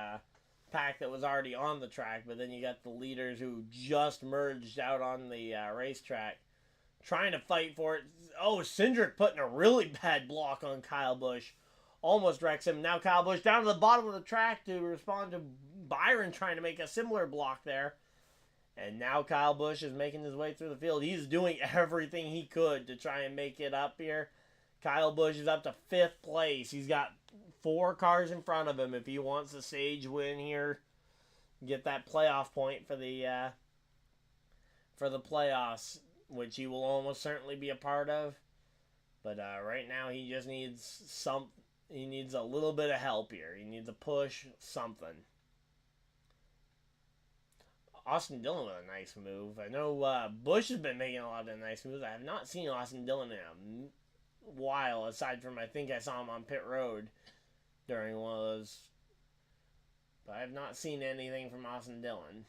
pack that was already on the track. But then you got the leaders who just merged out on the racetrack trying to fight for it. Oh, Cindric putting a really bad block on Kyle Busch. Almost wrecks him. Now Kyle Busch down to the bottom of the track to respond to Byron trying to make a similar block there. And now Kyle Busch is making his way through the field. He's doing everything he could to try and make it up here. Kyle Busch is up to 5th place. He's got 4 cars in front of him if he wants a stage win here. Get that playoff point for the playoffs, which he will almost certainly be a part of. But right now he just needs he needs a little bit of help here. He needs a push, something. Austin Dillon with a nice move. I know Busch has been making a lot of nice moves. I have not seen Austin Dillon in a while, aside from I think I saw him on pit road during one of those. But I have not seen anything from Austin Dillon.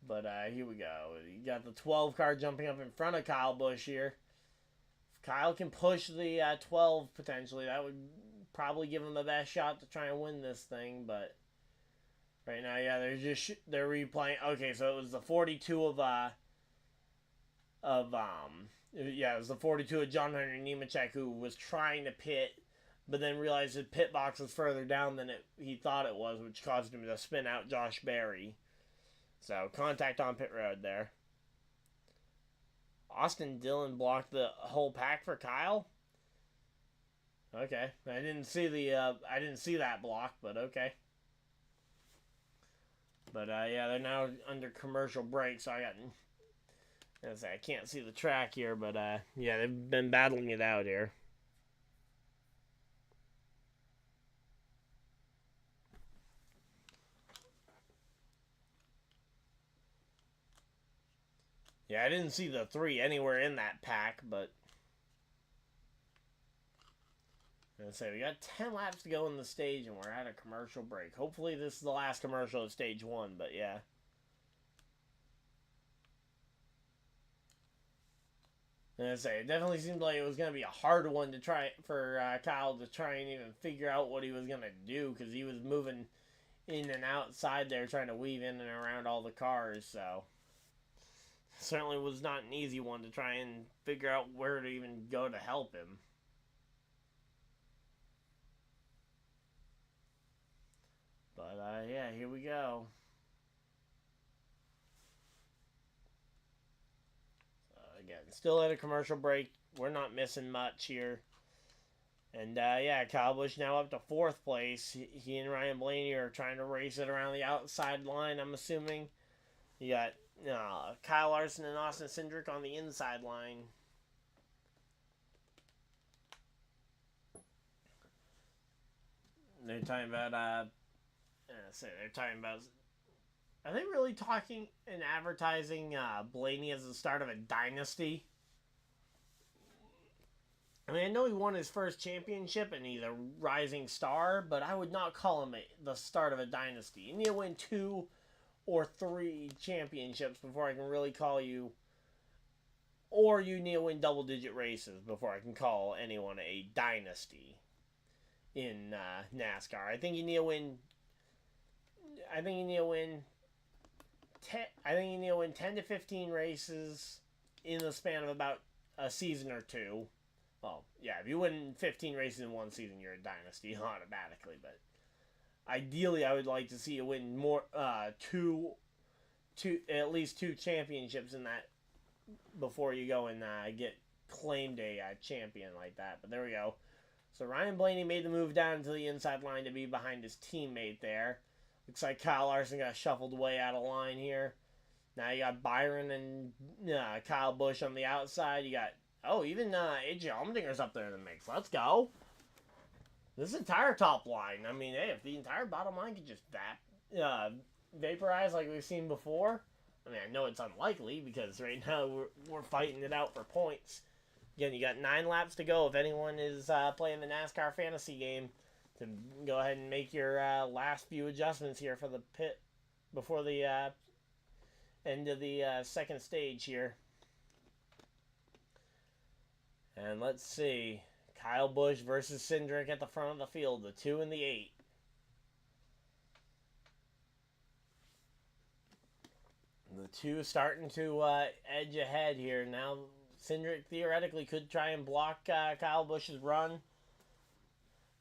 But here we go. You got the 12 car jumping up in front of Kyle Busch here. If Kyle can push the 12 potentially, that would probably give him the best shot to try and win this thing. But right now, yeah, they're replaying. Okay, so it was the 42 it was the 42 of John Hunter Nemechek who was trying to pit, but then realized his pit box was further down than he thought it was, which caused him to spin out Josh Berry. So, contact on pit road there. Austin Dillon blocked the whole pack for Kyle? Okay. I didn't see that block, but okay. But, yeah, they're now under commercial break, so I can't see the track here, but, yeah, they've been battling it out here. Yeah, I didn't see the 3 anywhere in that pack, but we got 10 laps to go in the stage, and we're at a commercial break. Hopefully this is the last commercial of stage 1, but yeah. It definitely seemed like it was going to be a hard one to try for Kyle to try and even figure out what he was going to do, because he was moving in and outside there, trying to weave in and around all the cars, so certainly was not an easy one to try and figure out where to even go to help him. But, yeah, here we go. Again, still at a commercial break. We're not missing much here. And, yeah, Kyle Busch now up to 4th place. He and Ryan Blaney are trying to race it around the outside line, I'm assuming. You got Kyle Larson and Austin Cindric on the inside line. They're talking about, are they really talking and advertising Blaney as the start of a dynasty? I mean, I know he won his first championship and he's a rising star, but I would not call him the start of a dynasty. You need to win 2 or 3 championships before I can really call you, or you need to win double-digit races before I can call anyone a dynasty in NASCAR. I think you need to win 10 to 15 races in the span of about a season or 2. Well, yeah, if you win 15 races in one season, you're a dynasty automatically, but ideally, I would like to see you win more, at least 2 championships in that before you go and get claimed a champion like that. But there we go. So Ryan Blaney made the move down to the inside line to be behind his teammate there. Looks like Kyle Larson got shuffled way out of line here. Now you got Byron and Kyle Busch on the outside. You got, even AJ Allmendinger's up there in the mix. Let's go. This entire top line. I mean, hey, if the entire bottom line could just vaporize like we've seen before. I mean, I know it's unlikely because right now we're fighting it out for points. Again, you got 9 laps to go if anyone is playing the NASCAR fantasy game to go ahead and make your last few adjustments here for the pit before the end of the second stage here. And let's see. Kyle Busch versus Cindric at the front of the field, the 2 and the 8. The 2 starting to edge ahead here. Now, Cindric theoretically could try and block Kyle Busch's run.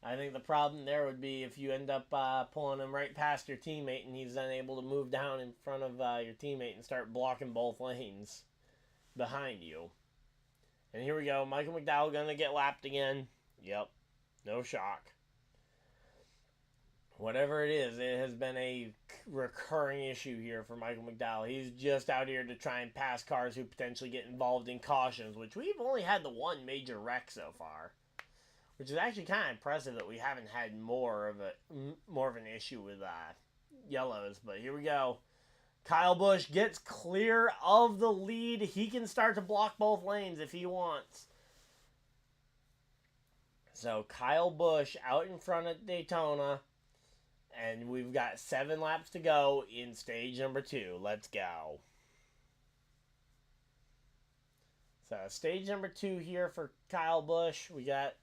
I think the problem there would be if you end up pulling him right past your teammate and he's then able to move down in front of your teammate and start blocking both lanes behind you. And here we go. Michael McDowell going to get lapped again. Yep. No shock. Whatever it is, it has been a recurring issue here for Michael McDowell. He's just out here to try and pass cars who potentially get involved in cautions, which we've only had the 1 major wreck so far. Which is actually kind of impressive that we haven't had more of an issue with yellows. But here we go. Kyle Busch gets clear of the lead. He can start to block both lanes if he wants. So Kyle Busch out in front at Daytona. And we've got 7 laps to go in stage number 2. Let's go. So stage number 2 here for Kyle Busch. We got...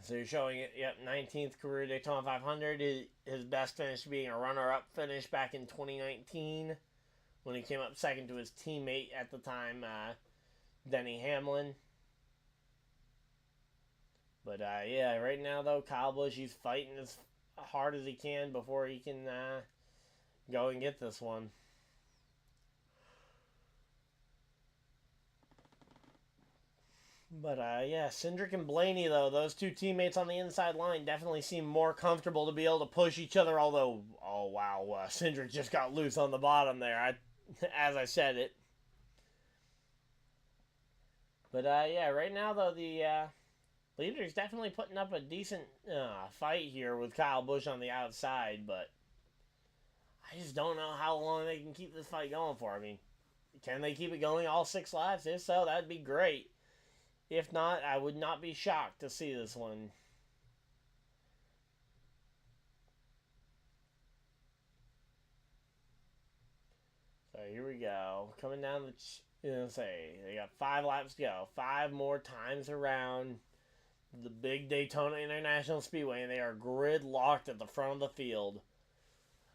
So you're showing it, 19th career Daytona 500. His best finish being a runner-up finish back in 2019 when he came up second to his teammate at the time, Denny Hamlin. But, right now, though, Kyle Busch, he's fighting as hard as he can before he can go and get this one. But, Cindric and Blaney, though, those 2 teammates on the inside line definitely seem more comfortable to be able to push each other, although, oh, wow, Cindric just got loose on the bottom there, as I said it. But, right now, though, the leader's definitely putting up a decent fight here with Kyle Busch on the outside, but I just don't know how long they can keep this fight going for. I mean, can they keep it going all 6 laps? If so, that'd be great. If not, I would not be shocked to see this one. So here we go. Coming down they got 5 laps to go. 5 more times around the big Daytona International Speedway, and they are grid locked at the front of the field.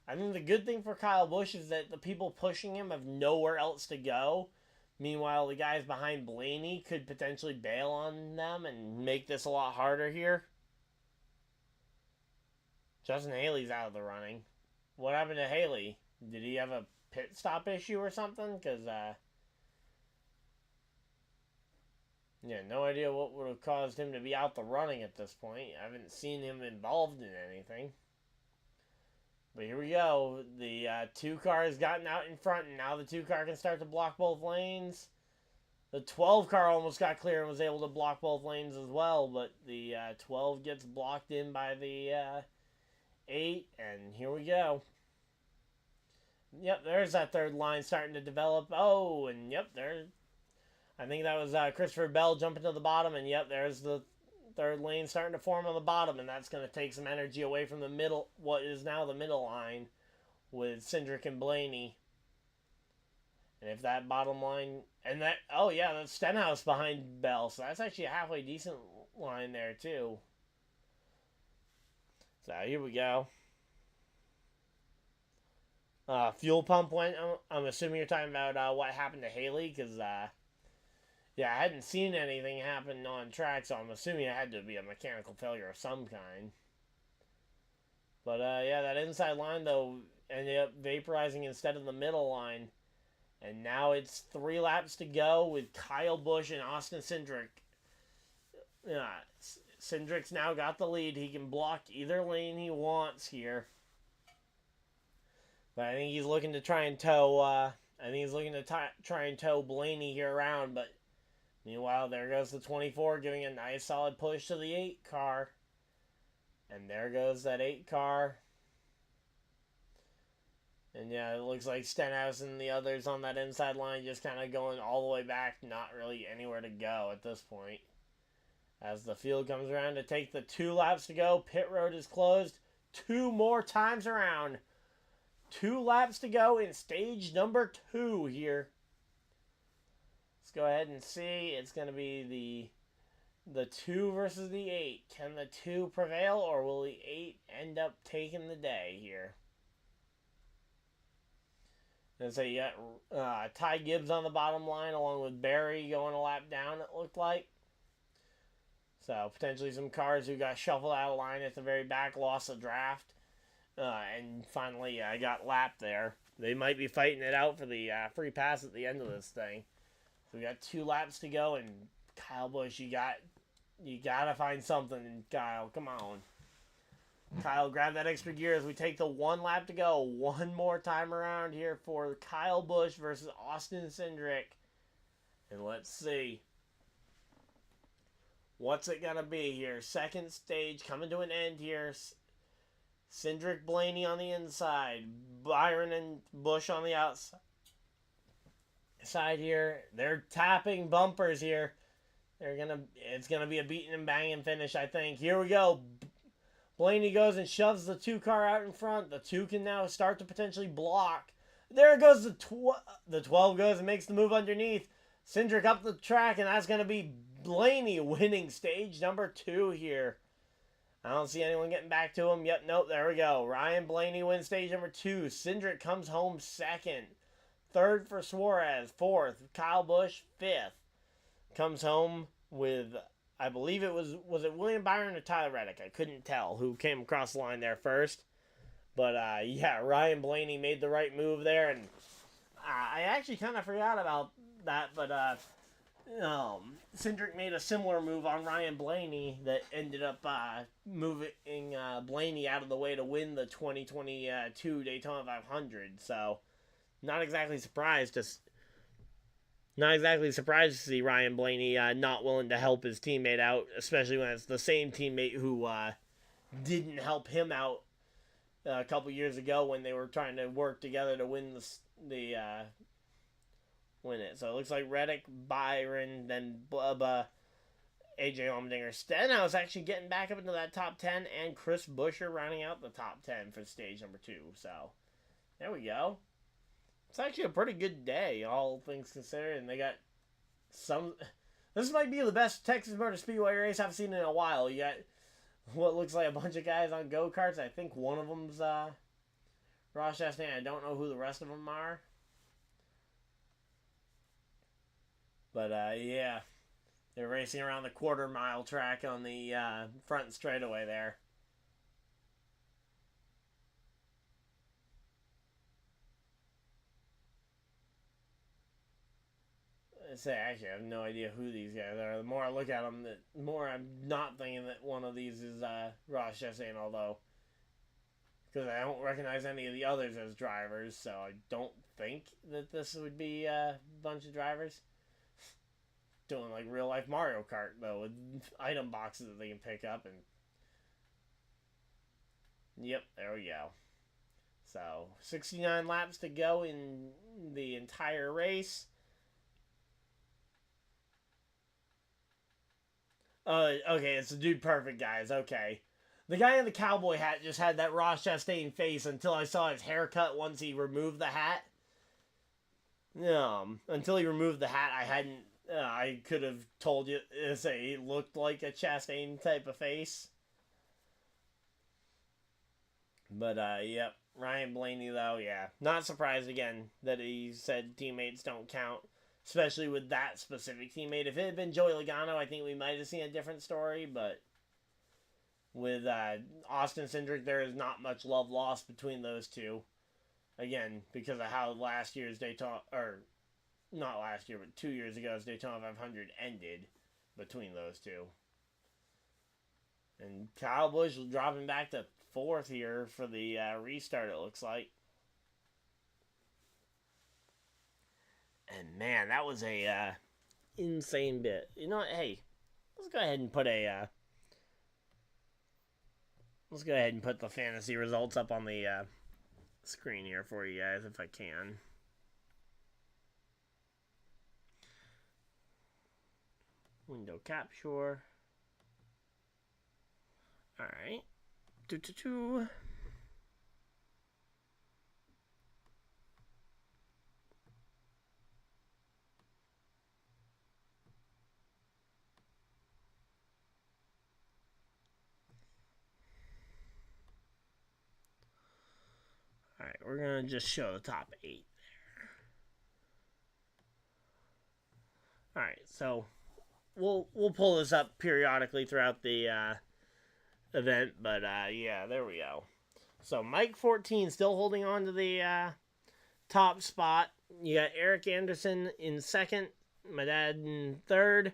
I think the good thing for Kyle Busch is that the people pushing him have nowhere else to go. Meanwhile, the guys behind Blaney could potentially bail on them and make this a lot harder here. Justin Haley's out of the running. What happened to Haley? Did he have a pit stop issue or something? Because, no idea what would have caused him to be out the running at this point. I haven't seen him involved in anything. But here we go. The 2 car has gotten out in front, and now the 2 car can start to block both lanes. The 12 car almost got clear and was able to block both lanes as well, but the 12 gets blocked in by the 8, and here we go. Yep, there's that 3rd line starting to develop. Oh, and yep, there. I think that was Christopher Bell jumping to the bottom, and yep, there's the 3rd lane starting to form on the bottom, and that's going to take some energy away from the middle, what is now the middle line with Cindric and Blaney. And if that bottom line, and that, oh yeah, that's Stenhouse behind Bell, so that's actually a halfway decent line there too. So here we go. Fuel pump went, I'm assuming you're talking about what happened to Haley, because yeah, I hadn't seen anything happen on track, so I'm assuming it had to be a mechanical failure of some kind. But, yeah, that inside line, though, ended up vaporizing instead of the middle line. And now it's 3 laps to go with Kyle Busch and Austin Cindric. Cindric's now got the lead. He can block either lane he wants here. But I think he's looking to try and tow. Try and tow Blaney here around. But meanwhile, there goes the 24, giving a nice solid push to the 8 car. And there goes that 8 car. And yeah, it looks like Stenhouse and the others on that inside line just kind of going all the way back, not really anywhere to go at this point. As the field comes around to take the 2 laps to go, pit road is closed 2 more times around. 2 laps to go in stage number 2 here. Let's go ahead and see. It's going to be the 2 versus the 8. Can the 2 prevail, or will the 8 end up taking the day here? And so you got Ty Gibbs on the bottom line along with Barry going a lap down, it looked like. So potentially some cars who got shuffled out of line at the very back lost the draft. And finally got lapped there. They might be fighting it out for the free pass at the end of this thing. So we got 2 laps to go, and Kyle Busch, you gotta find something, Kyle. Come on. Kyle, grab that extra gear as we take the 1 lap to go. 1 more time around here for Kyle Busch versus Austin Cindric. And let's see. What's it going to be here? Second stage coming to an end here. Cindric, Blaney on the inside. Byron and Busch on the outside here. They're tapping bumpers here. It's going to be a beating and banging finish, I think. Here we go. Blaney goes and shoves the 2 car out in front. The 2 can now start to potentially block. There goes the 12 goes and makes the move underneath. Cindric up the track, and that's going to be Blaney winning stage number 2 here. I don't see anyone getting back to him. Yep, nope, there we go. Ryan Blaney wins stage number 2. Cindric comes home 2nd. 3rd for Suarez. 4th, Kyle Busch. 5th. Comes home with, I believe it was it William Byron or Tyler Reddick? I couldn't tell who came across the line there first. But, yeah, Ryan Blaney made the right move there. And I actually kind of forgot about that. But Cindric made a similar move on Ryan Blaney that ended up moving Blaney out of the way to win the 2022 Daytona 500. So, not exactly surprised to see Ryan Blaney not willing to help his teammate out, especially when it's the same teammate who didn't help him out a couple years ago when they were trying to work together to win win it. So it looks like Reddick, Byron, then Bubba, AJ Allmendinger. Stenhouse actually getting back up into that top 10, and chrisbuescher rounding out the top 10 for stage number 2. So there we go. It's actually a pretty good day, all things considered, and they got some. This might be the best Texas Motor Speedway race I've seen in a while. You got what looks like a bunch of guys on go-karts. I think one of them's Ross Chastain. I don't know who the rest of them are. But, yeah, they're racing around the quarter-mile track on the front straightaway there. Actually, I have no idea who these guys are. The more I look at them, the more I'm not thinking that one of these is Ross Chastain, although, because I don't recognize any of the others as drivers, so I don't think that this would be a bunch of drivers. Doing like real life Mario Kart, though, with item boxes that they can pick up. And yep, there we go. So 69 laps to go in the entire race. Okay, it's the Dude Perfect, guys. Okay. The guy in the cowboy hat just had that Ross Chastain face until I saw his haircut once he removed the hat. Until he removed the hat, I could have told you, he looked like a Chastain type of face. But, yep. Ryan Blaney, though, yeah. Not surprised, again, that he said teammates don't count. Especially with that specific teammate. If it had been Joey Logano, I think we might have seen a different story, but with Austin Cindric, there is not much love lost between those two. Again, because of how last year's Daytona, or not last year, but 2 years ago's Daytona 500 ended between those two. And Kyle Busch dropping back to 4th here for the restart, it looks like. And man, that was a insane bit. You know what? Hey, let's go ahead and put a let's go ahead and put the fantasy results up on the screen here for you guys if I can. Window capture. All right. Alright, we're going to just show the top 8 there. Alright, so we'll pull this up periodically throughout the event, but yeah, there we go. So Mike 14 still holding on to the top spot. You got Eric Anderson in 2nd, my dad in 3rd.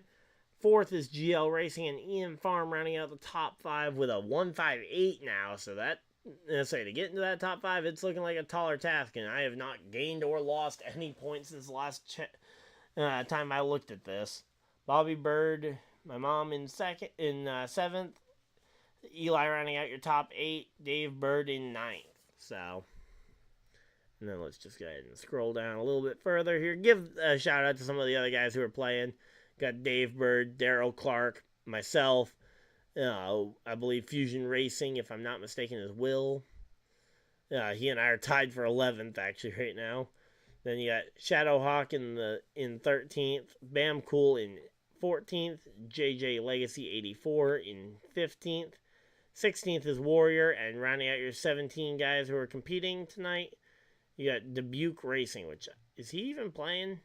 4th is GL Racing and Ian Farm rounding out the top 5 with a 158 now, so that to get into that top 5, it's looking like a taller task, and I have not gained or lost any points since the last time I looked at this. Bobby Bird, my mom in 7th, Eli rounding out your top 8, Dave Bird in 9th. So, and then let's just go ahead and scroll down a little bit further here. Give a shout out to some of the other guys who are playing. Got Dave Bird, Daryl Clark, myself. I believe Fusion Racing, if I'm not mistaken, is Will. He and I are tied for 11th, actually, right now. Then you got Shadowhawk in 13th, Bam Cool in 14th, JJ Legacy 84 in 15th. 16th is Warrior, and rounding out your 17 guys who are competing tonight, you got Dubuque Racing, which, is he even playing?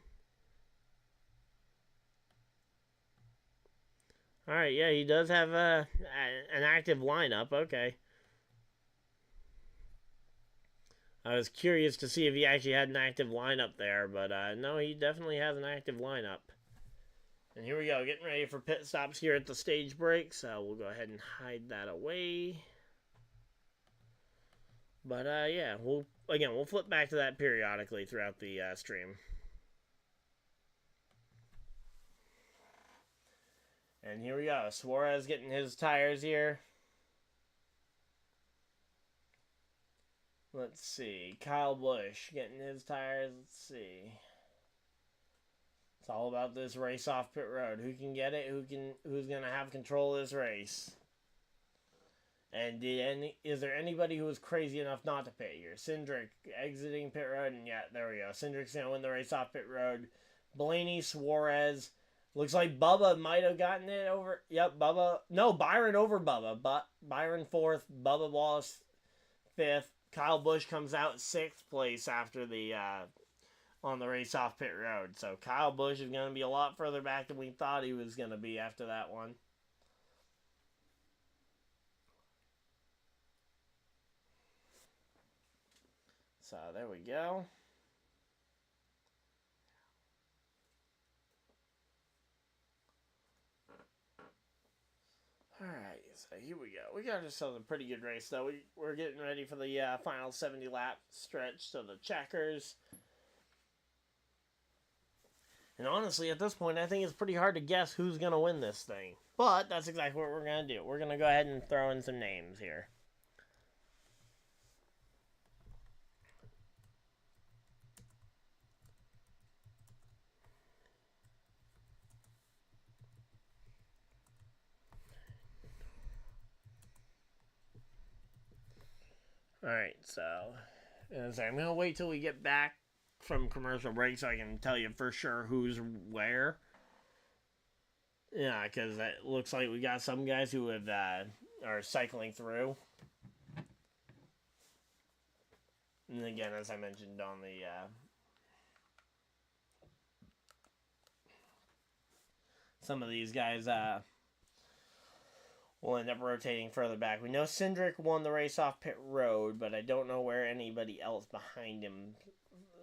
Alright, yeah, he does have an active lineup. Okay. I was curious to see if he actually had an active lineup there, but no, he definitely has an active lineup. And here we go, getting ready for pit stops here at the stage break, so we'll go ahead and hide that away. But yeah, we'll flip back to that periodically throughout the stream. And here we go. Suarez getting his tires here. Let's see. Kyle Busch getting his tires. Let's see. It's all about this race off pit road. Who can get it? Who's going to have control of this race? And is there anybody who was crazy enough not to pit here? Cindric exiting pit road, and yeah, there we go. Cindric's going to win the race off pit road. Blaney, Suarez. Looks like Bubba might have gotten it over. Yep, Bubba. No, Byron over Bubba. But Byron 4th, Bubba Wallace 5th. Kyle Busch comes out 6th place after the on the race off pit road. So Kyle Busch is going to be a lot further back than we thought he was going to be after that one. So there we go. Alright, so here we go. We got ourselves a pretty good race, though. We're getting ready for the final 70-lap stretch to the checkers. And honestly, at this point, I think it's pretty hard to guess who's going to win this thing. But that's exactly what we're going to do. We're going to go ahead and throw in some names here. Alright, so I'm going to wait till we get back from commercial break so I can tell you for sure who's where. Yeah, because it looks like we got some guys who have are cycling through. And again, as I mentioned on the some of these guys will end up rotating further back. We know Cindric won the race off pit road, but I don't know where anybody else behind him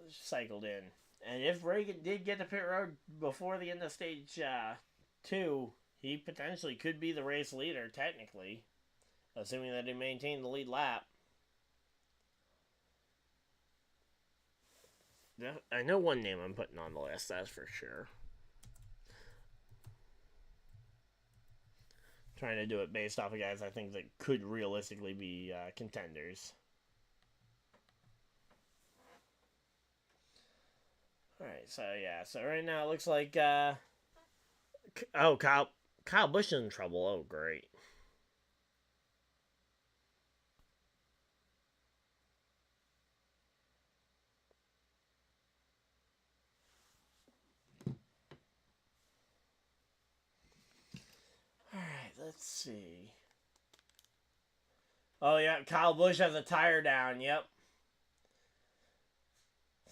cycled in. And if Reagan did get to pit road before the end of stage 2, he potentially could be the race leader, technically, assuming that he maintained the lead lap. I know one name I'm putting on the list, that's for sure. Trying to do it based off of guys I think that could realistically be contenders. Alright, so yeah, so right now it looks like Kyle Busch is in trouble. Oh, great. Alright, let's see. Oh, yeah, Kyle Busch has a tire down, yep.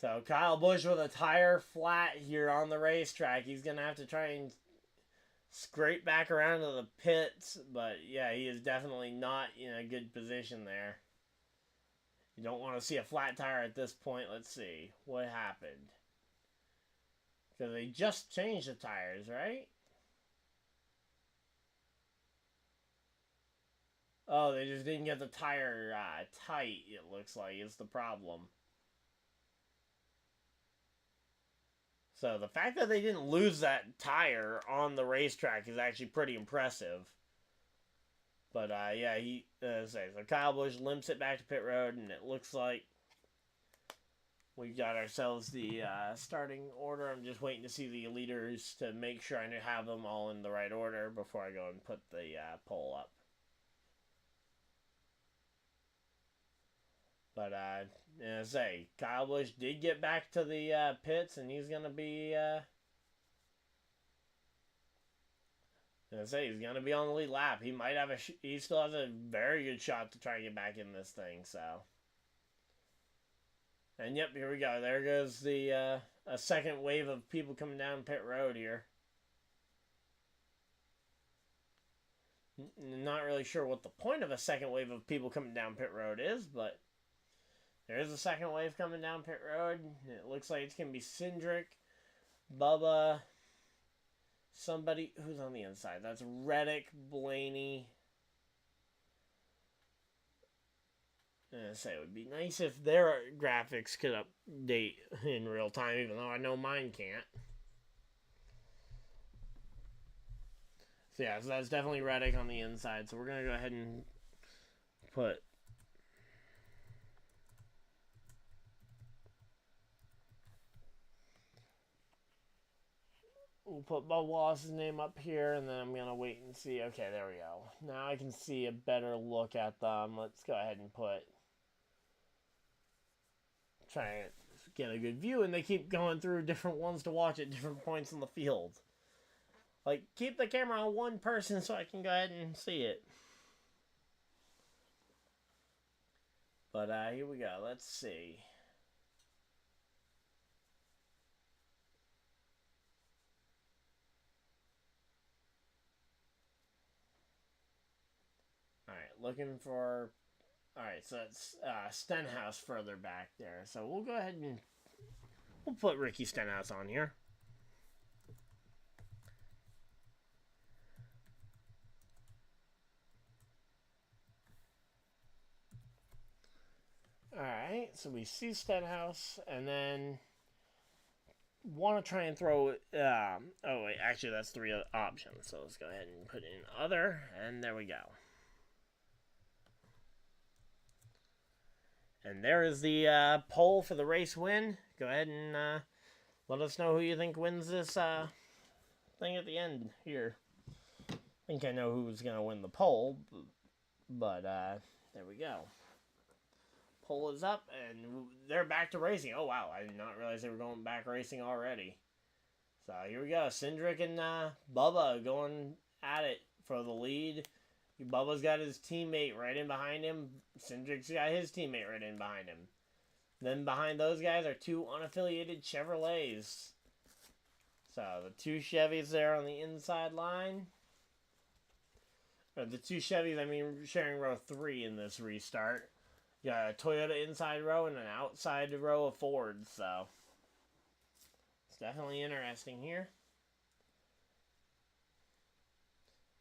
So, Kyle Busch with a tire flat here on the racetrack. He's going to have to try and scrape back around to the pits. But, yeah, he is definitely not in a good position there. You don't want to see a flat tire at this point. Let's see what happened. Because they just changed the tires, right? Oh, they just didn't get the tire tight, it looks like, is the problem. So the fact that they didn't lose that tire on the racetrack is actually pretty impressive. But, yeah, so Kyle Busch limps it back to pit road, and it looks like we've got ourselves the starting order. I'm just waiting to see the leaders to make sure I have them all in the right order before I go and put the poll up. But, Kyle Busch did get back to the pits, and he's going to be, he's going to be on the lead lap. He might have he still has a very good shot to try and get back in this thing, so. And, yep, here we go. There goes the, a second wave of people coming down pit road here. Not really sure what the point of a second wave of people coming down pit road is, but there is a second wave coming down pit road. It looks like it's going to be Cindric, Bubba, somebody who's on the inside. That's Reddick, Blaney. It would be nice if their graphics could update in real time, even though I know mine can't. So yeah, so that's definitely Reddick on the inside. So we're going to go ahead and put we'll put Bubba Wallace's name up here, and then I'm going to wait and see. Okay, there we go. Now I can see a better look at them. Let's go ahead and try and get a good view, and they keep going through different ones to watch at different points in the field. Like, keep the camera on one person so I can go ahead and see it. But, here we go. Let's see. Alright, looking for... Alright, so it's Stenhouse further back there. So we'll go ahead and we'll put Ricky Stenhouse on here. Alright, so we see Stenhouse, and then want to try and throw... oh, wait, actually that's 3 options. So let's go ahead and put in other, and there we go. And there is the poll for the race win. Go ahead and let us know who you think wins this thing at the end here. I think I know who's going to win the poll, but there we go. Poll is up, and they're back to racing. Oh, wow. I did not realize they were going back racing already. So here we go. Cindric and Bubba going at it for the lead. Bubba's got his teammate right in behind him. Cindric's got his teammate right in behind him. Then behind those guys are 2 unaffiliated Chevrolets. So the 2 Chevys there on the inside line. The two Chevys, I mean, sharing row 3 in this restart. You got a Toyota inside row and an outside row of Fords, so it's definitely interesting here.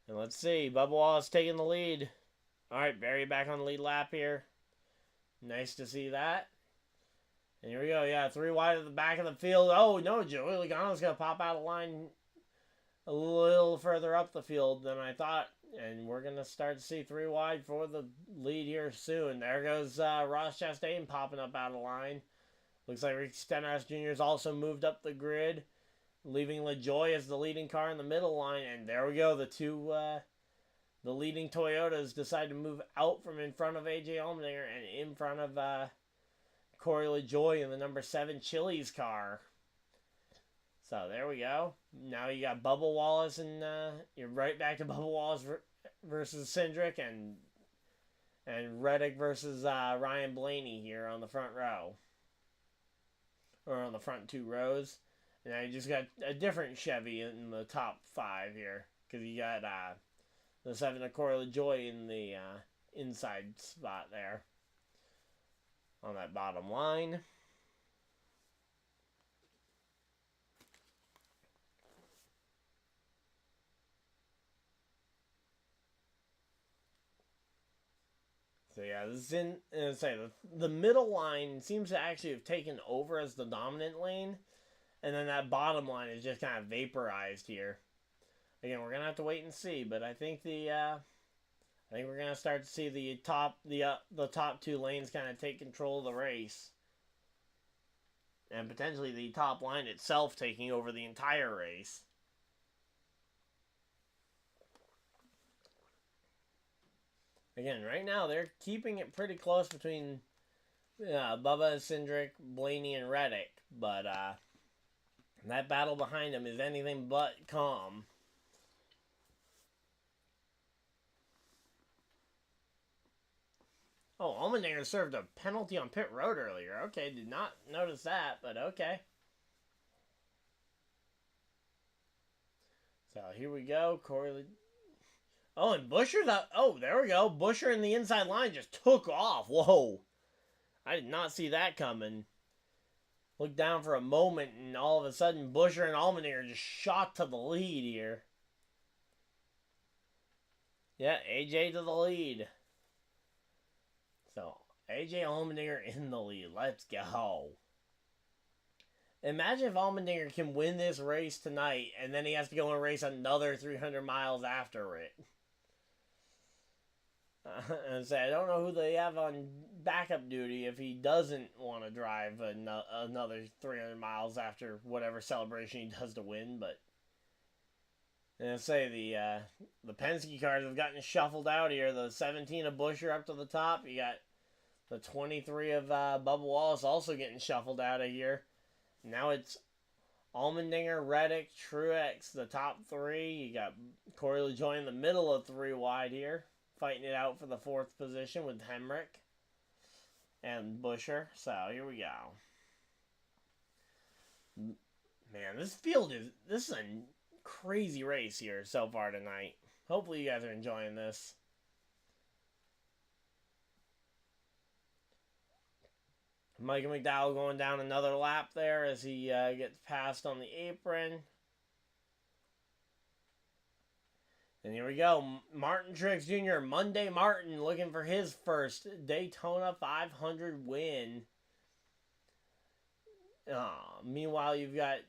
And let's see, Bubba Wallace taking the lead. Alright, Barry back on the lead lap here. Nice to see that. And here we go, yeah, 3 wide at the back of the field. Oh, no, Joey Logano's going to pop out of line a little further up the field than I thought. And we're going to start to see 3 wide for the lead here soon. There goes Ross Chastain popping up out of line. Looks like Ricky Stenhouse Jr. has also moved up the grid, leaving LaJoie as the leading car in the middle line. And there we go. The leading Toyotas decide to move out from in front of A.J. Allmendinger and in front of Corey LaJoie in the number 7 Chili's car. So there we go. Now you got Bubba Wallace, and you're right back to Bubba Wallace versus Cindric, and Reddick versus Ryan Blaney here on the front row, or on the front 2 rows. And now you just got a different Chevy in the top 5 here, because you got the 7 of Corey LaJoie in the inside spot there on that bottom line. So yeah, this is the middle line seems to actually have taken over as the dominant lane, and then that bottom line is just kind of vaporized here. Again, we're gonna have to wait and see, but I think we're gonna start to see the top 2 lanes kind of take control of the race, and potentially the top line itself taking over the entire race. Again, right now, they're keeping it pretty close between Bubba, Cindric, Blaney, and Reddick. But that battle behind them is anything but calm. Oh, Allmendinger served a penalty on pit road earlier. Okay, did not notice that, but okay. So here we go. Corey... Oh, and Buescher, there we go. Buescher in the inside line just took off. Whoa. I did not see that coming. Looked down for a moment, and all of a sudden, Buescher and Allmendinger just shot to the lead here. Yeah, AJ to the lead. So, AJ Allmendinger in the lead. Let's go. Imagine if Allmendinger can win this race tonight, and then he has to go and race another 300 miles after it. And say, I don't know who they have on backup duty if he doesn't want to drive another 300 miles after whatever celebration he does to win. But and say the Penske cars have gotten shuffled out here. The 17 of Buescher up to the top. You got the 23 of Bubba Wallace also getting shuffled out of here. Now it's Allmendinger, Reddick, Truex, the top 3. You got Corey LaJoie in the middle of 3 wide here, fighting it out for the 4th position with Hemrick and Buescher. So here we go. Man, this is a crazy race here so far tonight. Hopefully you guys are enjoying this. Michael McDowell going down another lap there as he gets passed on the apron. And here we go. Martin Truex Jr., Monday Martin, looking for his first Daytona 500 win. Meanwhile, you've got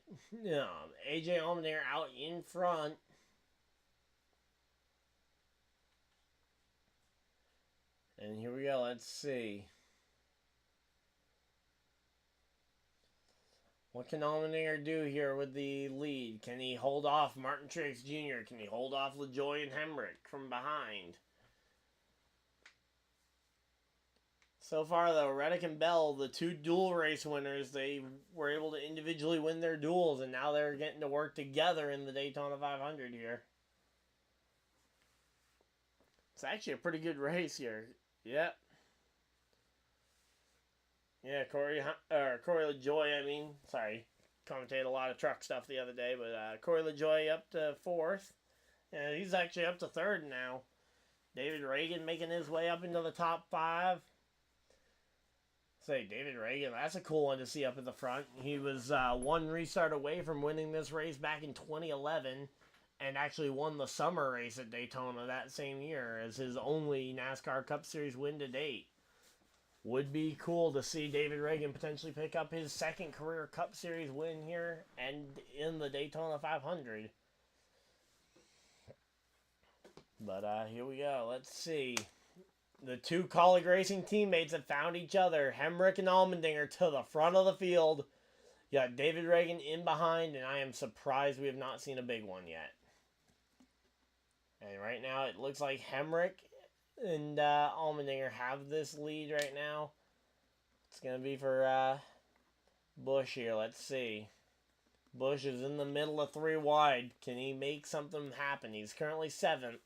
AJ Allmendinger out in front. And here we go. Let's see. What can Allmendinger do here with the lead? Can he hold off Martin Truex Jr.? Can he hold off LaJoie and Hemrick from behind? So far, though, Reddick and Bell, the 2 dual race winners, they were able to individually win their duels, and now they're getting to work together in the Daytona 500 here. It's actually a pretty good race here. Yep. Yeah, Corey LaJoie, commentated a lot of truck stuff the other day, but Corey LaJoie up to 4th. And he's actually up to 3rd now. David Reagan making his way up into the top 5. Say, David Reagan, that's a cool one to see up in the front. He was one restart away from winning this race back in 2011 and actually won the summer race at Daytona that same year as his only NASCAR Cup Series win to date. Would be cool to see David Reagan potentially pick up his second career Cup Series win here and in the Daytona 500. But here we go. Let's see. The two Kaulig Racing teammates have found each other. Hemrick and Allmendinger to the front of the field. You got David Reagan in behind, and I am surprised we have not seen a big one yet. And right now it looks like Hemrick and Allmendinger have this lead right now. It's going to be for Busch here. Let's see. Busch is in the middle of 3 wide. Can he make something happen? He's currently 7th.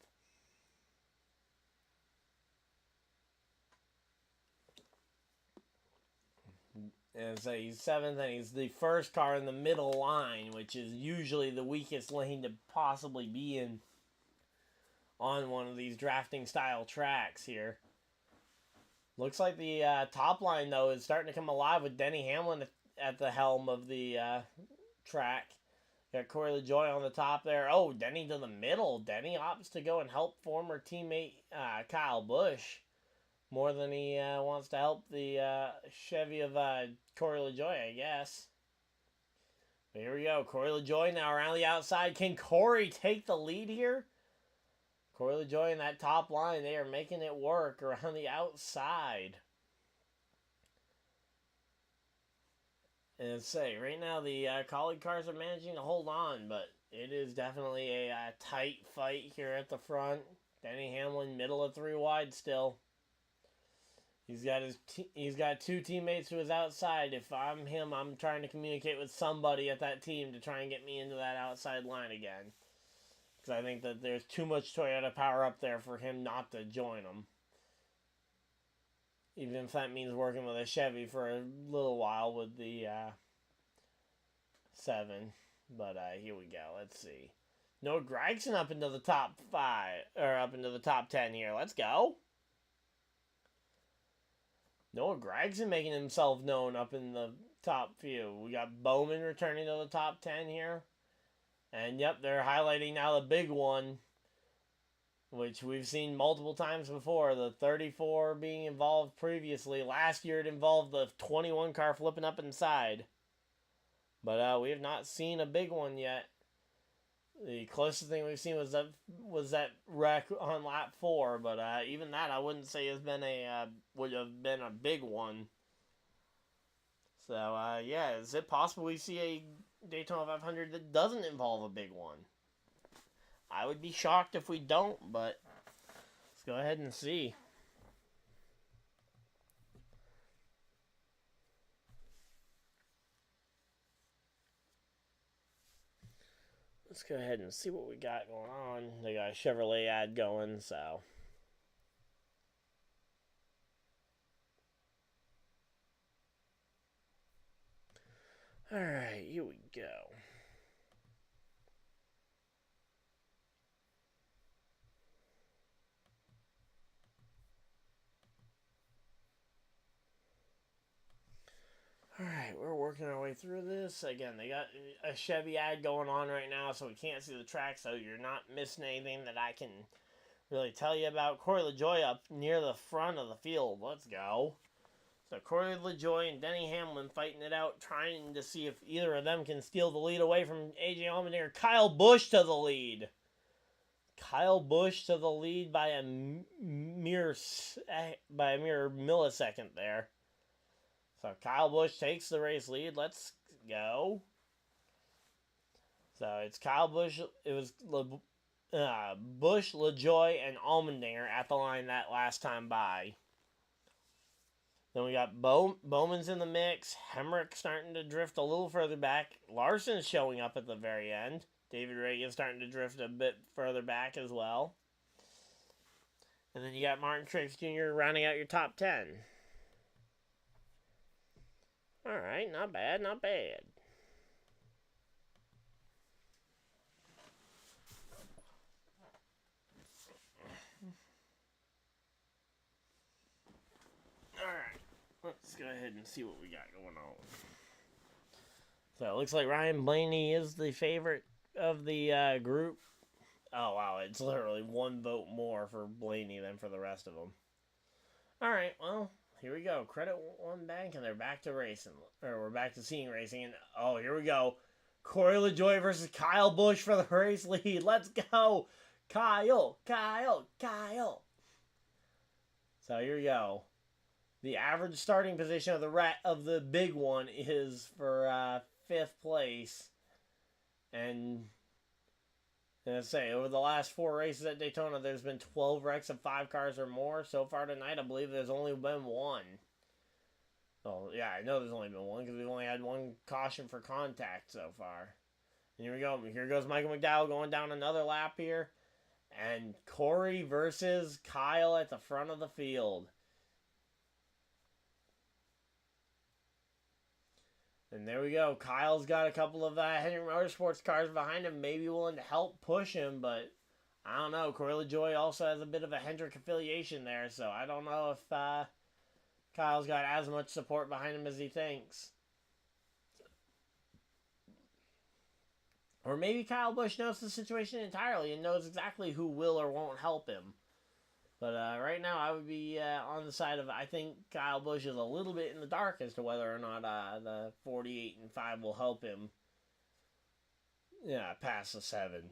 And so he's 7th, and he's the first car in the middle line, which is usually the weakest lane to possibly be in on one of these drafting style tracks here. Looks like the top line, though, is starting to come alive with Denny Hamlin at the helm of the track. Got Corey LaJoie on the top there. Oh, Denny to the middle. Denny opts to go and help former teammate Kyle Busch more than he wants to help the Chevy of Corey LaJoie, I guess. But here we go. Corey LaJoie now around the outside. Can Corey take the lead here? Corey LaJoie in that top line, they are making it work around the outside. And say, right now the Kaulig cars are managing to hold on, but it is definitely a tight fight here at the front. Denny Hamlin, middle of 3 wide still. He's got 2 teammates to his outside. If I'm him, I'm trying to communicate with somebody at that team to try and get me into that outside line again. Because I think that there's too much Toyota power up there for him not to join them. Even if that means working with a Chevy for a little while with the 7. But here we go. Let's see. Noah Gragson up into the top 5, or up into the top 10 here. Let's go. Noah Gragson making himself known up in the top few. We got Bowman returning to the top 10 here. And yep, they're highlighting now the big one, which we've seen multiple times before. The 34 being involved previously. Last year it involved the 21 car flipping up inside. But we have not seen a big one yet. The closest thing we've seen was that wreck on lap 4, but even that I wouldn't say has been would have been a big one. So yeah, is it possible we see a Daytona 500 that doesn't involve a big one? I would be shocked if we don't, but let's go ahead and see. Let's go ahead and see what we got going on. They got a Chevrolet ad going, so. Alright, here we go. Alright, we're working our way through this. Again, they got a Chevy ad going on right now, so we can't see the track, so you're not missing anything that I can really tell you about. Corey LaJoie up near the front of the field. Let's go. So Corey LaJoie and Denny Hamlin fighting it out, trying to see if either of them can steal the lead away from AJ Allmendinger. Kyle Busch to the lead. Kyle Busch to the lead by a mere millisecond there. So Kyle Busch takes the race lead. Let's go. So it's Kyle Busch. It was Busch, LaJoie, and Allmendinger at the line that last time by. Then we got Bowman's in the mix. Hemrick starting to drift a little further back. Larson's showing up at the very end. David Reagan starting to drift a bit further back as well. And then you got Martin Truex Jr. rounding out your top 10. Alright, not bad, not bad. go ahead and see what we got going on. So it looks like Ryan Blaney is the favorite of the group. Oh, wow, it's literally one vote more for Blaney than for the rest of them. Alright, well, here we go. Credit One Bank, and they're back to racing. Or we're back to seeing racing. And, oh, here we go. Corey LaJoie versus Kyle Busch for the race lead. Let's go. Kyle. So here we go. The average starting position of the big one is for 5th place. And let's say, over the last 4 races at Daytona, there's been 12 wrecks of 5 cars or more. So far tonight, I believe there's only been 1. Oh, yeah, I know there's only been 1 because we've only had 1 caution for contact so far. And here we go. Here goes Michael McDowell going down another lap here. And Corey versus Kyle at the front of the field. And there we go. Kyle's got a couple of Hendrick Motorsports cars behind him, maybe willing to help push him, but I don't know. Corey LaJoie also has a bit of a Hendrick affiliation there, so I don't know if Kyle's got as much support behind him as he thinks. Or maybe Kyle Busch knows the situation entirely and knows exactly who will or won't help him. But right now, I would be on the side of, I think Kyle Busch is a little bit in the dark as to whether or not the 48 and 5 will help him pass the 7.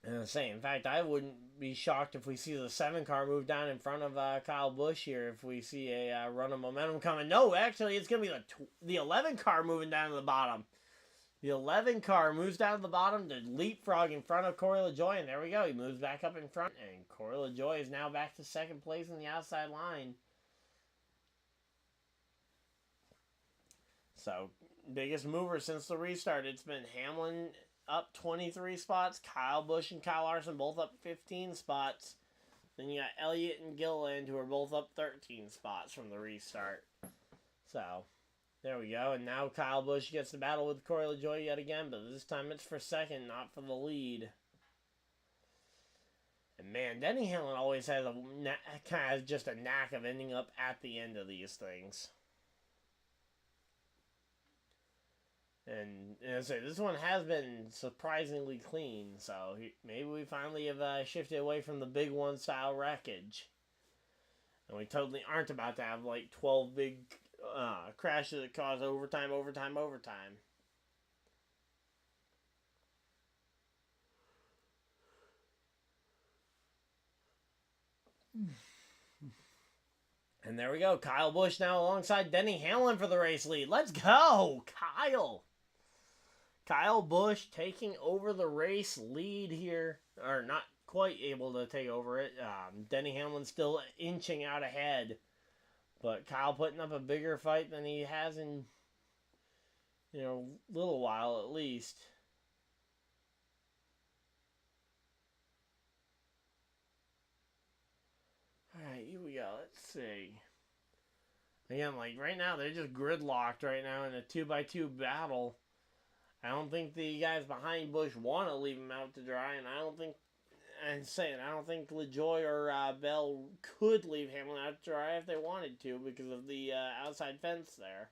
And I say, in fact, I wouldn't be shocked if we see the 7 car move down in front of Kyle Busch here if we see a run of momentum coming. No, actually, it's going to be the 11 car moving down to the bottom. The 11 car moves down to the bottom to leapfrog in front of Corey LaJoie, and there we go. He moves back up in front, and Corey LaJoie is now back to 2nd place in the outside line. So, biggest mover since the restart. It's been Hamlin up 23 spots, Kyle Busch and Kyle Larson both up 15 spots. Then you got Elliott and Gilliland, who are both up 13 spots from the restart. So, there we go, and now Kyle Busch gets to battle with Corey LaJoie yet again, but this time it's for 2nd, not for the lead. And man, Denny Hamlin always has kind of just a knack of ending up at the end of these things. And as I say, this one has been surprisingly clean, so maybe we finally have shifted away from the big one style wreckage. And we totally aren't about to have like 12 big crashes that cause overtime. And there we go. Kyle Busch now alongside Denny Hamlin for the race lead. Let's go, Kyle. Kyle Busch taking over the race lead here. Or not quite able to take over it. Denny Hamlin still inching out ahead. But Kyle putting up a bigger fight than he has in, a little while at least. Alright, here we go. Let's see. Again, like right now, they're just gridlocked right now in a 2x2 battle. I don't think the guys behind Busch want to leave him out to dry, and I don't think LaJoie or Bell could leave Hamlin out to dry if they wanted to because of the outside fence there.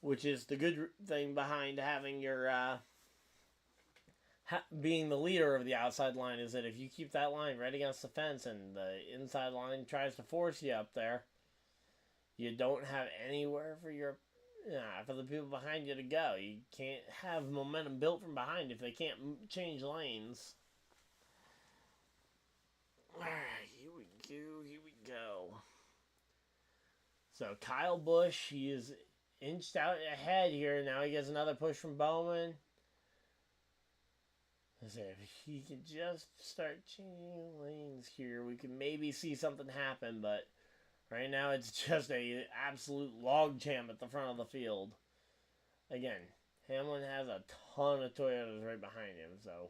Which is the good thing behind having your being the leader of the outside line, is that if you keep that line right against the fence and the inside line tries to force you up there, you don't have anywhere for the people behind you to go. You can't have momentum built from behind if they can't change lanes. Alright, here we go. So Kyle Busch, he is inched out ahead here. Now he gets another push from Bowman. If he can just start changing lanes here, we can maybe see something happen, but right now it's just a absolute logjam at the front of the field. Again, Hamlin has a ton of Toyotas right behind him, so.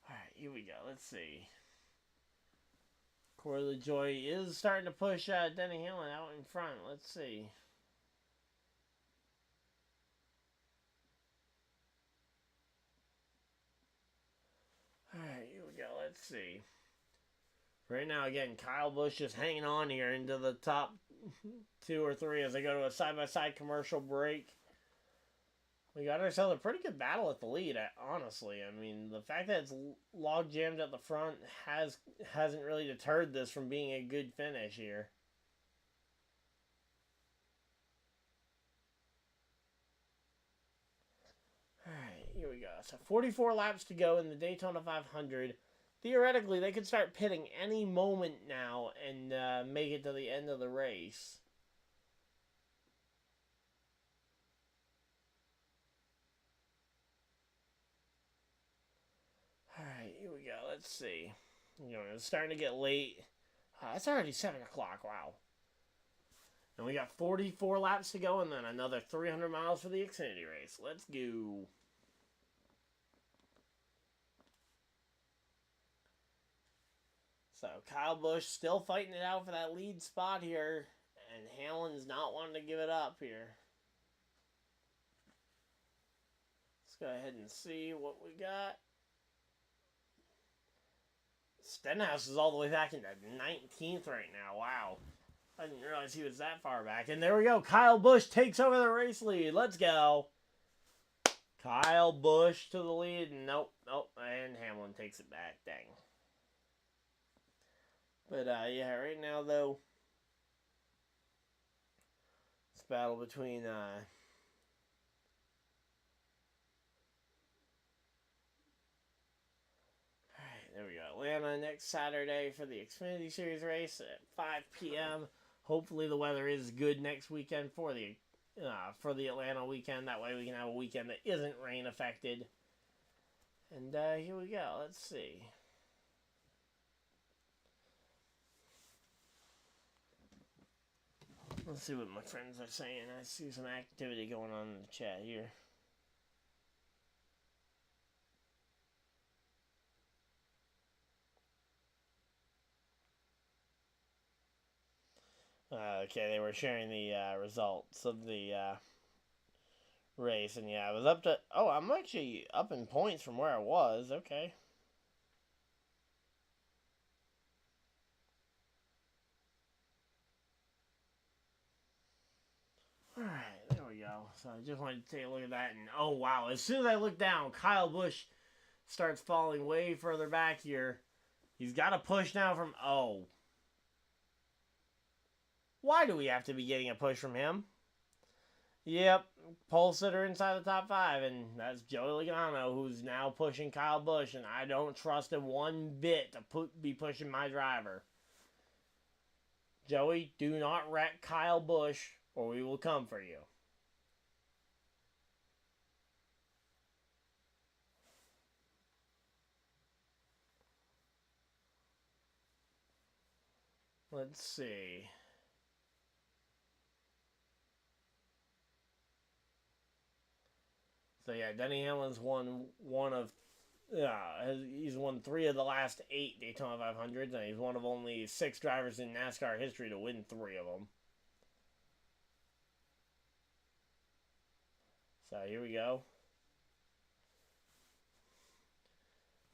Alright, here we go. Let's see. Corey LaJoie is starting to push Denny Hamlin out in front. Let's see. Alright, here we go. Let's see. Right now, again, Kyle Busch just hanging on here into the top 2 or 3 as they go to a side-by-side commercial break. We got ourselves a pretty good battle at the lead, honestly. I mean, the fact that it's log jammed at the front hasn't really deterred this from being a good finish here. Alright, here we go. So 44 laps to go in the Daytona 500. Theoretically, they could start pitting any moment now and make it to the end of the race. Alright, here we go. Let's see. You know, it's starting to get late. It's already 7 o'clock. Wow. And we got 44 laps to go and then another 300 miles for the Xfinity race. Let's go. So, Kyle Busch still fighting it out for that lead spot here. And Hamlin's not wanting to give it up here. Let's go ahead and see what we got. Stenhouse is all the way back into 19th right now. Wow. I didn't realize he was that far back. And there we go. Kyle Busch takes over the race lead. Let's go. Kyle Busch to the lead. Nope. And Hamlin takes it back. Dang. But, yeah, right now, though, it's a battle between, alright, there we go. Atlanta next Saturday for the Xfinity Series race at 5 p.m. Hopefully the weather is good next weekend for the Atlanta weekend. That way we can have a weekend that isn't rain affected. And, here we go. Let's see. Let's see what my friends are saying. I see some activity going on in the chat here. Okay, they were sharing the results of the race. And yeah, I was up to... Oh, I'm actually up in points from where I was. Okay. Alright, there we go. So I just wanted to take a look at that. And oh, wow. As soon as I look down, Kyle Busch starts falling way further back here. He's got a push now from... Oh. Why do we have to be getting a push from him? Yep, pole sitter inside the top 5, and that's Joey Logano, who's now pushing Kyle Busch, and I don't trust him one bit to be pushing my driver. Joey, do not wreck Kyle Busch, or we will come for you. Let's see. So yeah, Denny Hamlin's he's won 3 of the last 8 Daytona 500s, and he's one of only 6 drivers in NASCAR history to win 3 of them. So here we go.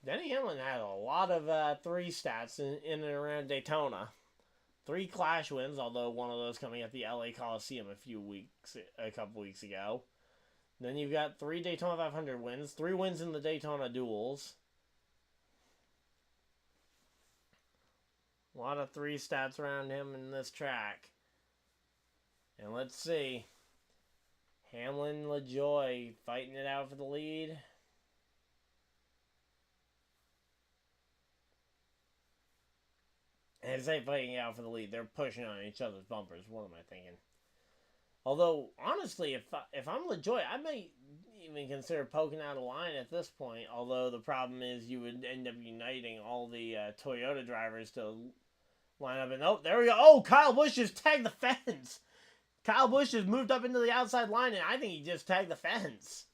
Denny Hamlin had a lot of 3 stats in and around Daytona. 3 Clash wins, although one of those coming at the LA Coliseum a couple weeks ago. Then you've got 3 Daytona 500 wins, 3 wins in the Daytona duels. A lot of 3 stats around him in this track. And let's see. Hamlin, LaJoie fighting it out for the lead. And I say fighting it out for the lead. They're pushing on each other's bumpers. What am I thinking? Although, honestly, if I'm LaJoie, I might even consider poking out a line at this point. Although the problem is you would end up uniting all the Toyota drivers to line up. And oh, there we go. Oh, Kyle Busch just tagged the fence. Kyle Busch just moved up into the outside line, and I think he just tagged the fence.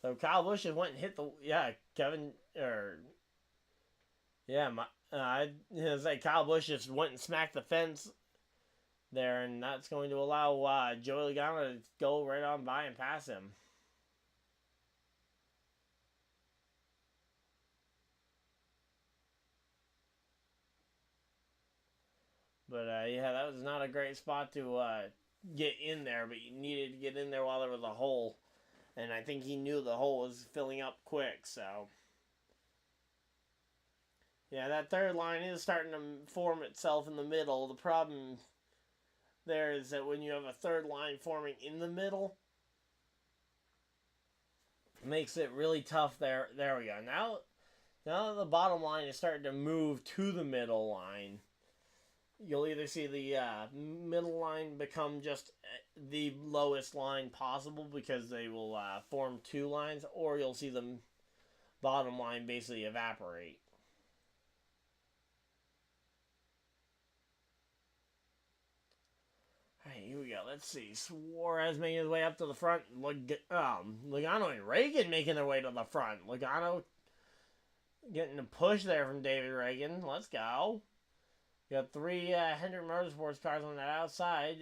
So Kyle Busch just went and hit the... Yeah, I was gonna say Kyle Busch just went and smacked the fence there, and that's going to allow Joey Logano to go right on by and pass him. But yeah, that was not a great spot to get in there, but you needed to get in there while there was a hole. And I think he knew the hole was filling up quick, so... Yeah, that third line is starting to form itself in the middle. The problem there is that when you have a third line forming in the middle, it makes it really tough there. There we go. Now that the bottom line is starting to move to the middle line, you'll either see the middle line become just the lowest line possible because they will form two lines, or you'll see the bottom line basically evaporate. Alright, here we go. Let's see. Suarez making his way up to the front. Logano and Reagan making their way to the front. Logano getting a push there from David Reagan. Let's go. We got three Hendrick Motorsports cars on that outside.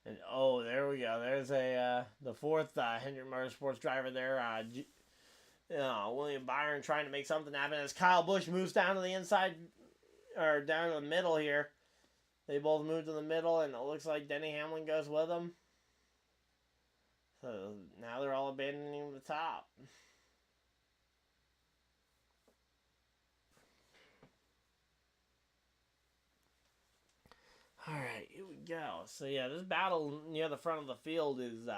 And oh, there we go. There's the fourth Hendrick Motorsports driver there. William Byron trying to make something happen as Kyle Busch moves down to the inside, or down to the middle here. They both move to the middle, and it looks like Denny Hamlin goes with them. So now they're all abandoning the top. Alright, here we go. So yeah, this battle near the front of the field is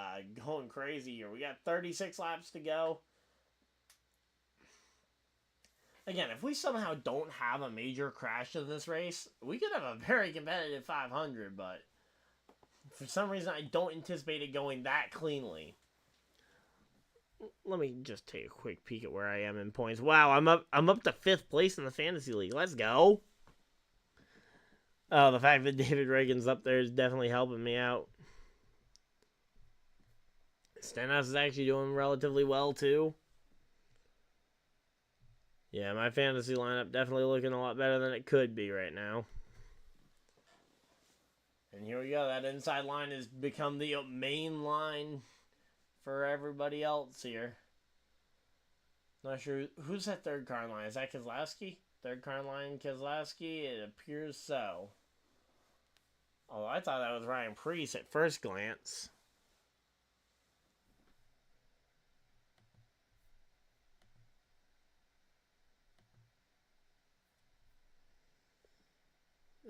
going crazy here. We got 36 laps to go. Again, if we somehow don't have a major crash in this race, we could have a very competitive 500, but for some reason I don't anticipate it going that cleanly. Let me just take a quick peek at where I am in points. Wow, I'm up to 5th place in the fantasy league. Let's go. Oh, the fact that David Reagan's up there is definitely helping me out. Stenhouse is actually doing relatively well too. Yeah, my fantasy lineup definitely looking a lot better than it could be right now. And here we go. That inside line has become the main line for everybody else here. Not sure. Who's that third car line? Is that Keselowski? Third car line Keselowski? It appears so. Although I thought that was Ryan Preece at first glance.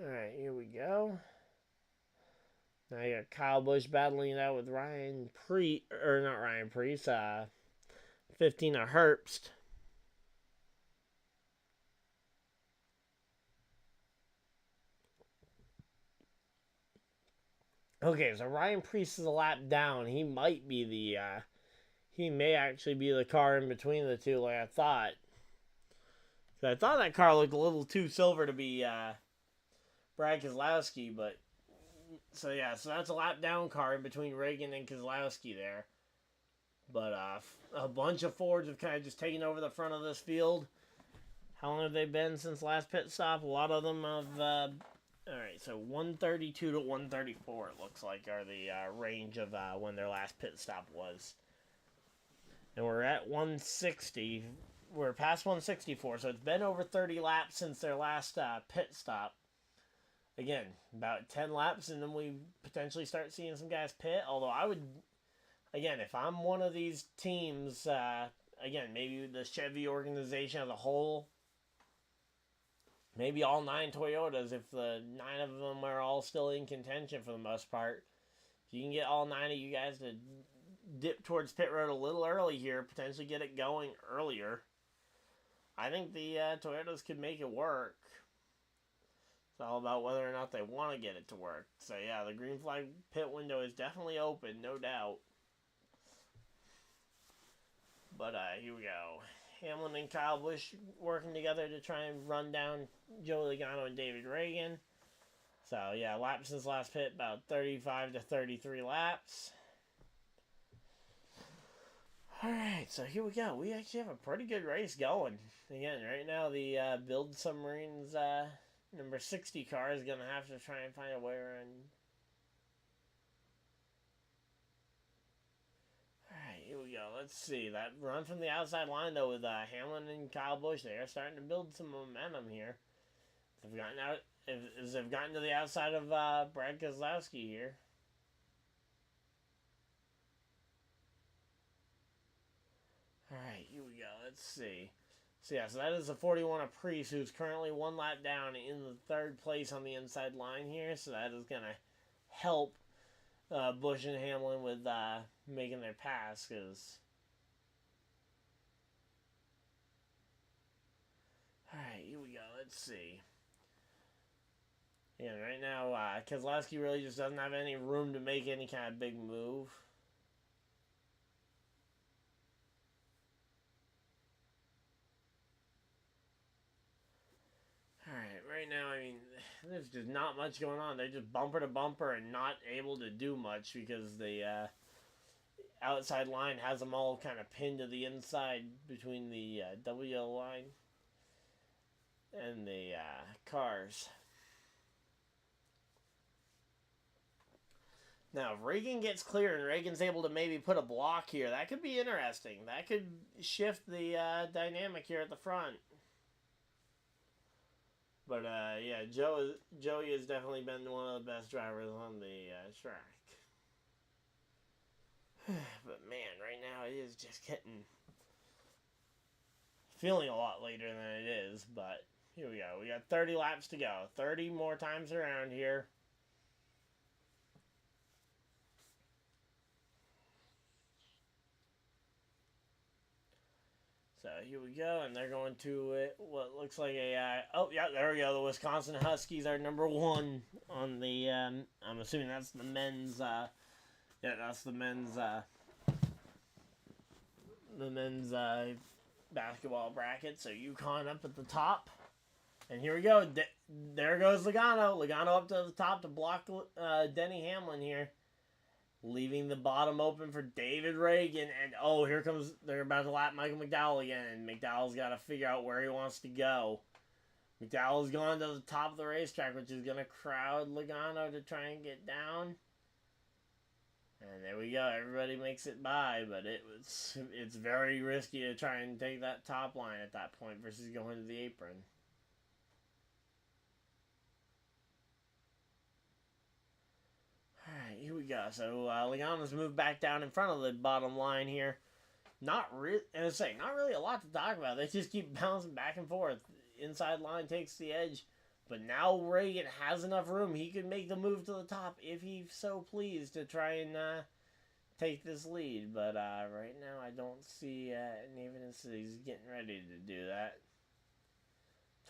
Alright, here we go. Now you got Kyle Busch battling it out with Ryan Preece, or not Ryan Preece, 15 of Herbst. Okay, so Ryan Preece is a lap down. He might be the, he may actually be the car in between the two like I thought. So I thought that car looked a little too silver to be, Brad Keselowski, but so yeah, so that's a lap down car in between Reagan and Keselowski there. But a bunch of Fords have kind of just taken over the front of this field. How long have they been since last pit stop? A lot of them have. Alright, so 132 to 134 it looks like are the range of when their last pit stop was. And we're at 160. We're past 164, so it's been over 30 laps since their last pit stop. Again, about 10 laps, and then we potentially start seeing some guys pit. Although I would, again, if I'm one of these teams, again, maybe the Chevy organization as a whole, maybe all 9 Toyotas, if the 9 of them are all still in contention for the most part. If you can get all 9 of you guys to dip towards pit road a little early here, potentially get it going earlier, I think the Toyotas could make it work. It's all about whether or not they want to get it to work. So yeah, the green flag pit window is definitely open, no doubt. But here we go. Hamlin and Kyle Busch working together to try and run down Joey Logano and David Reagan. So yeah, laps since last pit, about 35 to 33 laps. Alright, so here we go. We actually have a pretty good race going. Again, right now the Build Submarines number 60 car is going to have to try and find a way around. Alright, here we go. Let's see. That run from the outside line, though, with Hamlin and Kyle Busch, they are starting to build some momentum here. They've gotten out as they've gotten to the outside of Brad Keselowski here. Alright, here we go. Let's see. So yeah, so that is a 41 of Priest, who's currently one lap down in the third place on the inside line here. So that is going to help Busch and Hamlin with making their pass. Alright, here we go. Let's see. Yeah, right now, Keselowski really just doesn't have any room to make any kind of big move. Alright, right now, I mean, there's just not much going on. They're just bumper to bumper and not able to do much because the outside line has them all kind of pinned to the inside between the WL line and the cars. Now, if Reagan gets clear and Reagan's able to maybe put a block here, that could be interesting. That could shift the dynamic here at the front. But, yeah, Joey has definitely been one of the best drivers on the track. But, man, right now it is just feeling a lot later than it is. But, here we go. We got 30 laps to go. 30 more times around here. So here we go, and they're going to what looks like a, oh yeah, there we go, the Wisconsin Huskies are number 1 on the, I'm assuming that's the men's, yeah, that's the men's basketball bracket. So UConn up at the top, and here we go, there goes Logano up to the top to block Denny Hamlin here. Leaving the bottom open for David Reagan. And, oh, here comes... They're about to lap Michael McDowell again. And McDowell's got to figure out where he wants to go. McDowell's gone to the top of the racetrack, which is going to crowd Logano to try and get down. And there we go. Everybody makes it by. But it's very risky to try and take that top line at that point versus going to the apron. Alright, here we go. So, Logano's moved back down in front of the bottom line here. Not really a lot to talk about. They just keep bouncing back and forth. Inside line takes the edge. But now Reagan has enough room. He could make the move to the top if he's so pleased to try and take this lead. But right now I don't see any evidence that he's getting ready to do that.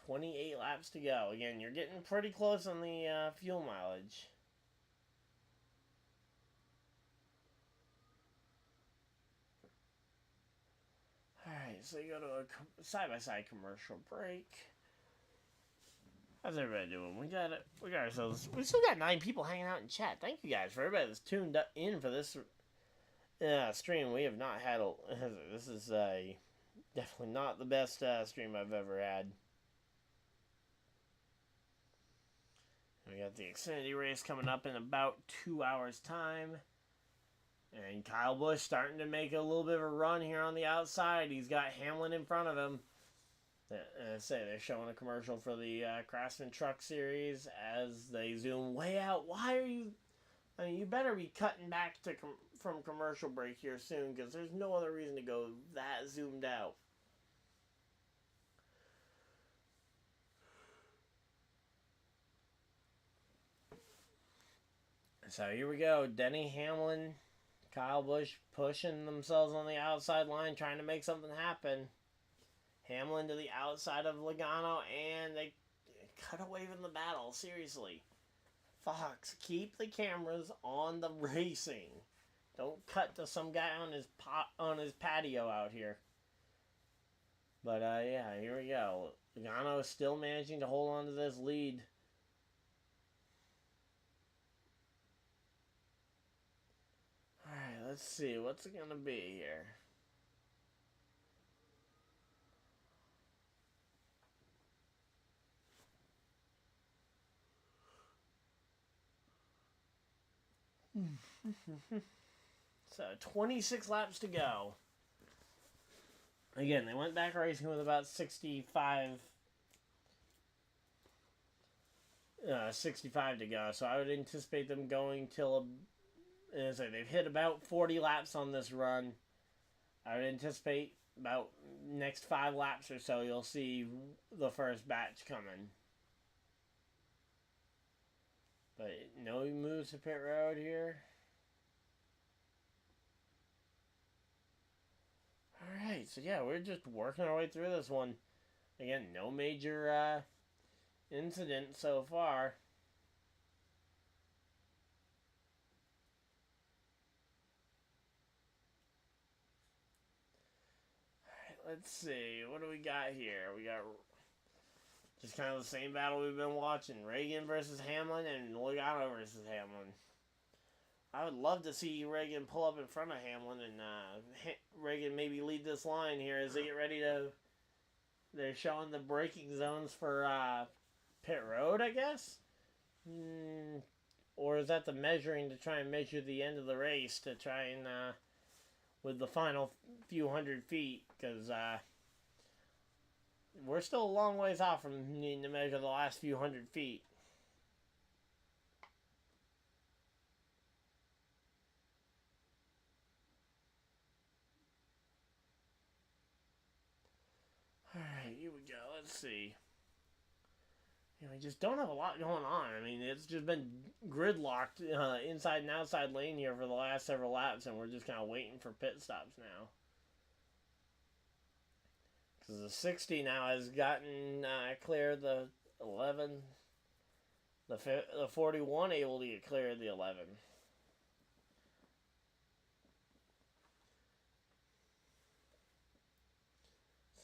28 laps to go. Again, you're getting pretty close on the fuel mileage. Alright, so you go to a side-by-side commercial break. How's everybody doing? We got ourselves... We still got 9 people hanging out in chat. Thank you guys for everybody that's tuned in for this stream. We have not had a... This is definitely not the best stream I've ever had. We got the Xfinity race coming up in about 2 hours' time. And Kyle Busch starting to make a little bit of a run here on the outside. He's got Hamlin in front of him. They're showing a commercial for the Craftsman Truck Series as they zoom way out. Why are you... I mean, you better be cutting back from commercial break here soon, because there's no other reason to go that zoomed out. So here we go. Denny Hamlin... Kyle Busch pushing themselves on the outside line, trying to make something happen. Hamlin to the outside of Logano, and they cut away from the battle. Seriously. Fox, keep the cameras on the racing. Don't cut to some guy on his patio out here. But, yeah, here we go. Logano is still managing to hold on to this lead. Alright, let's see. What's it gonna be here? So, 26 laps to go. Again, they went back racing with about 65 65 to go. So I would anticipate them going till, as I say, they've hit about 40 laps on this run. I would anticipate about next 5 laps or so, you'll see the first batch coming. But no moves to pit road here. Alright, so yeah, we're just working our way through this one. Again, no major incident so far. Alright, let's see. What do we got here? We got just kind of the same battle we've been watching. Reagan versus Hamlin and Logano versus Hamlin. I would love to see Reagan pull up in front of Hamlin and Reagan maybe lead this line here as they get ready to... They're showing the braking zones for pit road, I guess? Or is that the measuring to try and measure the end of the race to try and... with the final few hundred feet, because we're still a long ways off from needing to measure the last few hundred feet. Alright, here we go. Let's see. We just don't have a lot going on. I mean, it's just been gridlocked inside and outside lane here for the last several laps, and we're just kind of waiting for pit stops now. Because the 60 now has gotten clear the 11. The 41 able to get clear of the 11.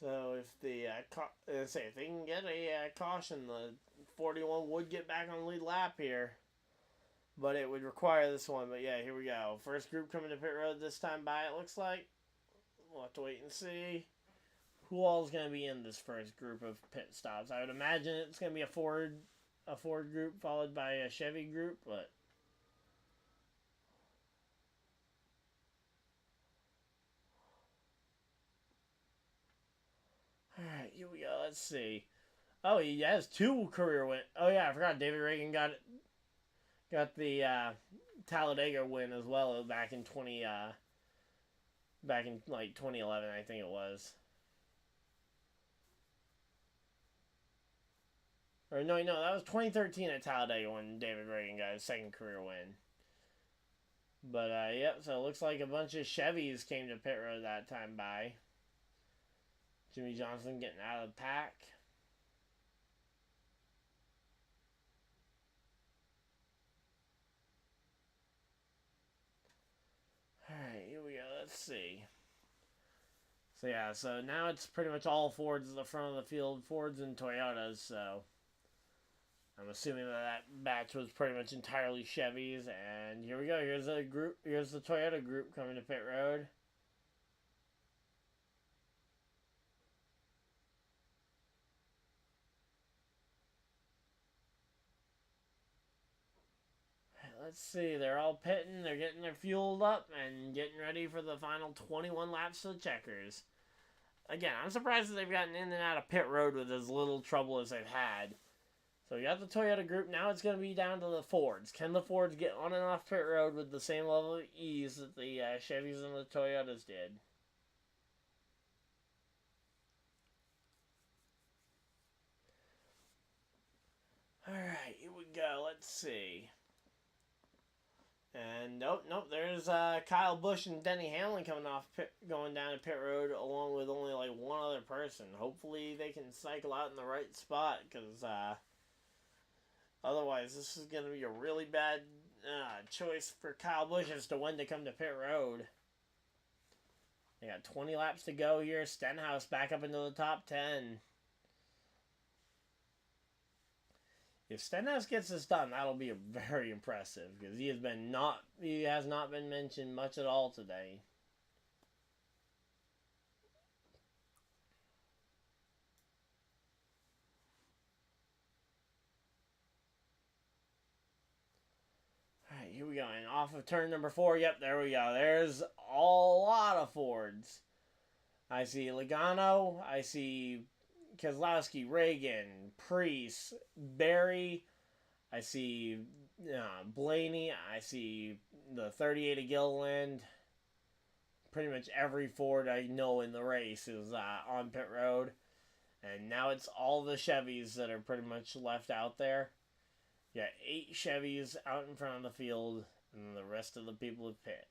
So if if they can get a caution, the 41 would get back on the lead lap here, but it would require this one. But yeah, here we go. First group coming to pit road this time by. It looks like we'll have to wait and see who all is going to be in this first group of pit stops. I would imagine it's going to be a Ford group followed by a Chevy group, but. Alright, here we go. Let's see. Oh, he has 2 career wins. Oh, yeah, I forgot. David Reagan got the Talladega win as well back in 2011, I think it was. Or no, that was 2013 at Talladega when David Reagan got his 2nd career win. But, yep, so it looks like a bunch of Chevys came to pit road that time by. Jimmy Johnson getting out of the pack. Alright, here we go. Let's see. So yeah, so now it's pretty much all Fords at the front of the field. Fords and Toyotas, so... I'm assuming that batch was pretty much entirely Chevys. And here we go. Here's the group. Here's the Toyota group coming to pit road. Let's see, they're all pitting, they're getting their fueled up, and getting ready for the final 21 laps to the checkers. Again, I'm surprised that they've gotten in and out of pit road with as little trouble as they've had. So we got the Toyota group, now it's going to be down to the Fords. Can the Fords get on and off pit road with the same level of ease that the Chevys and the Toyotas did? Alright, here we go, let's see. And nope, there's Kyle Busch and Denny Hamlin going down to pit road along with only like one other person. Hopefully they can cycle out in the right spot, because otherwise this is going to be a really bad choice for Kyle Busch as to when to come to pit road. They got 20 laps to go here. Stenhouse back up into the top 10. If Stenhouse gets this done, that'll be very impressive, because he has not been mentioned much at all today. Alright, here we go. And off of turn number 4, yep, there we go. There's a lot of Fords. I see Logano, I see Keselowski, Reagan, Priest, Barry, I see Blaney. I see the 38 of Gilliland. Pretty much every Ford I know in the race is on pit road. And now it's all the Chevys that are pretty much left out there. You got 8 Chevys out in front of the field, and then the rest of the people have pit.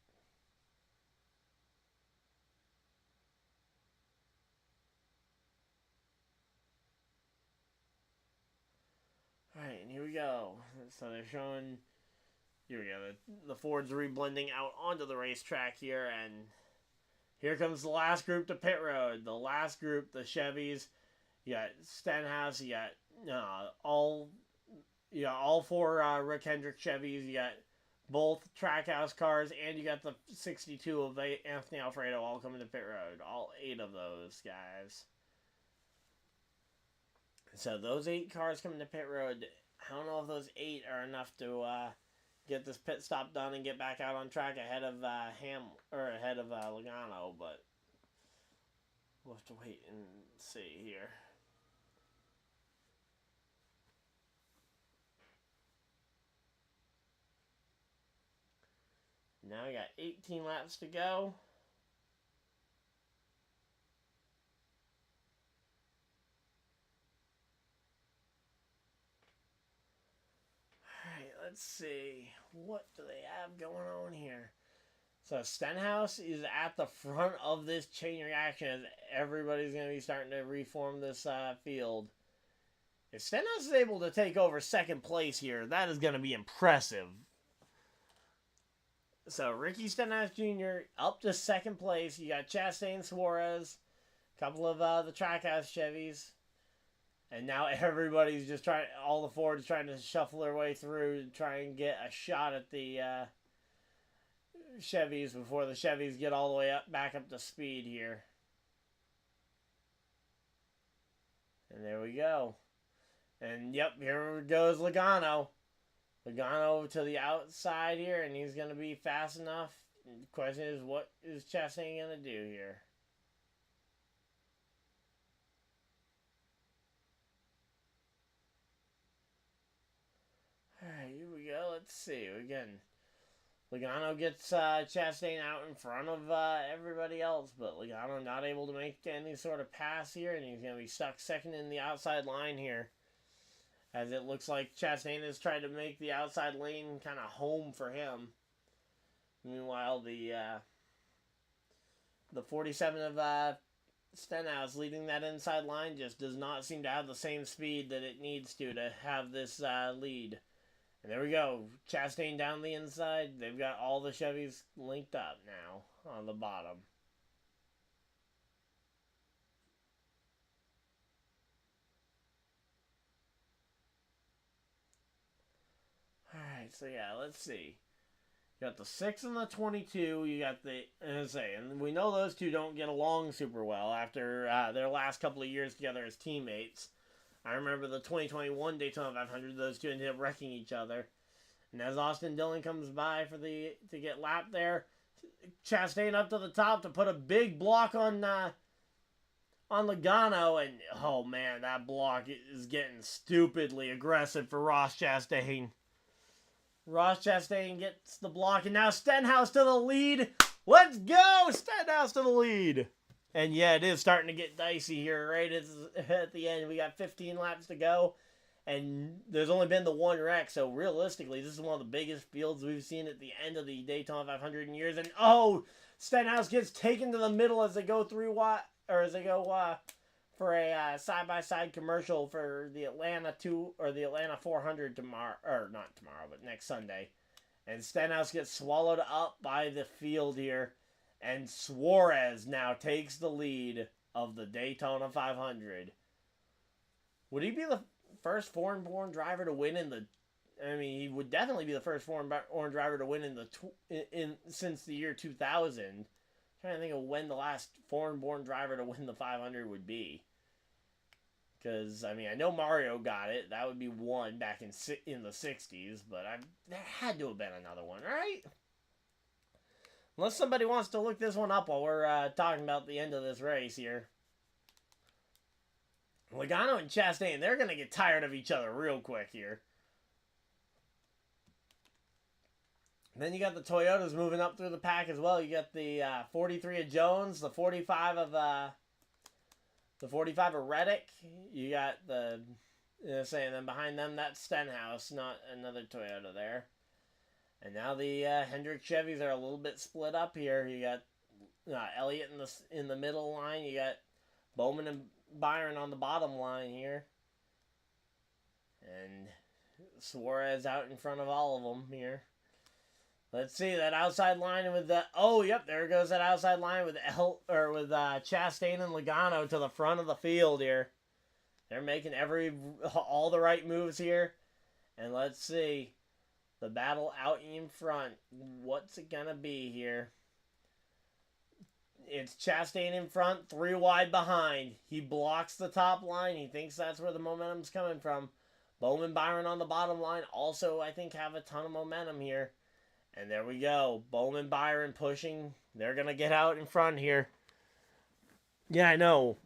Alright, and here we go. So they're showing, here we go, the Fords reblending out onto the racetrack here, and here comes the last group to pit road. The last group, the Chevys. You got Stenhouse, you got all 4 Rick Hendrick Chevys, you got both Trackhouse cars, and you got the 62 of Anthony Alfredo all coming to pit road. All 8 of those guys. So those 8 cars coming to pit road, I don't know if those 8 are enough to get this pit stop done and get back out on track ahead of Logano, but we'll have to wait and see here. Now we got 18 laps to go. Alright, let's see. What do they have going on here? So Stenhouse is at the front of this chain reaction as everybody's going to be starting to reform this field. If Stenhouse is able to take over second place here, that is going to be impressive. So Ricky Stenhouse Jr. up to second place. You got Chastain, Suarez, a couple of the Trackhouse Chevys. And now everybody's just trying, all the Fords trying to shuffle their way through to try and get a shot at the Chevys before the Chevys get all the way back up to speed here. And there we go. And yep, here goes Logano. Logano to the outside here, and he's going to be fast enough. The question is, what is Chastain going to do here? Alright, here we go. Let's see. Again, Logano gets Chastain out in front of everybody else, but Logano not able to make any sort of pass here, and he's going to be stuck second in the outside line here. As it looks like Chastain has tried to make the outside lane kind of home for him. Meanwhile, the 47 of Stenhouse leading that inside line just does not seem to have the same speed that it needs to have this lead. And there we go. Chastain down the inside. They've got all the Chevys linked up now on the bottom. Alright, so yeah, let's see. You got the 6 and the 22. You got the, and we know those two don't get along super well after their last couple of years together as teammates. I remember the 2021 Daytona 500, those two ended up wrecking each other. And as Austin Dillon comes by to get lapped there, Chastain up to the top to put a big block on Logano, and oh man, that block is getting stupidly aggressive for Ross Chastain. Ross Chastain gets the block, and now Stenhouse to the lead. Let's go! Stenhouse to the lead. And yeah, it is starting to get dicey here, right at the end. We got 15 laps to go, and there's only been the one wreck, so realistically, this is one of the biggest fields we've seen at the end of the Daytona 500 in years. And oh, Stenhouse gets taken to the middle as they go for a side-by-side commercial for the Atlanta 400 tomorrow, or not tomorrow, but next Sunday. And Stenhouse gets swallowed up by the field here, and Suarez now takes the lead of the Daytona 500. Would he be the first foreign-born driver to win in the? I mean, he would definitely be the first foreign-born driver to win since the year 2000. I'm trying to think of when the last foreign-born driver to win the 500 would be. Because, I mean, I know Mario got it. That would be one back in the 60s. But there had to have been another one, right? Unless somebody wants to look this one up while we're talking about the end of this race here. Logano and Chastain, they're going to get tired of each other real quick here. Then you got the Toyotas moving up through the pack as well. You got the 43 of Jones, the 45 of Reddick. You got the and then behind them that's Stenhouse, not another Toyota there. And now the Hendrick Chevys are a little bit split up here. You got Elliott in the middle line. You got Bowman and Byron on the bottom line here. And Suarez out in front of all of them here. Let's see that outside line with the there goes that outside line with Chastain and Logano to the front of the field here. They're making all the right moves here. And let's see the battle out in front. What's it gonna be here? It's Chastain in front, 3 wide behind. He blocks the top line. He thinks that's where the momentum's coming from. Bowman, Byron on the bottom line also, I think, have a ton of momentum here. And there we go. Bowman, Byron pushing. They're going to get out in front here. Yeah, I know.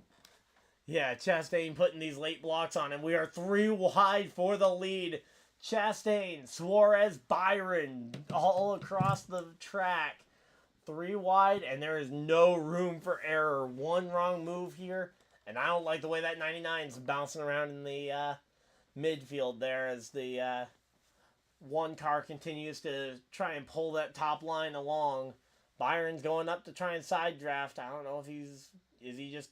Yeah, Chastain putting these late blocks on him. We are 3 wide for the lead. Chastain, Suarez, Byron all across the track. 3 wide, and there is no room for error. 1 wrong move here, and I don't like the way that 99's bouncing around in the midfield there as the one car continues to try and pull that top line along. Byron's going up to try and side draft. I don't know if he's just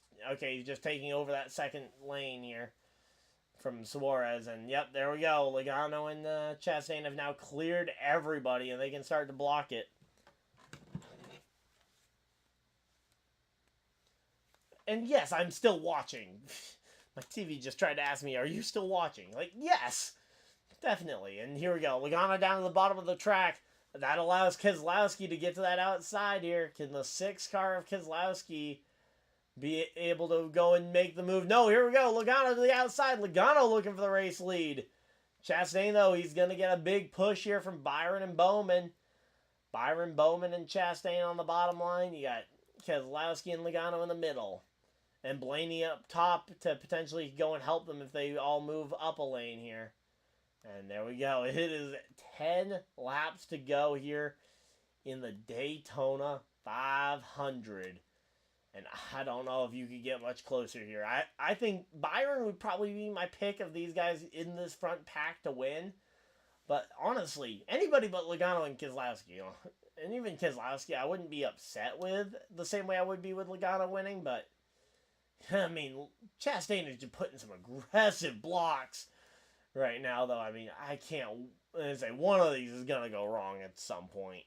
taking over that second lane here from Suarez. And yep, there we go. Logano and Chastain have now cleared everybody, and they can start to block it. And yes, I'm still watching. My TV just tried to ask me, are you still watching? Like, yes, definitely. And here we go. Logano down to the bottom of the track. That allows Keselowski to get to that outside here. Can the 6 car of Keselowski be able to go and make the move? No, here we go. Logano to the outside. Logano looking for the race lead. Chastain, though, he's going to get a big push here from Byron and Bowman. Byron, Bowman, and Chastain on the bottom line. You got Keselowski and Logano in the middle. And Blaney up top to potentially go and help them if they all move up a lane here. And there we go. It is 10 laps to go here in the Daytona 500. And I don't know if you could get much closer here. I think Byron would probably be my pick of these guys in this front pack to win. But honestly, anybody but Logano and Keselowski, and even Keselowski, I wouldn't be upset with the same way I would be with Logano winning. But I mean, Chastain is just putting some aggressive blocks right now, though. I mean, I can't say one of these is going to go wrong at some point.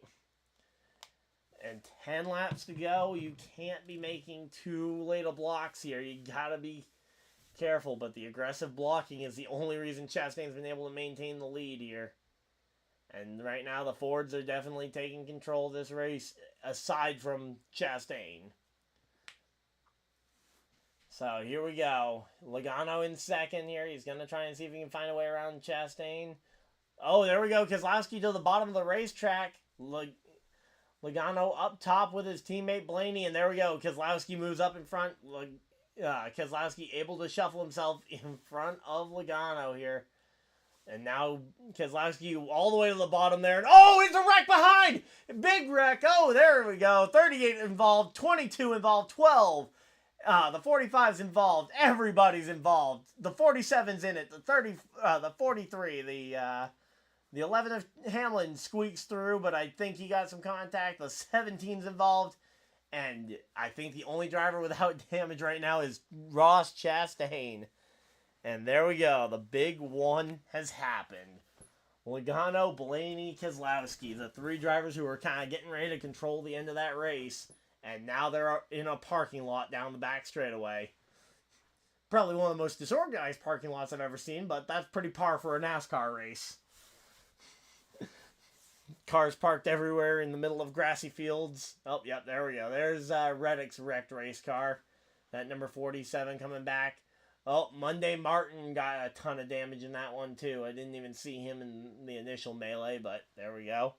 And 10 laps to go. You can't be making too late of blocks here. You got to be careful, but the aggressive blocking is the only reason Chastain's been able to maintain the lead here. And right now, the Fords are definitely taking control of this race, aside from Chastain. So here we go. Logano in second here. He's going to try and see if he can find a way around Chastain. Oh, there we go. Keselowski to the bottom of the racetrack. Logano up top with his teammate Blaney. And there we go. Keselowski moves up in front. Keselowski able to shuffle himself in front of Logano here. And now Keselowski all the way to the bottom there. And oh, it's a wreck behind! Big wreck. Oh, there we go. 38 involved. 22 involved. 12. The 45's involved. Everybody's involved. The 47's in it. The 43. The 11 of Hamlin squeaks through, but I think he got some contact. The 17's involved. And I think the only driver without damage right now is Ross Chastain. And there we go. The big one has happened. Logano, Blaney, Keselowski. The 3 drivers who were kind of getting ready to control the end of that race. And now they're in a parking lot down the back straightaway. Probably one of the most disorganized parking lots I've ever seen, but that's pretty par for a NASCAR race. Cars parked everywhere in the middle of grassy fields. Oh, yep, there we go. There's Reddick's wrecked race car. That number 47 coming back. Oh, Monday Martin got a ton of damage in that one, too. I didn't even see him in the initial melee, but there we go.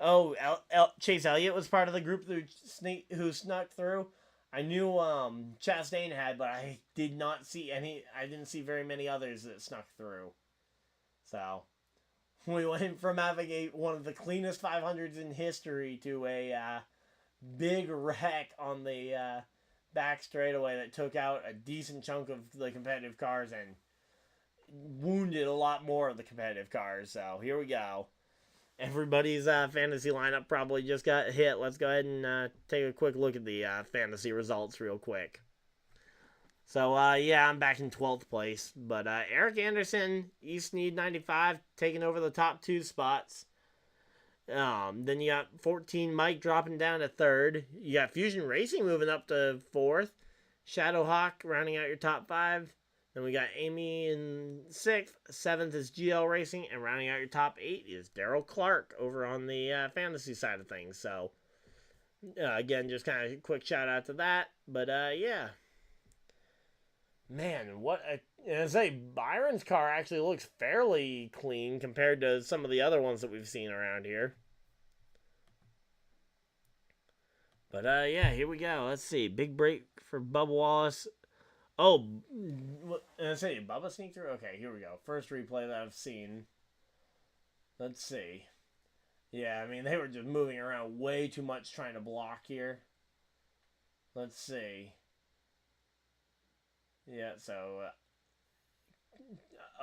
Oh, Chase Elliott was part of the group who snuck through. I knew Chastain had, but I did not see any. I didn't see very many others that snuck through. So, We went from having one of the cleanest 500s in history to a big wreck on the back straightaway that took out a decent chunk of the competitive cars and wounded a lot more of the competitive cars. So here we go. Everybody's fantasy lineup probably just got hit. Let's go ahead and take a quick look at the fantasy results real quick. So, yeah, I'm back in 12th place. But Eric Anderson, East Need 95, taking over the top 2 spots. Then you got 14 Mike dropping down to 3rd. You got Fusion Racing moving up to 4th. Shadowhawk rounding out your top 5. Then we got Amy in 6th. 7th is GL Racing. And rounding out your top 8 is Daryl Clark over on the fantasy side of things. So, again, just kind of a quick shout out to that. But, yeah. Man, what I say, Byron's car actually looks fairly clean compared to some of the other ones that we've seen around here. But, yeah, here we go. Let's see. Big break for Bubba Wallace. Oh, I say, Bubba sneak through? Okay, here we go. First replay that I've seen. Let's see. Yeah, I mean, they were just moving around way too much trying to block here. Let's see. Yeah, so...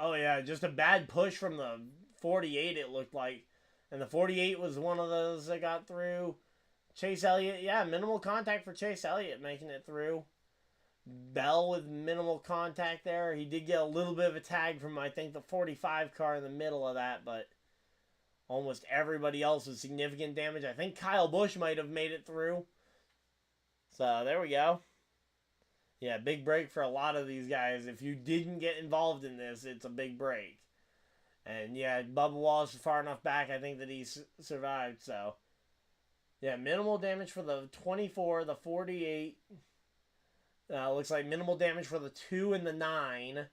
oh, yeah, just a bad push from the 48, it looked like. And the 48 was one of those that got through. Chase Elliott, yeah, minimal contact for Chase Elliott making it through. Bell with minimal contact there. He did get a little bit of a tag from, I think, the 45 car in the middle of that, but almost everybody else with significant damage. I think Kyle Busch might have made it through. So, there we go. Yeah, big break for a lot of these guys. If you didn't get involved in this, it's a big break. And, yeah, Bubba Wallace is far enough back, I think, that he survived, so... yeah, minimal damage for the 24, the 48... looks like minimal damage for the 2 and the 9.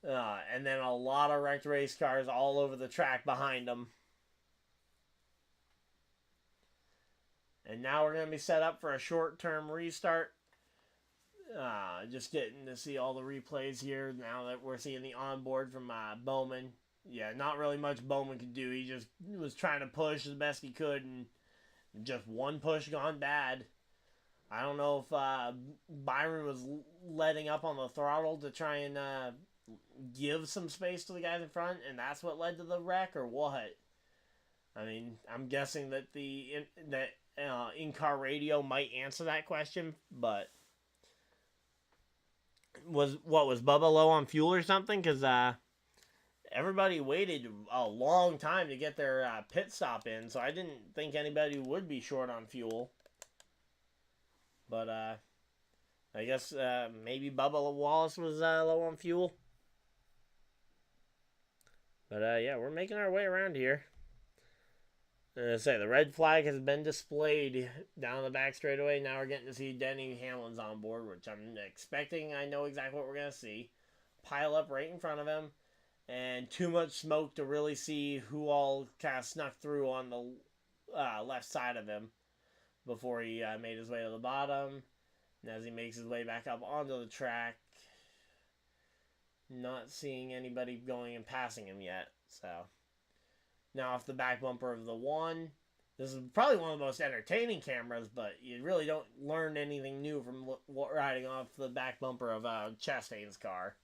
And then a lot of wrecked race cars all over the track behind them. And now we're going to be set up for a short-term restart. Just getting to see all the replays here now that we're seeing the onboard from Bowman. Yeah, not really much Bowman could do. He just was trying to push as best he could, and just one push gone bad. I don't know if Byron was letting up on the throttle to try and give some space to the guys in front, and that's what led to the wreck, or what? I mean, I'm guessing that in-car radio might answer that question, but was Bubba low on fuel or something? Because everybody waited a long time to get their pit stop in, so I didn't think anybody would be short on fuel. But, I guess, maybe Bubba Wallace was, low on fuel. But, yeah, we're making our way around here. And I say, the red flag has been displayed down the back straightaway. Now we're getting to see Denny Hamlin's on board, which I'm expecting. I know exactly what we're going to see. Pile up right in front of him. And too much smoke to really see who all kind of snuck through on the left side of him before he made his way to the bottom. And as he makes his way back up onto the track, not seeing anybody going and passing him yet. So, now off the back bumper of the 1. This is probably one of the most entertaining cameras, but you really don't learn anything new from riding off the back bumper of Chastain's car.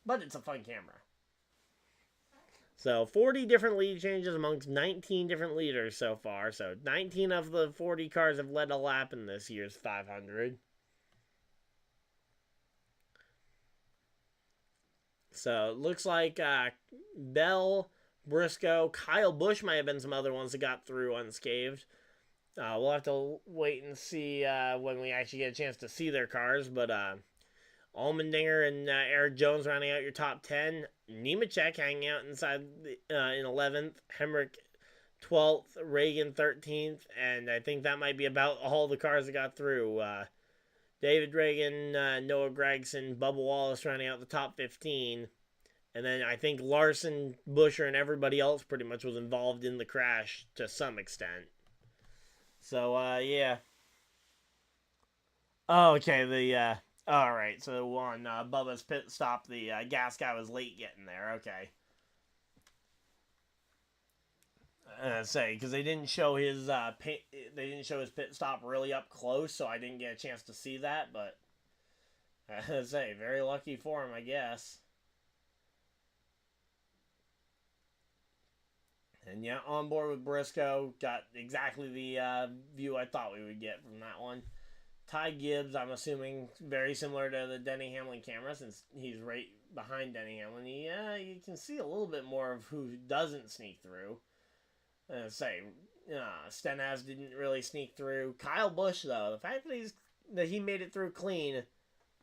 But it's a fun camera. So, 40 different lead changes amongst 19 different leaders so far. So, 19 of the 40 cars have led a lap in this year's 500. So, it looks like Bell, Briscoe, Kyle Busch might have been some other ones that got through unscathed. We'll have to wait and see when we actually get a chance to see their cars. But Allmendinger and Eric Jones rounding out your top 10. Nemechek hanging out inside in 11th. Hemrick 12th. Reagan 13th. And I think that might be about all the cars that got through. David Reagan, Noah Gregson, Bubba Wallace rounding out the top 15. And then I think Larson, Buscher, and everybody else pretty much was involved in the crash to some extent. So, yeah. Oh, okay, alright, so on Bubba's pit stop, the gas guy was late getting there, okay. say, because they didn't show his pit stop really up close, so I didn't get a chance to see that. But I say, very lucky for him, I guess. And yeah, on board with Briscoe, got exactly the view I thought we would get from that one. Ty Gibbs, I'm assuming, very similar to the Denny Hamlin camera, since he's right behind Denny Hamlin. Yeah, you can see a little bit more of who doesn't sneak through. Stenhouse didn't really sneak through. Kyle Busch, though, the fact that he made it through clean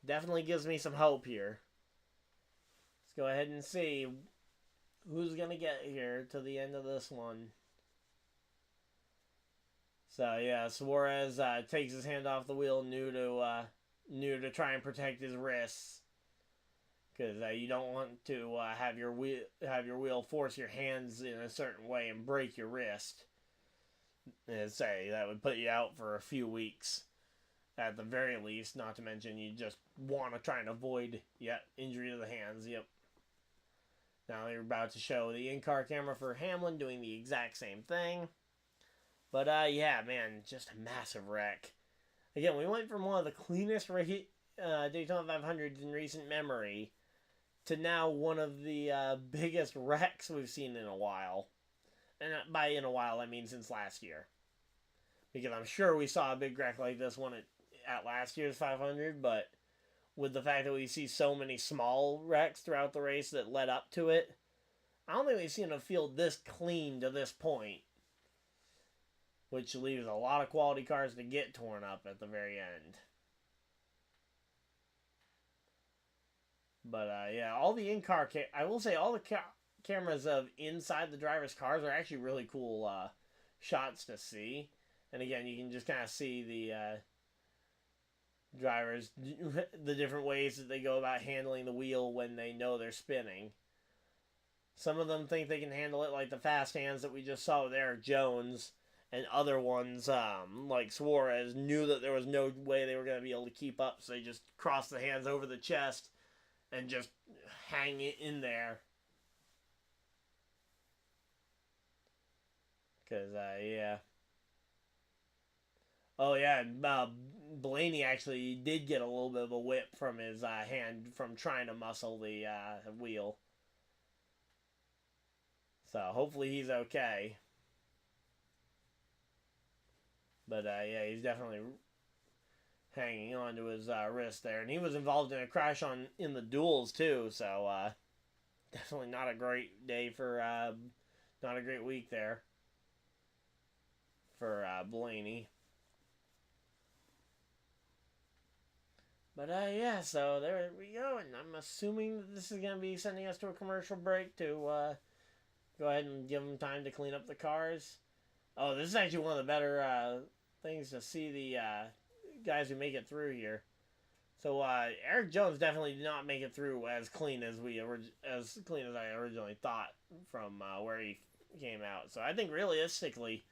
definitely gives me some hope here. Let's go ahead and see who's going to get here to the end of this one. So, yeah, Suarez takes his hand off the wheel, new to try and protect his wrists. Because you don't want to have your wheel force your hands in a certain way and break your wrist. And that would put you out for a few weeks at the very least. Not to mention you just want to try and avoid injury to the hands. Yep. Now they're about to show the in-car camera for Hamlin doing the exact same thing. But yeah, man, just a massive wreck. Again, we went from one of the cleanest Daytona 500s in recent memory to now one of the biggest wrecks we've seen in a while. And by in a while, I mean since last year. Because I'm sure we saw a big wreck like this one at last year's 500, but with the fact that we see so many small wrecks throughout the race that led up to it, I don't think we've seen a field this clean to this point. Which leaves a lot of quality cars to get torn up at the very end. But yeah, all the in-car, I will say all the cameras of inside the driver's cars are actually really cool shots to see. And again, you can just kind of see the drivers, the different ways that they go about handling the wheel when they know they're spinning. Some of them think they can handle it, like the fast hands that we just saw with Eric Jones. And other ones, like Suarez, knew that there was no way they were going to be able to keep up, so they just crossed the hands over the chest and just hang it in there. Because, yeah. Oh, yeah, Blaney actually did get a little bit of a whip from his hand from trying to muscle the wheel. So, hopefully he's okay. But, yeah, he's definitely hanging on to his wrist there. And he was involved in a crash in the duels, too. So, definitely not a great day for, not a great week there for Blaney. But, yeah, so there we go. And I'm assuming that this is going to be sending us to a commercial break to go ahead and give them time to clean up the cars. Oh, this is actually one of the better things to see the guys who make it through here. So Eric Jones definitely did not make it through as clean as I originally thought from where he came out. So I think realistically,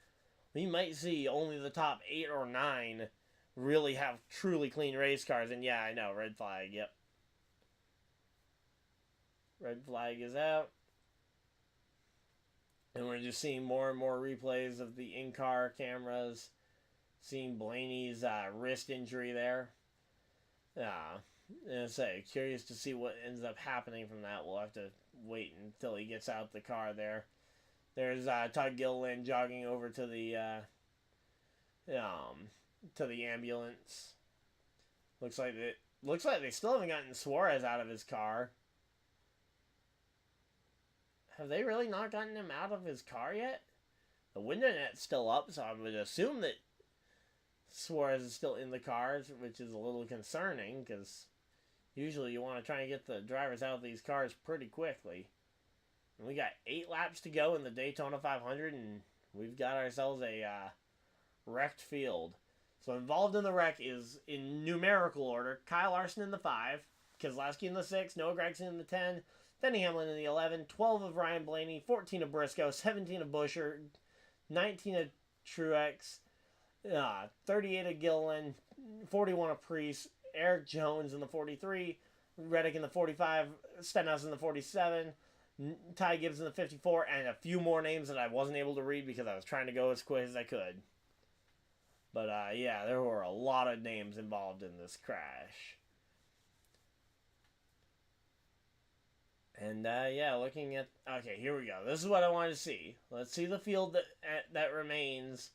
we might see only the top 8 or 9 really have truly clean race cars. And yeah, I know, red flag. Yep, red flag is out. And we're just seeing more and more replays of the in-car cameras. Seeing Blaney's wrist injury there. Curious to see what ends up happening from that. We'll have to wait until he gets out the car there. There's Todd Gilliland jogging over to the ambulance. Looks like they still haven't gotten Suarez out of his car. Have they really not gotten him out of his car yet? The window net's still up, so I would assume that Suarez is still in the cars, which is a little concerning, because usually you want to try and get the drivers out of these cars pretty quickly. And we got 8 laps to go in the Daytona 500, and we've got ourselves a wrecked field. So involved in the wreck is, in numerical order, Kyle Larson in the 5, Keselowski in the 6, Noah Gragson in the 10, Denny Hamlin in the 11, 12 of Ryan Blaney, 14 of Briscoe, 17 of Buescher, 19 of Truex, 38 of Gilliland, 41 of Preece, Eric Jones in the 43, Reddick in the 45, Stenhouse in the 47, Ty Gibbs in the 54, and a few more names that I wasn't able to read because I was trying to go as quick as I could. But yeah, there were a lot of names involved in this crash. And yeah, looking at, okay, here we go. This is what I want to see. Let's see the field that remains,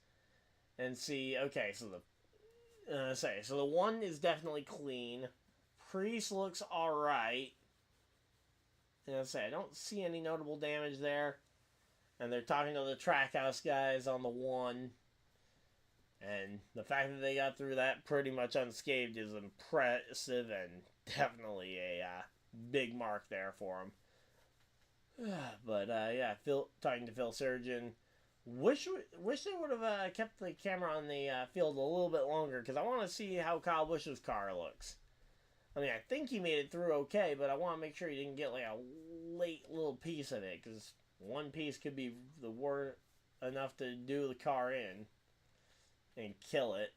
and see. Okay, so so the one is definitely clean. Priest looks all right. And I don't see any notable damage there. And they're talking to the Trackhouse guys on the one. And the fact that they got through that pretty much unscathed is impressive, and definitely a big mark there for them. But yeah, talking to Phil Surgeon. Wish they would have kept the camera on the field a little bit longer, because I want to see how Kyle Busch's car looks. I mean, I think he made it through okay, but I want to make sure he didn't get like a late little piece of it, because one piece could be the word enough to do the car in and kill it.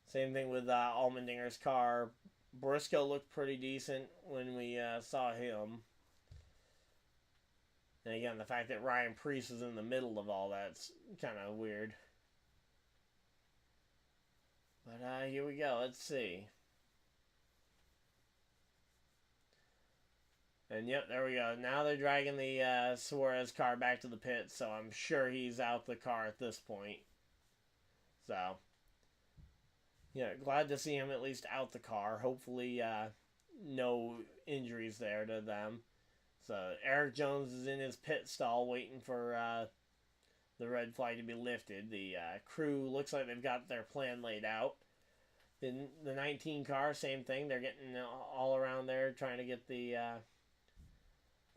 Same thing with Allmendinger's car. Briscoe looked pretty decent when we saw him. And again, the fact that Ryan Preece is in the middle of all that's kind of weird. But here we go. Let's see. And yep, there we go. Now they're dragging the Suarez car back to the pit, so I'm sure he's out the car at this point. So, yeah, glad to see him at least out the car. Hopefully, no injuries there to them. So, Eric Jones is in his pit stall waiting for the red flag to be lifted. The crew looks like they've got their plan laid out. The 19 car, same thing. They're getting all around there trying to get the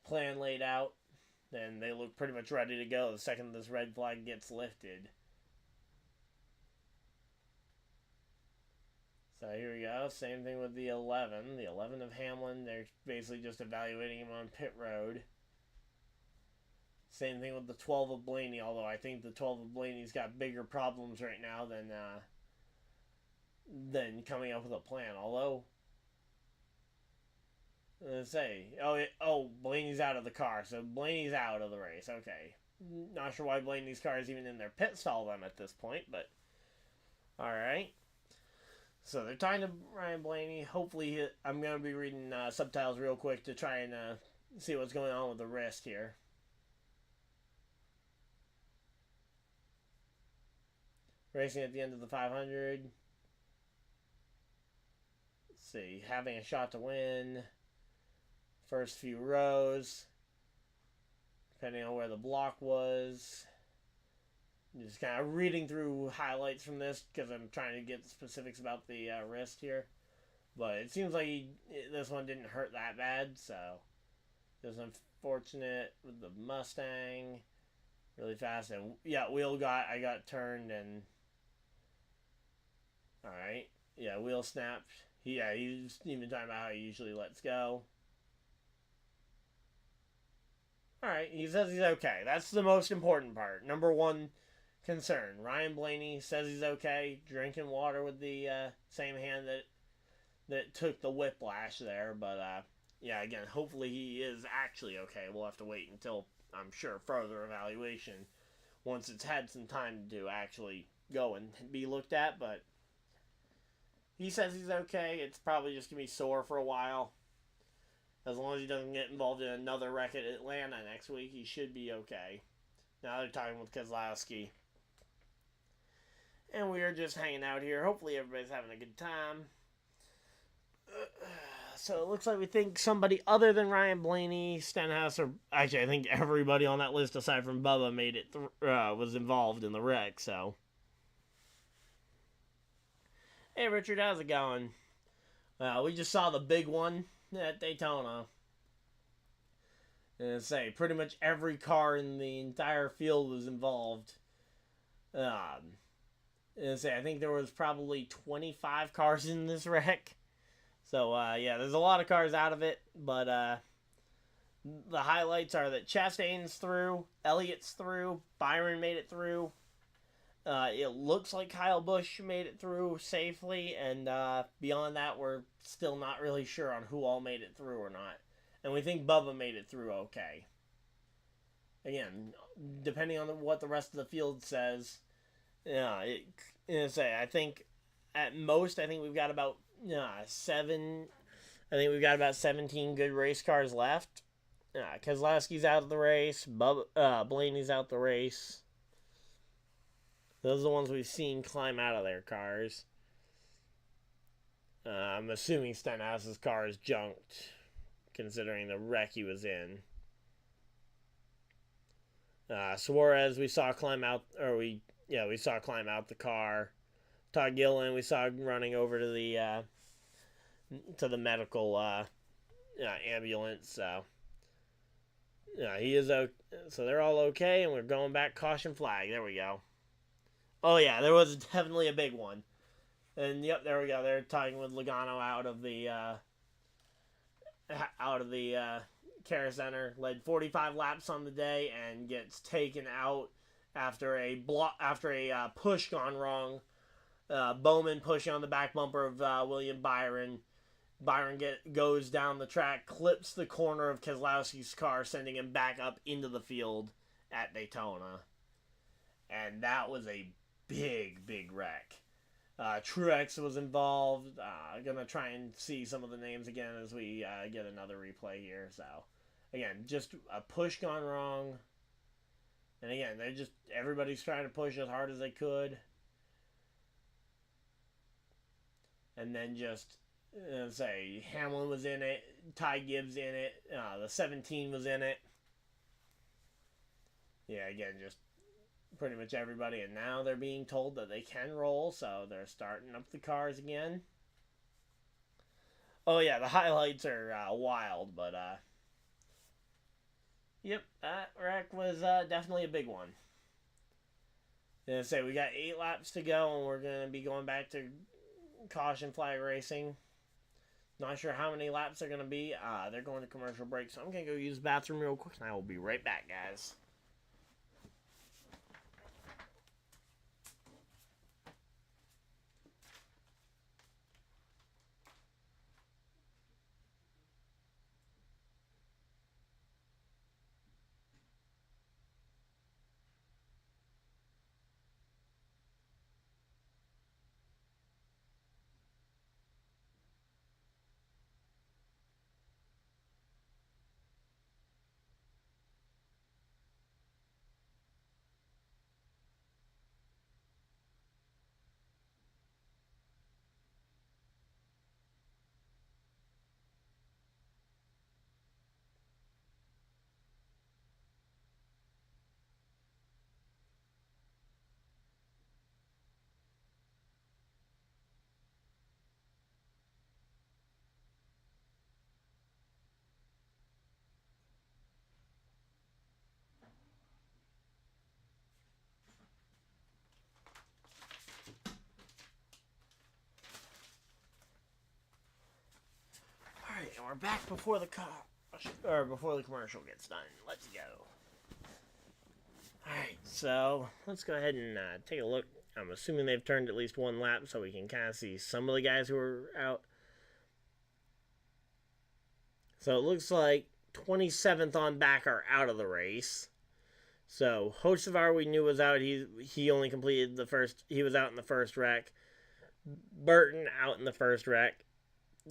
plan laid out. Then they look pretty much ready to go the second this red flag gets lifted. So here we go. Same thing with the 11. The 11 of Hamlin, they're basically just evaluating him on pit road. Same thing with the 12 of Blaney, although I think the 12 of Blaney's got bigger problems right now than coming up with a plan. Although, let's say, Blaney's out of the car, so Blaney's out of the race. Okay. Not sure why Blaney's car is even in their pit stall then at this point, but alright. So they're talking to Ryan Blaney. Hopefully, I'm going to be reading subtitles real quick to try and see what's going on with the wrist here. Racing at the end of the 500. Let's see. Having a shot to win. First few rows. Depending on where the block was. Just kind of reading through highlights from this because I'm trying to get specifics about the wrist here. But it seems like this one didn't hurt that bad, so just unfortunate with the Mustang. Really fast. And yeah, I got turned and... Alright. Yeah, wheel snapped. He's even talking about how he usually lets go. Alright, he says he's okay. That's the most important part. Number one concern. Ryan Blaney says he's okay, drinking water with the same hand that took the whiplash there. But yeah, again, hopefully he is actually okay. We'll have to wait until, I'm sure, further evaluation once it's had some time to actually go and be looked at. But he says he's okay. It's probably just gonna be sore for a while. As long as he doesn't get involved in another wreck at Atlanta next week, he should be okay. Now they're talking with Keselowski. And we are just hanging out here. Hopefully everybody's having a good time. So it looks like we think somebody other than Ryan Blaney, Stenhouse, or actually I think everybody on that list aside from Bubba made it was involved in the wreck. So, hey Richard, how's it going? We just saw the big one at Daytona. And say pretty much every car in the entire field was involved. And say I think there was probably 25 cars in this wreck. So yeah, there's a lot of cars out of it, but the highlights are that Chastain's through, Elliott's through, Byron made it through. It looks like Kyle Busch made it through safely, and beyond that, we're still not really sure on who all made it through or not. and we think Bubba made it through okay. Again, depending on what the rest of the field says, I think at most, I think we've got about 7. I think we've got about 17 good race cars left. Keselowski's out of the race. Blaney's out the race. Those are the ones we've seen climb out of their cars. I'm assuming Stenhouse's car is junked, considering the wreck he was in. Suarez, we saw climb out the car. Todd Gilliland, we saw running over to the medical ambulance. So he is okay. So they're all okay, and we're going back. Caution flag. There we go. Oh yeah, there was definitely a big one. And yep, there we go. They're talking with Logano out of the care center. Led 45 laps on the day and gets taken out after a push gone wrong. Bowman pushing on the back bumper of William Byron. Byron goes down the track, clips the corner of Keselowski's car, sending him back up into the field at Daytona. And that was a big wreck. Truex was involved. Gonna try and see some of the names again as we get another replay here. So, again, just a push gone wrong. And again, everybody's trying to push as hard as they could. And then Hamlin was in it, Ty Gibbs in it, the 17 was in it. Yeah, again, just pretty much everybody. And now they're being told that they can roll, so they're starting up the cars again. Oh yeah, the highlights are wild, but yep, that wreck was definitely a big one. We got 8 laps to go, and we're going to be going back to caution flag racing. Not sure how many laps they're going to be. They're going to commercial break, so I'm going to go use the bathroom real quick, and I will be right back, guys. Alright, and we're back before the commercial gets done. Let's go. Alright, so let's go ahead and take a look. I'm assuming they've turned at least one lap, so we can kind of see some of the guys who are out. So it looks like 27th on back are out of the race. So Hocevar we knew was out. He only completed the first. He was out in the first wreck. Burton out in the first wreck.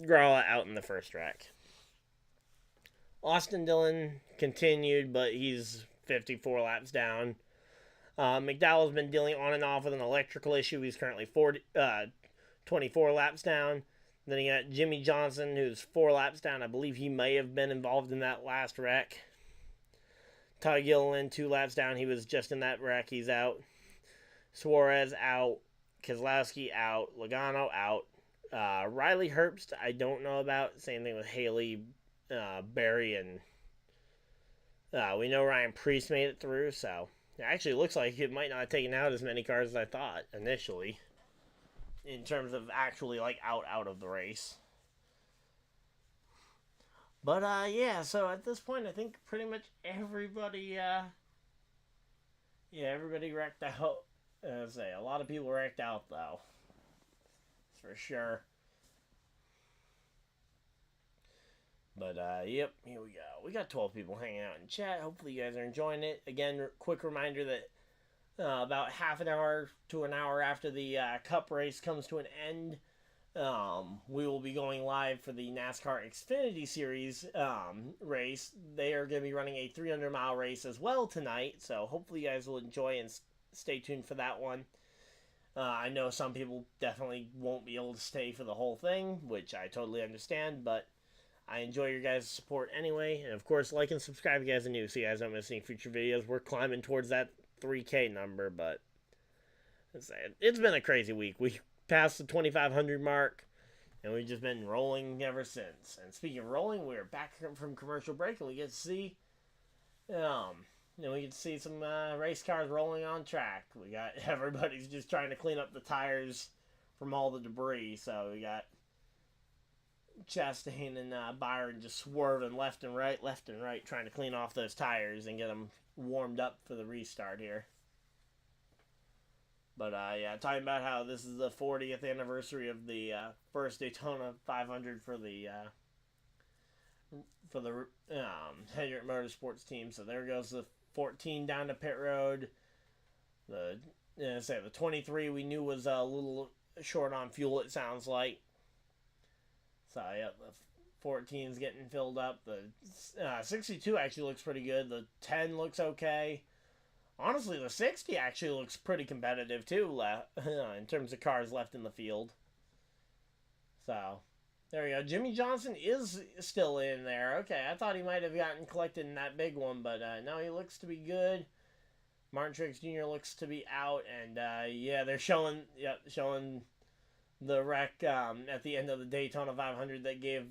Gralla out in the first wreck. Austin Dillon continued, but he's 54 laps down. McDowell's been dealing on and off with an electrical issue. He's currently 24 laps down. Then you got Jimmy Johnson, who's 4 laps down. I believe he may have been involved in that last wreck. Todd Gilliland, 2 laps down. He was just in that wreck. He's out. Suarez out. Keselowski out. Logano out. Riley Herbst, I don't know about. Same thing with Haley, Berry, and we know Ryan Preece made it through. So it actually looks like it might not have taken out as many cars as I thought initially, in terms of actually out of the race. But yeah, so at this point I think pretty much everybody everybody wrecked out. A lot of people wrecked out though. For sure. But, yep, here we go. We got 12 people hanging out in chat. Hopefully you guys are enjoying it. Again, quick reminder that about half an hour to an hour after the Cup race comes to an end, we will be going live for the NASCAR Xfinity Series race. They are going to be running a 300-mile race as well tonight, so hopefully you guys will enjoy and stay tuned for that one. I know some people definitely won't be able to stay for the whole thing, which I totally understand, but I enjoy your guys' support anyway. And of course, like and subscribe if you guys are new so you guys don't miss any future videos. We're climbing towards that 3K number, but it's been a crazy week. We passed the 2,500 mark, and we've just been rolling ever since. And speaking of rolling, we're back from commercial break, and we get to see, we get to see some race cars rolling on track. We got everybody's just trying to clean up the tires from all the debris. So we got Chastain and Byron just swerving left and right, trying to clean off those tires and get them warmed up for the restart here. But yeah, talking about how this is the 40th anniversary of the first Daytona 500 for the Hendrick Motorsports team. So there goes the 14 down to pit road. The 23 we knew was a little short on fuel, it sounds like. So yeah, the 14's getting filled up. The 62 actually looks pretty good. The 10 looks okay. Honestly, the 60 actually looks pretty competitive too, in terms of cars left in the field. So there we go. Jimmy Johnson is still in there. Okay, I thought he might have gotten collected in that big one, but no, he looks to be good. Martin Truex Jr. looks to be out, and yeah, they're showing the wreck at the end of the Daytona 500 that gave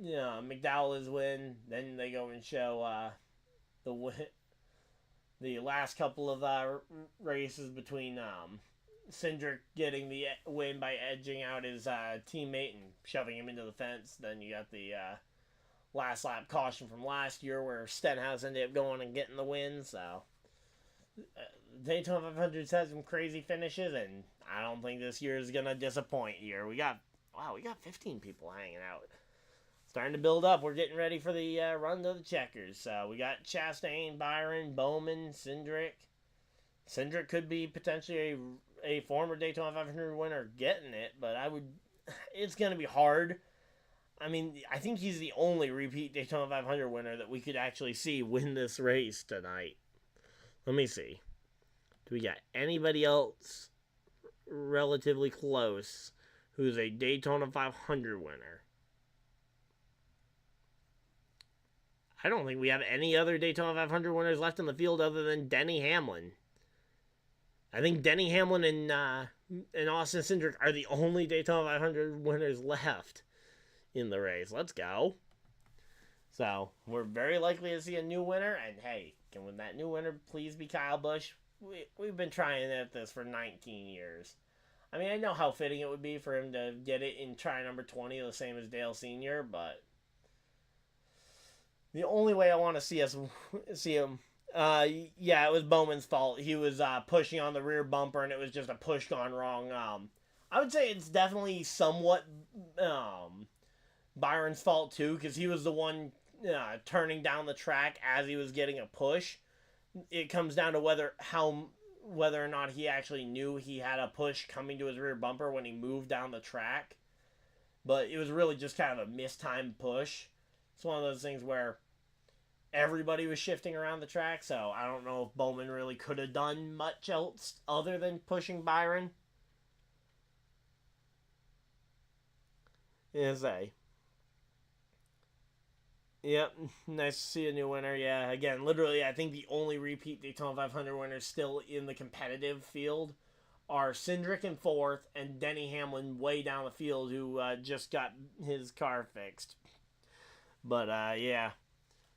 McDowell his win. Then they go and show the last couple of races between Cindric getting the win by edging out his teammate and shoving him into the fence. Then you got the last lap caution from last year where Stenhouse ended up going and getting the win. So Daytona 500's had some crazy finishes, and I don't think this year is gonna disappoint here. We got 15 people hanging out. Starting to build up. We're getting ready for the run to the checkers. So we got Chastain, Byron, Bowman, Cindric. Cindric could be potentially a former Daytona 500 winner getting it, but it's going to be hard. I mean, I think he's the only repeat Daytona 500 winner that we could actually see win this race tonight. Let me see. Do we got anybody else relatively close who's a Daytona 500 winner? I don't think we have any other Daytona 500 winners left in the field other than Denny Hamlin. I think Denny Hamlin and Austin Cindric are the only Daytona 500 winners left in the race. Let's go. So, we're very likely to see a new winner. And, hey, can that new winner please be Kyle Busch? We've been trying at this for 19 years. I mean, I know how fitting it would be for him to get it in try number 20, the same as Dale Sr., but the only way I want to see him, yeah, it was Bowman's fault. He was pushing on the rear bumper, and it was just a push gone wrong. I would say it's definitely somewhat Byron's fault too, because he was the one turning down the track as he was getting a push. It comes down to whether or not he actually knew he had a push coming to his rear bumper when he moved down the track. But it was really just kind of a mistimed push. It's one of those things where everybody was shifting around the track, so I don't know if Bowman really could have done much else other than pushing Byron. Yep, nice to see a new winner. Yeah, again, literally, I think the only repeat Daytona 500 winners still in the competitive field are Cindric in 4th and Denny Hamlin way down the field, who just got his car fixed. But, yeah.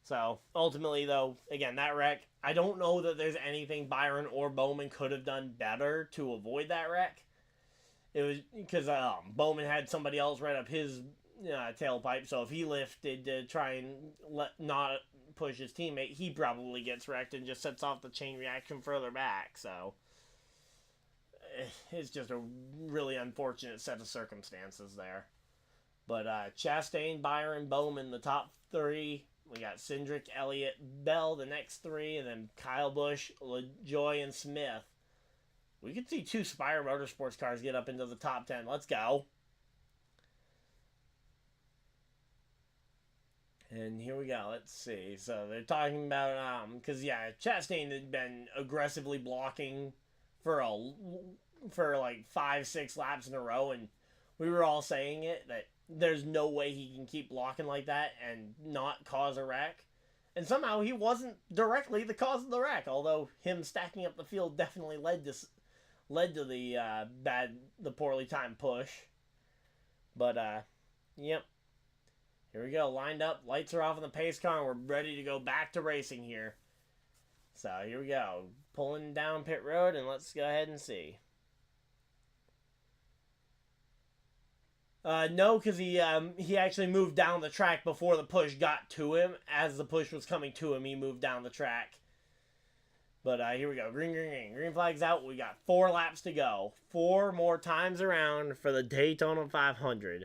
So, ultimately, though, again, that wreck, I don't know that there's anything Byron or Bowman could have done better to avoid that wreck. It was because Bowman had somebody else right up his tailpipe, so if he lifted to try and not push his teammate, he probably gets wrecked and just sets off the chain reaction further back. So, it's just a really unfortunate set of circumstances there. But Chastain, Byron, Bowman, the top three. We got Cindric, Elliott, Bell, the next three, and then Kyle Busch, LaJoie, and Smith. We could see 2 Spire Motorsports cars get up into the top 10. Let's go. And here we go. Let's see. So they're talking about, because yeah, Chastain had been aggressively blocking for like 5-6 laps in a row, and we were all saying it that there's no way he can keep blocking like that and not cause a wreck. And somehow he wasn't directly the cause of the wreck, although him stacking up the field definitely led to the poorly timed push. But yep. Here we go, lined up, lights are off on the pace car, and we're ready to go back to racing here. So here we go, pulling down pit road, and let's go ahead and see. No, because he actually moved down the track before the push got to him. As the push was coming to him, he moved down the track. But here we go, green, green, green. Green flag's out. We got 4 laps to go. 4 more times around for the Daytona 500.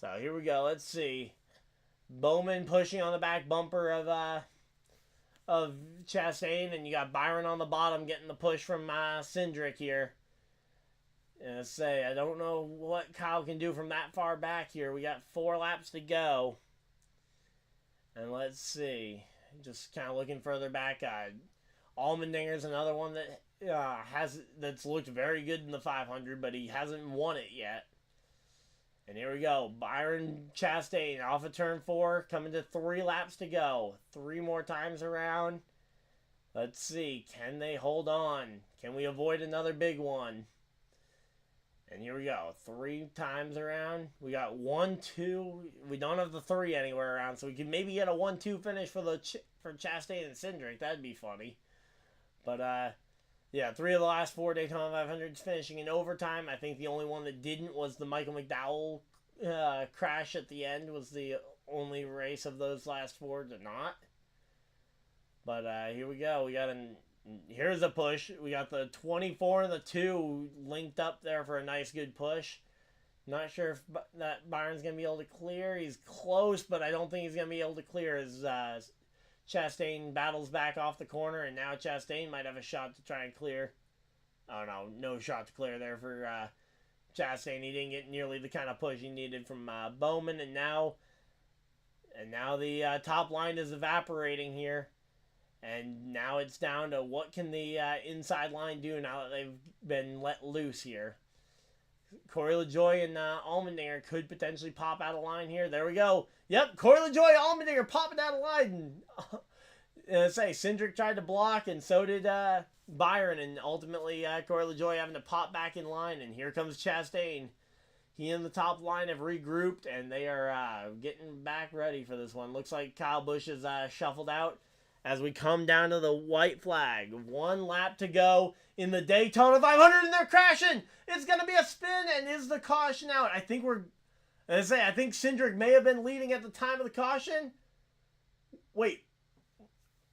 So here we go. Let's see. Bowman pushing on the back bumper of Chastain, and you got Byron on the bottom getting the push from Cindric here. And I don't know what Kyle can do from that far back here. We got 4 laps to go. And let's see. Just kind of looking further back. Allmendinger's another one that that's looked very good in the 500, but he hasn't won it yet. And here we go. Byron Chastain off of turn 4, coming to 3 laps to go. 3 more times around. Let's see. Can they hold on? Can we avoid another big one? And here we go. 3 times around. We got 1, 2. We don't have the 3 anywhere around, so we can maybe get a 1-2 finish for Chastain and Cindric. That'd be funny. But yeah, 3 of the last 4 Daytona 500s finishing in overtime. I think the only one that didn't was the Michael McDowell crash at the end. Was the only race of those last 4 to not. But here we go. Here's a push. We got the 24 and the 2 linked up there for a nice good push. Not sure if that Byron's going to be able to clear. He's close, but I don't think he's going to be able to clear as Chastain battles back off the corner, and now Chastain might have a shot to try and clear. Oh no, no shot to clear there for Chastain. He didn't get nearly the kind of push he needed from Bowman, and now the top line is evaporating here, and now it's down to what can the inside line do now that they've been let loose here. Corey LaJoie and Allmendinger could potentially pop out of line here. There we go. Yep, Corey LaJoie, Allmendinger popping out of line. Cindric tried to block, and so did Byron, and ultimately Corey LaJoie having to pop back in line, and here comes Chastain. He and the top line have regrouped, and they are getting back ready for this one. Looks like Kyle Busch is shuffled out as we come down to the white flag. 1 lap to go in the Daytona 500, and they're crashing. It's going to be a spin, and is the caution out? I think Cindric may have been leading at the time of the caution. Wait,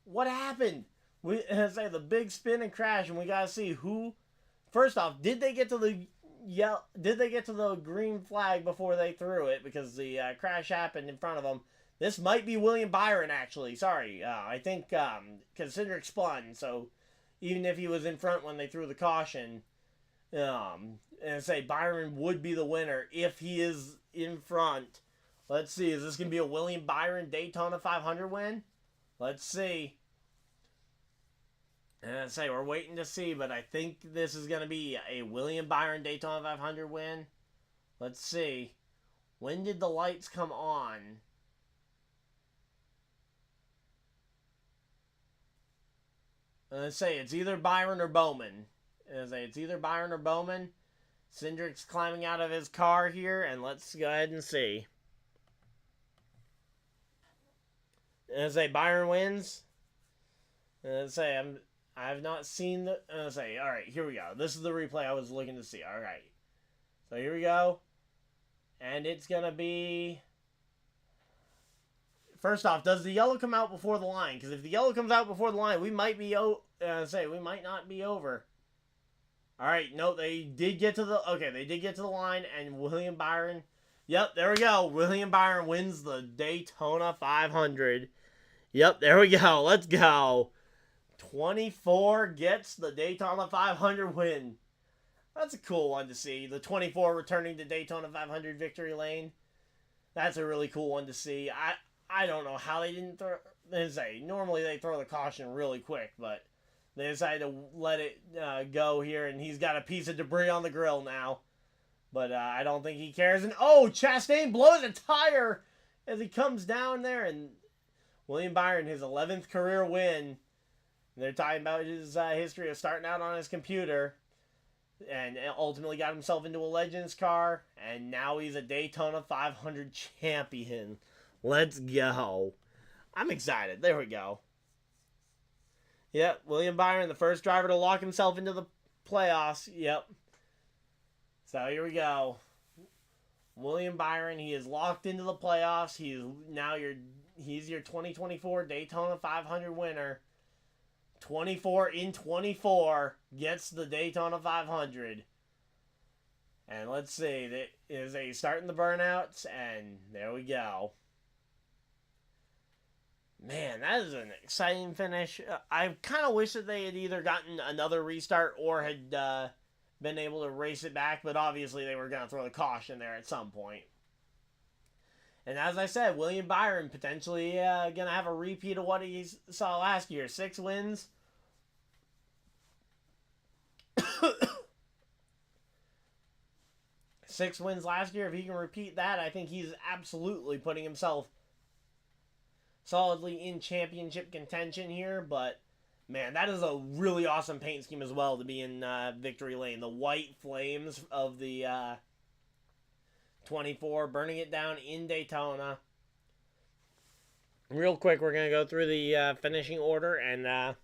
what happened? The big spin and crash, and we got to see who. First off, did they get to the green flag before they threw it? Because the crash happened in front of them. This might be William Byron, actually. Sorry. I think because Cindric spun, so even if he was in front when they threw the caution, Byron would be the winner if he is in front. Let's see. Is this going to be a William Byron Daytona 500 win? Let's see. And we're waiting to see, but I think this is going to be a William Byron Daytona 500 win. Let's see. When did the lights come on? It's either Byron or Bowman. It's either Byron or Bowman. Cindric's climbing out of his car here, and let's go ahead and see. Byron wins. I've not seen the. All right, here we go. This is the replay I was looking to see. All right, so here we go, and it's gonna be. First off, does the yellow come out before the line? Because if the yellow comes out before the line, we might be we might not be over. All right, no, they did get to the, okay, they did get to the line, and William Byron, yep, there we go. William Byron wins the Daytona 500. Yep, there we go. Let's go. 24 gets the Daytona 500 win. That's a cool one to see. The 24 returning to Daytona 500 victory lane. That's a really cool one to see. I don't know how they didn't throw, normally they throw the caution really quick, but they decided to let it go here, and he's got a piece of debris on the grill now. But I don't think he cares. And oh, Chastain blows a tire as he comes down there. And William Byron, his 11th career win. They're talking about his history of starting out on his computer and ultimately got himself into a Legends car. And now he's a Daytona 500 champion. Let's go. I'm excited. There we go. Yep, William Byron, the first driver to lock himself into the playoffs. Yep. So here we go. William Byron, he is locked into the playoffs. He's your 2024 Daytona 500 winner. 24 in 24 gets the Daytona 500. And let's see, he's starting the burnouts, and there we go. Man, that is an exciting finish. I kind of wish that they had either gotten another restart or had been able to race it back, but obviously they were going to throw the caution there at some point. And as I said, William Byron potentially going to have a repeat of what he saw last year. 6 wins. 6 wins last year. If he can repeat that, I think he's absolutely putting himself solidly in championship contention here. But man, that is a really awesome paint scheme as well to be in victory lane. The white flames of the 24, burning it down in Daytona. Real quick, we're going to go through the finishing order. And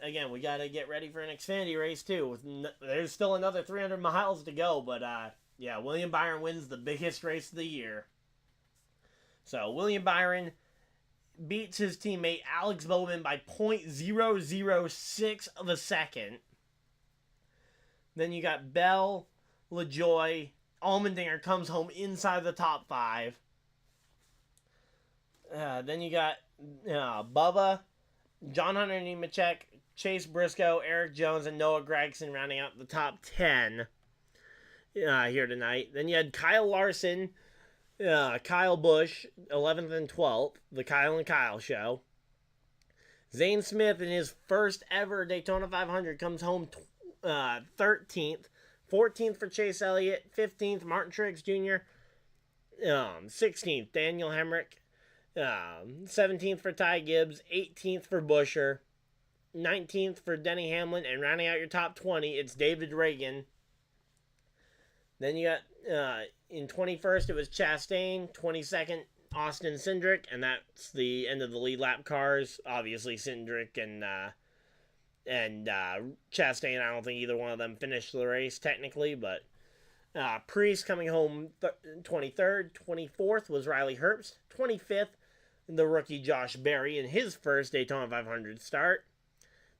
again, we got to get ready for an Xfinity race too. There's still another 300 miles to go. But yeah, William Byron wins the biggest race of the year. So William Byron beats his teammate Alex Bowman by 0.006 of a second. Then you got Bell, LaJoy, Allmendinger comes home inside the top 5. Then you got Bubba, John Hunter Nemechek, Chase Briscoe, Eric Jones, and Noah Gragson rounding out the top 10 here tonight. Then you had Kyle Larson, Kyle Busch, 11th and 12th, the Kyle and Kyle show. Zane Smith in his first ever Daytona 500 comes home 13th. 14th for Chase Elliott, 15th Martin Truex Jr., 16th Daniel Hemrick, 17th for Ty Gibbs, 18th for Buescher, 19th for Denny Hamlin, and rounding out your top 20, it's David Reagan. Then you got, in 21st, it was Chastain, 22nd, Austin Cindric, and that's the end of the lead lap cars. Obviously, Cindric and Chastain, I don't think either one of them finished the race, technically, but Priest coming home 23rd, 24th was Riley Herbst, 25th, the rookie Josh Berry in his first Daytona 500 start.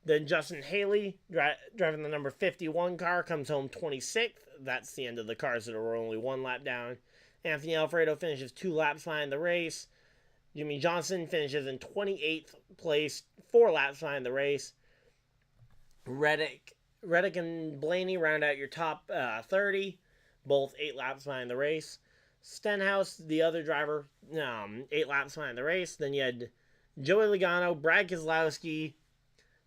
Then Justin Haley, driving the number 51 car, comes home 26th. That's the end of the cars that were only 1 lap down. Anthony Alfredo finishes 2 laps behind the race. Jimmy Johnson finishes in 28th place, 4 laps behind the race. Reddick and Blaney round out your top 30, both 8 laps behind the race. Stenhouse, the other driver, 8 laps behind the race. Then you had Joey Logano, Brad Keselowski,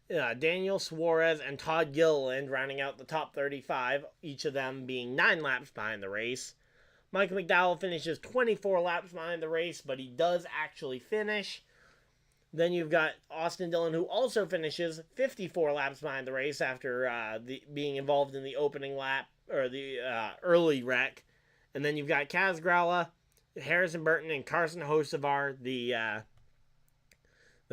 Daniel Suarez, and Todd Gilliland rounding out the top 35, each of them being 9 laps behind the race. Michael McDowell finishes 24 laps behind the race, but he does actually finish. Then you've got Austin Dillon, who also finishes 54 laps behind the race after being involved in the opening lap, or the early wreck. And then you've got Kaz Gralla, Harrison Burton, and Carson Hocevar, the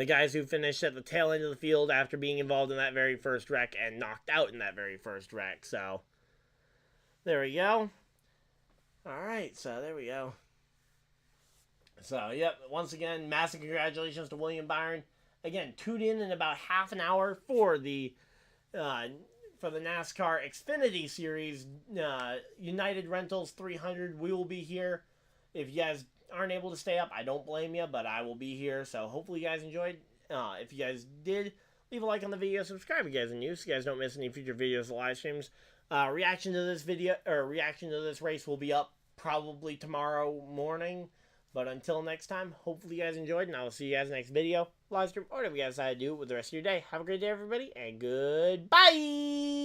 guys who finished at the tail end of the field after being involved in that very first wreck and knocked out in that very first wreck. So, there we go. Alright, so there we go. So, yep, once again, massive congratulations to William Byron. Again, tuned in about half an hour for the for the NASCAR Xfinity Series, United Rentals 300. We will be here. If you guys aren't able to stay up, I don't blame you, but I will be here. So hopefully you guys enjoyed. If you guys did, leave a like on the video, subscribe if you guys are new so you guys don't miss any future videos or live streams. Reaction to this video, or reaction to this race will be up probably tomorrow morning. But until next time, hopefully you guys enjoyed, and I will see you guys next video, live stream, or whatever you guys decide to do with the rest of your day. Have a great day, everybody, and goodbye!